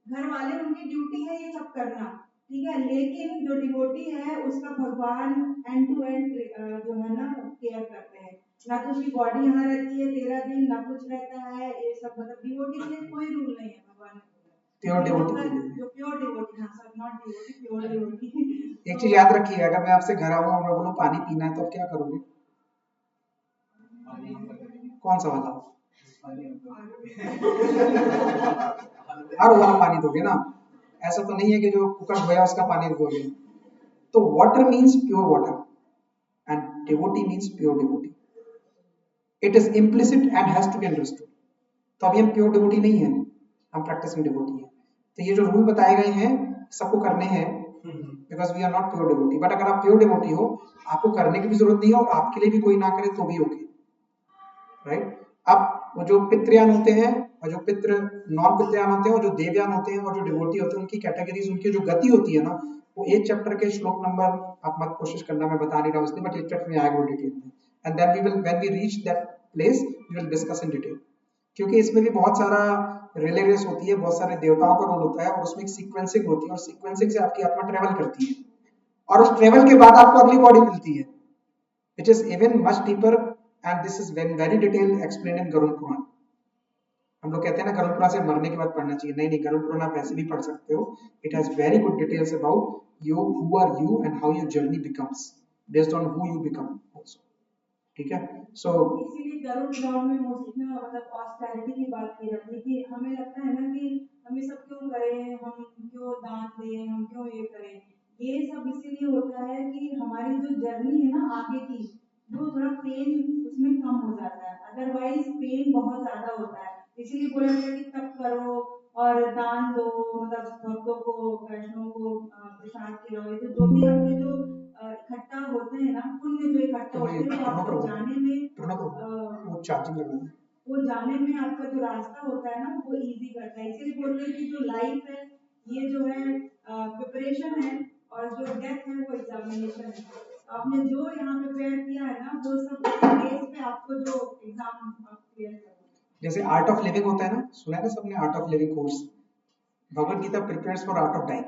घर वाले उनकी ड्यूटी है ये सब करना, ठीक है। लेकिन जो डिवोटी है उसका भगवान एंड टू एंड जो है ना केयर करते हैं, ना तो उसकी बॉडी यहाँ रहती है 13 दिन, ना कुछ रहता है ये सब। मतलब डिवोटी के लिए कोई रूल नहीं है भगवान ने, प्योर डिवोटी, जो प्योर डिवोटी, हाँ sir, not devotee, pure devotee. एक चीज याद रखिए, अगर मैं आपसे घर आऊँ और मैं बोलूँ पानी पीना है तो आप क्या करोगे? कौन सा वाला? हर वाला पानी दोगे ना, ऐसा तो नहीं है कि जो कुकर धोया उसका पानी दोगे। तो water means pure water and devotee means pure devotee. It is implicit and has to be understood. तो अभी हम प्योर डिवोटी नहीं है, हम प्रैक्टिसिंग डिवोटी है। तो ये जो रूल बताए गए हैं सबको करने हैं, because we are not pure devotee. But अगर आप प्योर डिवोटी हो, आपको करने की भी जरूरत नहीं है और आपके लिए भी कोई ना करे तो भी ओके, राइट। अब वो जो पितृयान होते हैं और जो पितृ नॉन पितृयान होते हैं और जो देवयान होते हैं और जो डिवोटी होते हैं, उनकी कैटेगरीज, उनकी जो गति होती है ना, वो 8 चैप्टर के श्लोक नंबर आप मत कोशिश करना, मैं बता नहीं रहा हूँ इसलिए, बट 8 चैप्टर में आएगा डिटेल में, and then we will when we reach that place we will discuss in detail. क्योंकि इसमें भी बहुत सारा रिले रेस होती है, बहुत सारे देवताओं का रोल होता है और उसमें एक सीक्वेंसिंग होती है और सीक्वेंसिंग से आपकी आत्मा ट्रेवल करती है और उस ट्रेवल के बाद आपको अगली बॉडी मिलती है, which is even much deeper and this is very detailed explained in Garuda Purana. हम लोग कहते हैं ना गरुड़ पुराण से मरने के बाद पढ़ना चाहिए, नहीं नहीं, गरुड़ पुराण आप ऐसे भी पढ़ सकते हो। It has very good details about you, who are you and how your journey becomes based on who you become also, ठीक है। So इसीलिए गरुड़ पुराण में मोस्टली ना मतलब ऑस्टेरिटी की बात की जाती है कि हमें लगता है ना कि हमें सब क्यों करें, हम क्यों दान दें, हम क्यों ये करें। ये सब इसीलिए होता है कि हमारी जो जर्नी है ना आगे की, वो थोड़ा पेन उसमें कम हो जाता है, अदरवाइज पेन बहुत ज्यादा होता है। इसीलिए बोला गया कि तप करो और दान दो, मतलब भक्तों को, वैष्णव को प्रसाद खिलाओ। तो जो भी आपके जो इकट्ठा होते हैं ना, पुण्य जो इकट्ठा होते हैं, वो आपको जाने में वो चार्जिंग लगा, वो जाने में आपका जो रास्ता होता है ना वो इजी करता है। इसीलिए बोलते हैं कि जो लाइफ है ये जो है प्रिपरेशन है और जो डेथ है वो एग्जामिनेशन है। आपने जो यहाँ प्रिपेयर किया है ना, वो सब बेस पे आपको जो एग्जाम आप क्लियर करना। जैसे आर्ट ऑफ लिविंग होता है ना, सुना है ना सबने art of living course? Bhagavad Gita prepares for art of dying,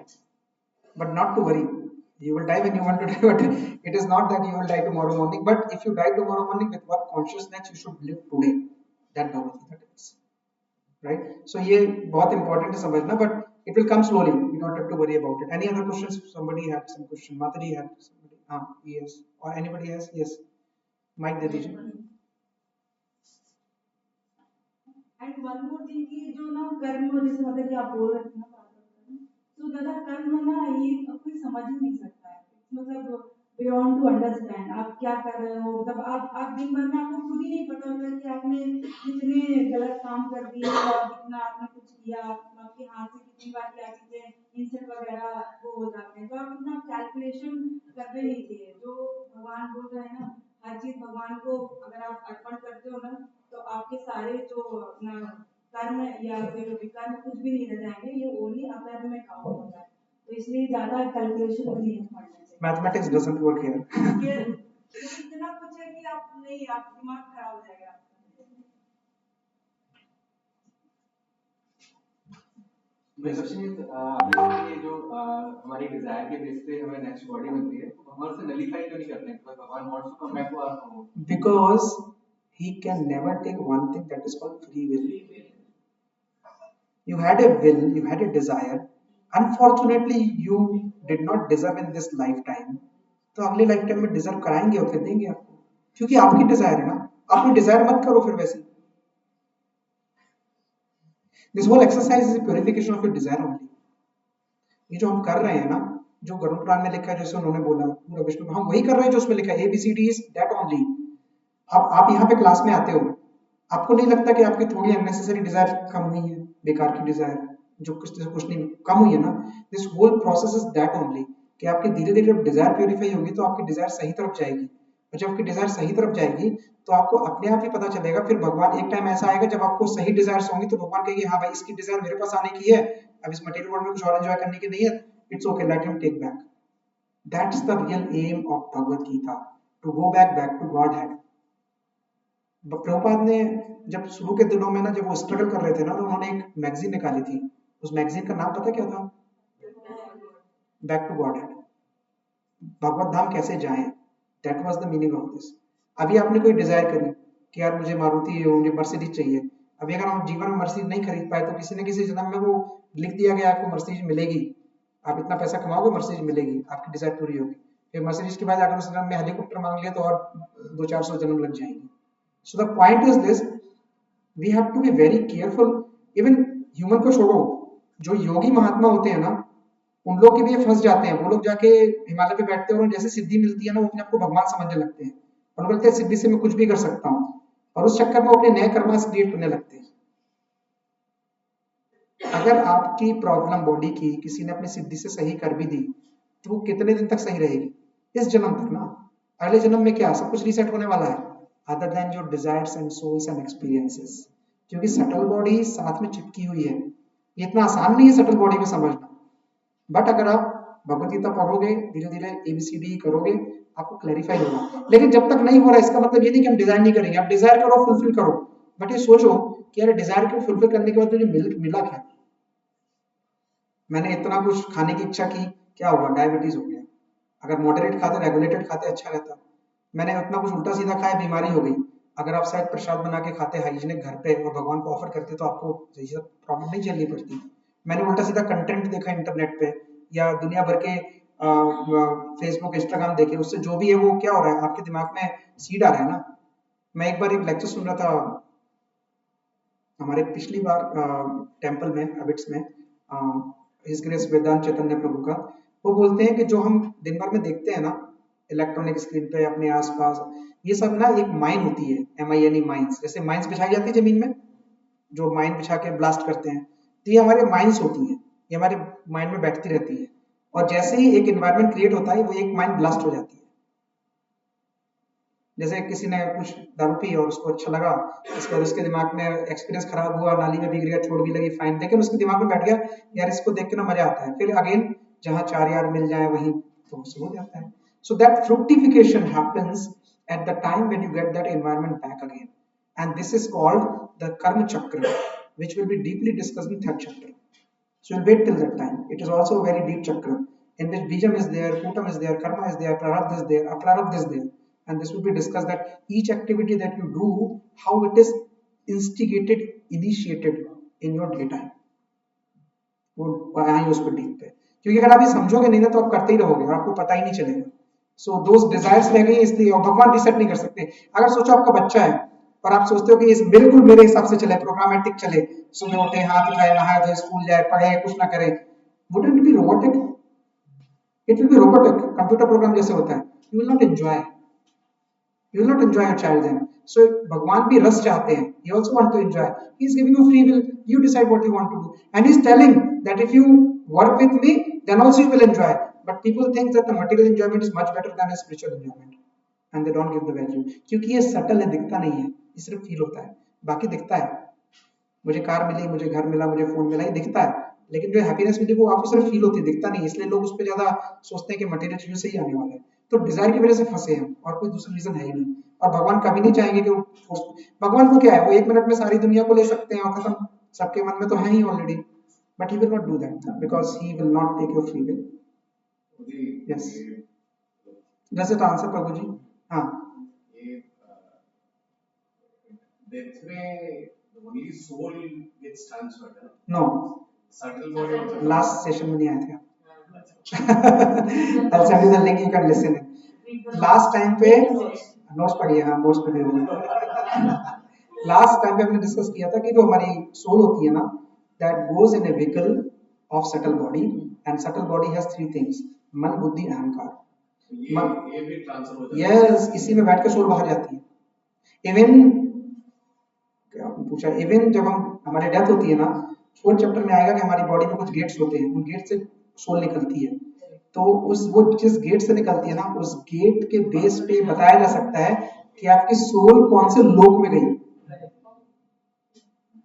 but not to worry, you will die when you want to die, but it is not that you will die tomorrow morning, but if you die tomorrow morning, with what consciousness you should live today, that Bhagavad Gita tells, right? So ये बहुत important है समझना, but it will come slowly, you don't have to worry about it. Any other questions? Somebody had some question, Mataji had somebody, yes, or anybody else? Yes, mic दे दीजिए। And one more thing कि जो ना कर्म जैसे मतलब कि आप बोल रहे थे ना तो ज्यादा कर्म ना ये कोई समझ ही नहीं सकता है, मतलब बियॉन्ड टू अंडरस्टैंड आप क्या कर रहे हो, मतलब आप दिन भर में आपको खुद ही नहीं पता होता कि आपने कितने गलत काम कर दिए और कितना आपने कुछ किया, आपके हाथ से कितनी बार क्या चीजें इंसेंट वगैरह वो हो जाते हैं, तो आप इतना कैलकुलेशन करते नहीं चाहिए। जो भगवान बोल रहे हैं ना, हर चीज भगवान को अगर आप अर्पण करते हो ना तो आपके सारे जो अपना कर्म या फिर विकर्म कुछ भी नहीं रह जाएंगे, ये ओनली अकर्म में काउंट होता है, तो इसलिए ज्यादा कैलकुलेशन नहीं पड़ना चाहिए। Mathematics doesn't work here. ये इतना कुछ है कि आप नहीं, आप दिमाग खराब हो जाएगा। My question is, ये जो हमारी डिजायर के बेस पे हमें नेक्स्ट बॉडी मिलती है, तो भगवान से नलीफाई क्यों नहीं करते हैं? भगवान wants to come back to our home. Because he can never take one thing that is called free will. You had a will, you had a desire. Unfortunately, you did not deserve in this lifetime. तो अगले life time में deserve कराएंगे और फिर देंगे आपको, क्योंकि आपकी डिजायर है ना। अपनी डिजायर मत करो फिर वैसे। This whole exercise is purification of your desire only. ये जो हम कर रहे हैं ना, जो गरुड़ पुराण में लिखा है, जैसे उन्होंने बोला पूरा विष्णु, हम वही कर रहे हैं जो उसमें लिखा है, ABCD इज दैट ओनली। अब आप यहाँ पे क्लास में आते हो, आपको नहीं लगता कि आपकी थोड़ी अननेसेसरी डिजायर कम हुई है, बेकार की डिजायर जो कुछ नहीं कम हुई है ना। This whole process is that only कि आपकी धीरे धीरे जब डिजायर प्योरीफाई होगी तो आपकी डिजायर सही तरफ जाएगी, और जब आपकी डिजायर सही तरफ जाएगी तो आपको अपने आप ही पता चलेगा। फिर भगवान एक टाइम ऐसा आएगा जब आपको सही डिजायर्स होंगी तो भगवान कहेंगे हाँ भाई इसकी डिजायर मेरे पास आने की है, अब इस मटेरियल वर्ल्ड में कुछ और एंजॉय करने की नहीं है, it's okay, let him take back. That's the real aim of Bhagavat Gita, to go back to Godhead. Prabhupada ने जब शुरू के दिनों में ना, जब वो स्ट्रगल कर रहे थे ना, तो उन्होंने एक मैगजीन निकाली थी। उस मैगजीन का नाम पता क्या था? बैक टू गॉड हैड, भगवत धाम कैसे जाएं। That was the meaning of this. अभी आपने कोई डिजायर करी कि यार मुझे मारुति मुझे मर्सिडीज चाहिए, अभी अगर हम जीवन में मर्सिडीज नहीं खरीद पाए तो किसी न किसी जन्म में वो लिख दिया गया आपको मर्सिडीज मिलेगी, आप इतना पैसा कमाओगे मर्सिडीज मिलेगी, आपकी डिजायर पूरी होगी। फिर मर्सिडीज के बाद अगर उस जन्म में हेलीकॉप्टर मांग लिया तो और 200-400 जन्म लग जाएंगे। So the point is this, we have to be very careful. Even human को छोड़ो, जो योगी महात्मा होते हैं ना, उन लोग के भी ये फंस जाते हैं। वो लोग जाके हिमालय पे बैठते हैं और जैसे सिद्धि मिलती है ना, वो अपने आप को भगवान समझने लगते हैं और बोलते हैं सिद्धि से मैं कुछ भी कर सकता हूँ, और उस चक्कर में वो अपने नए कर्मास क्रिएट करने लगते हैं। अगर आपकी प्रॉब्लम बॉडी की किसी ने अपनी सिद्धि से सही कर भी दी तो वो कितने दिन तक सही रहेगी? इस जन्म तक ना। अगले जन्म में क्या सब कुछ रीसेट होने वाला है, other than your desires and souls and experiences, क्योंकि सटल बॉडी साथ में चिपकी हुई है। ये इतना आसान नहीं है सटल बॉडी को समझना, बट अगर आप भगवत गीता पढ़ोगे, धीरे धीरे ABCD करोगे, आपको क्लैरिफाई होगा। लेकिन जब तक नहीं हो रहा, इसका मतलब ये नहीं कि हम डिजायर नहीं करेंगे। आप डिजायर करो, फुलफिल करो, बट ये सोचो कि यार डिजायर को फुलफिल करने के बाद मुझे मिला क्या? मैंने इतना कुछ खाने की इच्छा की, क्या हुआ? डायबिटीज हो गया। अगर मॉडरेट खाते, रेगुलेटेड खाते, अच्छा रहता। मैंने उतना कुछ उल्टा सीधा खाया, बीमारी हो गई। अगर आप शायद प्रसाद बना के खाते हाइजीनिक घर पे और भगवान को ऑफर करते तो आपको ये सब प्रॉब्लम नहीं झेलनी पड़ती। मैंने उल्टा सीधा कंटेंट देखा इंटरनेट पे या दुनिया भर के फेसबुक इंस्टाग्राम देखे, उससे जो भी है वो क्या हो रहा है, आपके दिमाग में सीड आ रहा है ना। मैं एक बार एक लेक्चर सुन रहा था हमारे पिछली बार टेम्पल में अबिट्स में, हिज ग्रेस वेदांत चैतन्य प्रभु का। वो बोलते हैं कि जो हम दिन भर में देखते हैं ना इलेक्ट्रॉनिक स्क्रीन पे अपने आसपास, ये सब ना एक माइन होती है, MINE माइंस। जैसे माइंस बिछाई जाती है जमीन में, जो माइन बिछा के ब्लास्ट करते हैं, तो ये हमारे माइंस होती हैं, ये हमारे माइंड में बैठती रहती है। और जैसे ही एक एनवायरनमेंट क्रिएट होता है, वो एक माइंड ब्लास्ट हो जाती है। जैसे किसी ने कुछ दारू पी और उसको अच्छा लगा, इसके बाद उसके दिमाग में एक्सपीरियंस खराब हुआ, नाली में भीग गया, छोड़ भी लगी, फाइन, लेकिन उसके दिमाग में बैठ गया यार इसको देख के ना मजा आता है। फिर अगेन जहाँ 4 यार मिल जाए वहीं तो हो जाता है। So that fructification happens at the time when you get that environment back again, and this is called the karma chakra, which will be deeply discussed in 3rd chapter. So you'll wait till that time. It is also a very deep chakra in which bijam is there, putam is there, karma is there, prarabdha is there, aprarabdha is there, and this will be discussed that each activity that you do, how it is instigated, initiated in your daytime. वो आए उस पर deep पे, क्योंकि अगर आप ये समझोगे नहीं ना तो आप करते ही रहोगे और आपको पता ही नहीं चलेगा। सो दोज डिजायर्स रह गई, इसलिए भगवान रिसेट नहीं कर सकते। अगर सोचो आपका बच्चा है, और आप सोचते हो कि इस बिल्कुल मेरे हिसाब से चले, प्रोग्रामेटिक चले, सुबह उठे, हाथ उठाए, नहाए धोए, स्कूल जाए, पढ़े, कुछ ना करे, wouldn't it be robotic? It will be robotic, computer program जैसे होता है. You will not enjoy, you will not enjoy your child then. So भगवान भी रस चाहते हैं. He also want to enjoy. He is giving you free will. You decide what you want to do. And he is telling that if you work with me, then also you will enjoy. But people think that the material enjoyment is much better than a spiritual enjoyment, and they don't give the value. क्योंकि ये subtle है, दिखता नहीं है. ये सिर्फ feel होता है. बाकी दिखता है. मुझे कार मिली, मुझे घर मिला, मुझे फोन मिला, ये दिखता है. लेकिन जो हैप्पीनेस मिली वो आपको सिर्फ फील होती है, दिखता नहीं. इसलिए लोग उस पर ज्यादा सोचते हैं कि मटेरियल चीजों से ही आने वाला है. तो डिजायर की वजह से फंसे हैं और कोई दूसरा रीजन है ही नहीं. और भगवान कभी नहीं चाहेंगे कि वो, भगवान को क्या है, वो 1 मिनट में सारी दुनिया को ले सकते हैं और खत्म, सबके मन में तो है ही already. But he will not do that because he will not take your free will. Yes, does it answer Prabhu ji? हाँ. ये डेथ में only soul gets transferred. No, Subtle body also. Last session में नहीं आए थे आप. I'll send you the link, you can listen it. Last time पे notes पढ़िए. हाँ, नोट्स पढ़िए. लास्ट टाइम पे हमने डिस्कस किया था कि जो हमारी सोल होती है ना, that goes in a vehicle of subtle body, and subtle body has 3 things: मन, बुद्धि, अहंकार. ये भी ट्रांसफर हो जाता है. यस, इसी में बैठ के सोल बाहर जाती है. इवन क्या आपने पूछा, इवन जब हमारी डेथ होती है ना, 4th चैप्टर में आएगा कि हमारी बॉडी में कुछ गेट्स होते हैं, उन गेट से सोल निकलती है. तो वो जिस गेट से निकलती है ना, उस गेट के बेस पे बताया जा सकता है कि आपकी सोल कौन से लोक में गई.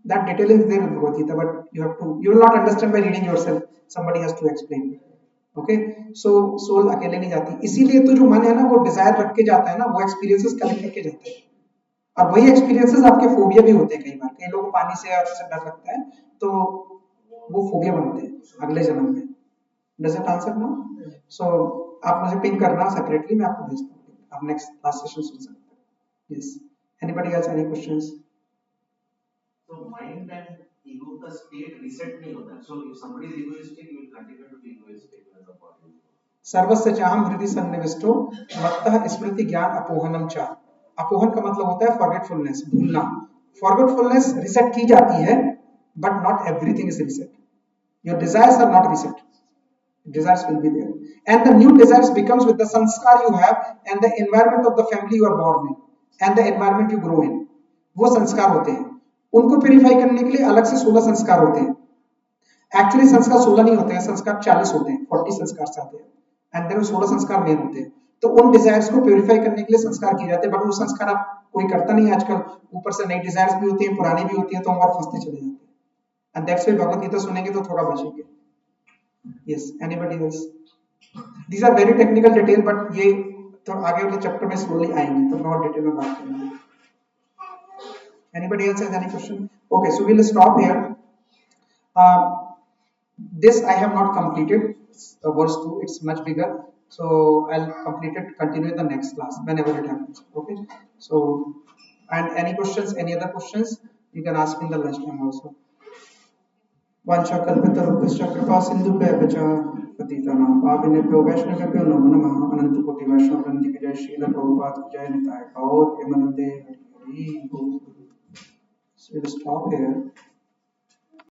That detail is there in Bhagavad Gita, but you will not understand by reading yourself. Somebody has to explain. Okay, so soul अकेले नहीं जाती. इसीलिए तो जो मन है ना, वो डिजायर रख के जाता है ना, वो एक्सपीरियंसेस कलेक्ट करके जाता है. और वही एक्सपीरियंसेस आपके फोबिया भी होते हैं. कई बार कई लोगों को पानी से डर लगता है, तो वो फोबिया बनते हैं अगले जन्म में. Does it answer now? So आप मुझे पिंग करना सेपरेटली, मैं आपको भेजता हूँ. आप नेक्स्ट लास्ट सेशन सुन सकते हैं. Yes. Anybody else? Any questions? So mind and ego का state reset नहीं होता. So if somebody is egoistic, you will continue to be egoistic as a body. सर्वस्य चाहम हृदि सन्निविष्टो मत्तः स्मृति ज्ञान अपोहनम च. अपोहन का मतलब होता है फॉरगेटफुलनेस, भूलना. फॉरगेटफुलनेस रिसेट की जाती है, but not everything is reset. Your desires are not reset. Desires will be there, and the new desires becomes with the sanskar you have and the environment of the family you are born in and the environment you grow in. वो संस्कार होते हैं. उनको purify करने के लिए अलग से 16 संस्कार होते हैं. एक्चुअली संस्कार 16 नहीं होते हैं, संस्कार 40 होते हैं. 40 संस्कार आते हैं, एंड देन 16 संस्कार मेन होते हैं. तो उन डिजायर्स को प्यूरिफाई करने के लिए संस्कार किए जाते हैं, बट वो संस्कार आप कोई करता नहीं आजकल. ऊपर से नई डिजायर्स भी होती है, पुरानी भी होती है, तो हम और फंसते चले जाते हैं. And that's why Bhagavad Gita सुनेंगे तो थोड़ा बचेंगे. Yes, anybody else? These are very technical detail, but ये तो आगे वाले चैप्टर में slowly आएंगे, तो बहुत डिटेल में बात करेंगे. Anybody else has any question? Okay, so we'll stop here. This I have not completed. Verse 2, it's much bigger, so I'll complete it. Continue in the next class whenever it happens. Okay. So, and any questions? Any other questions? You can ask in the lunch time also. वाञ्छाकल्पतरुभ्यश्च कृपा सिन्धुभ्यः च पतितानां पावनेभ्यो वैष्णवेभ्यो नमो नमः. अनंत कोटि वैष्णव वृंद की जय. श्रील प्रभुपाद की जय. निताय गौर प्रेमानंदे हरि हरि बोल. So we'll stop here.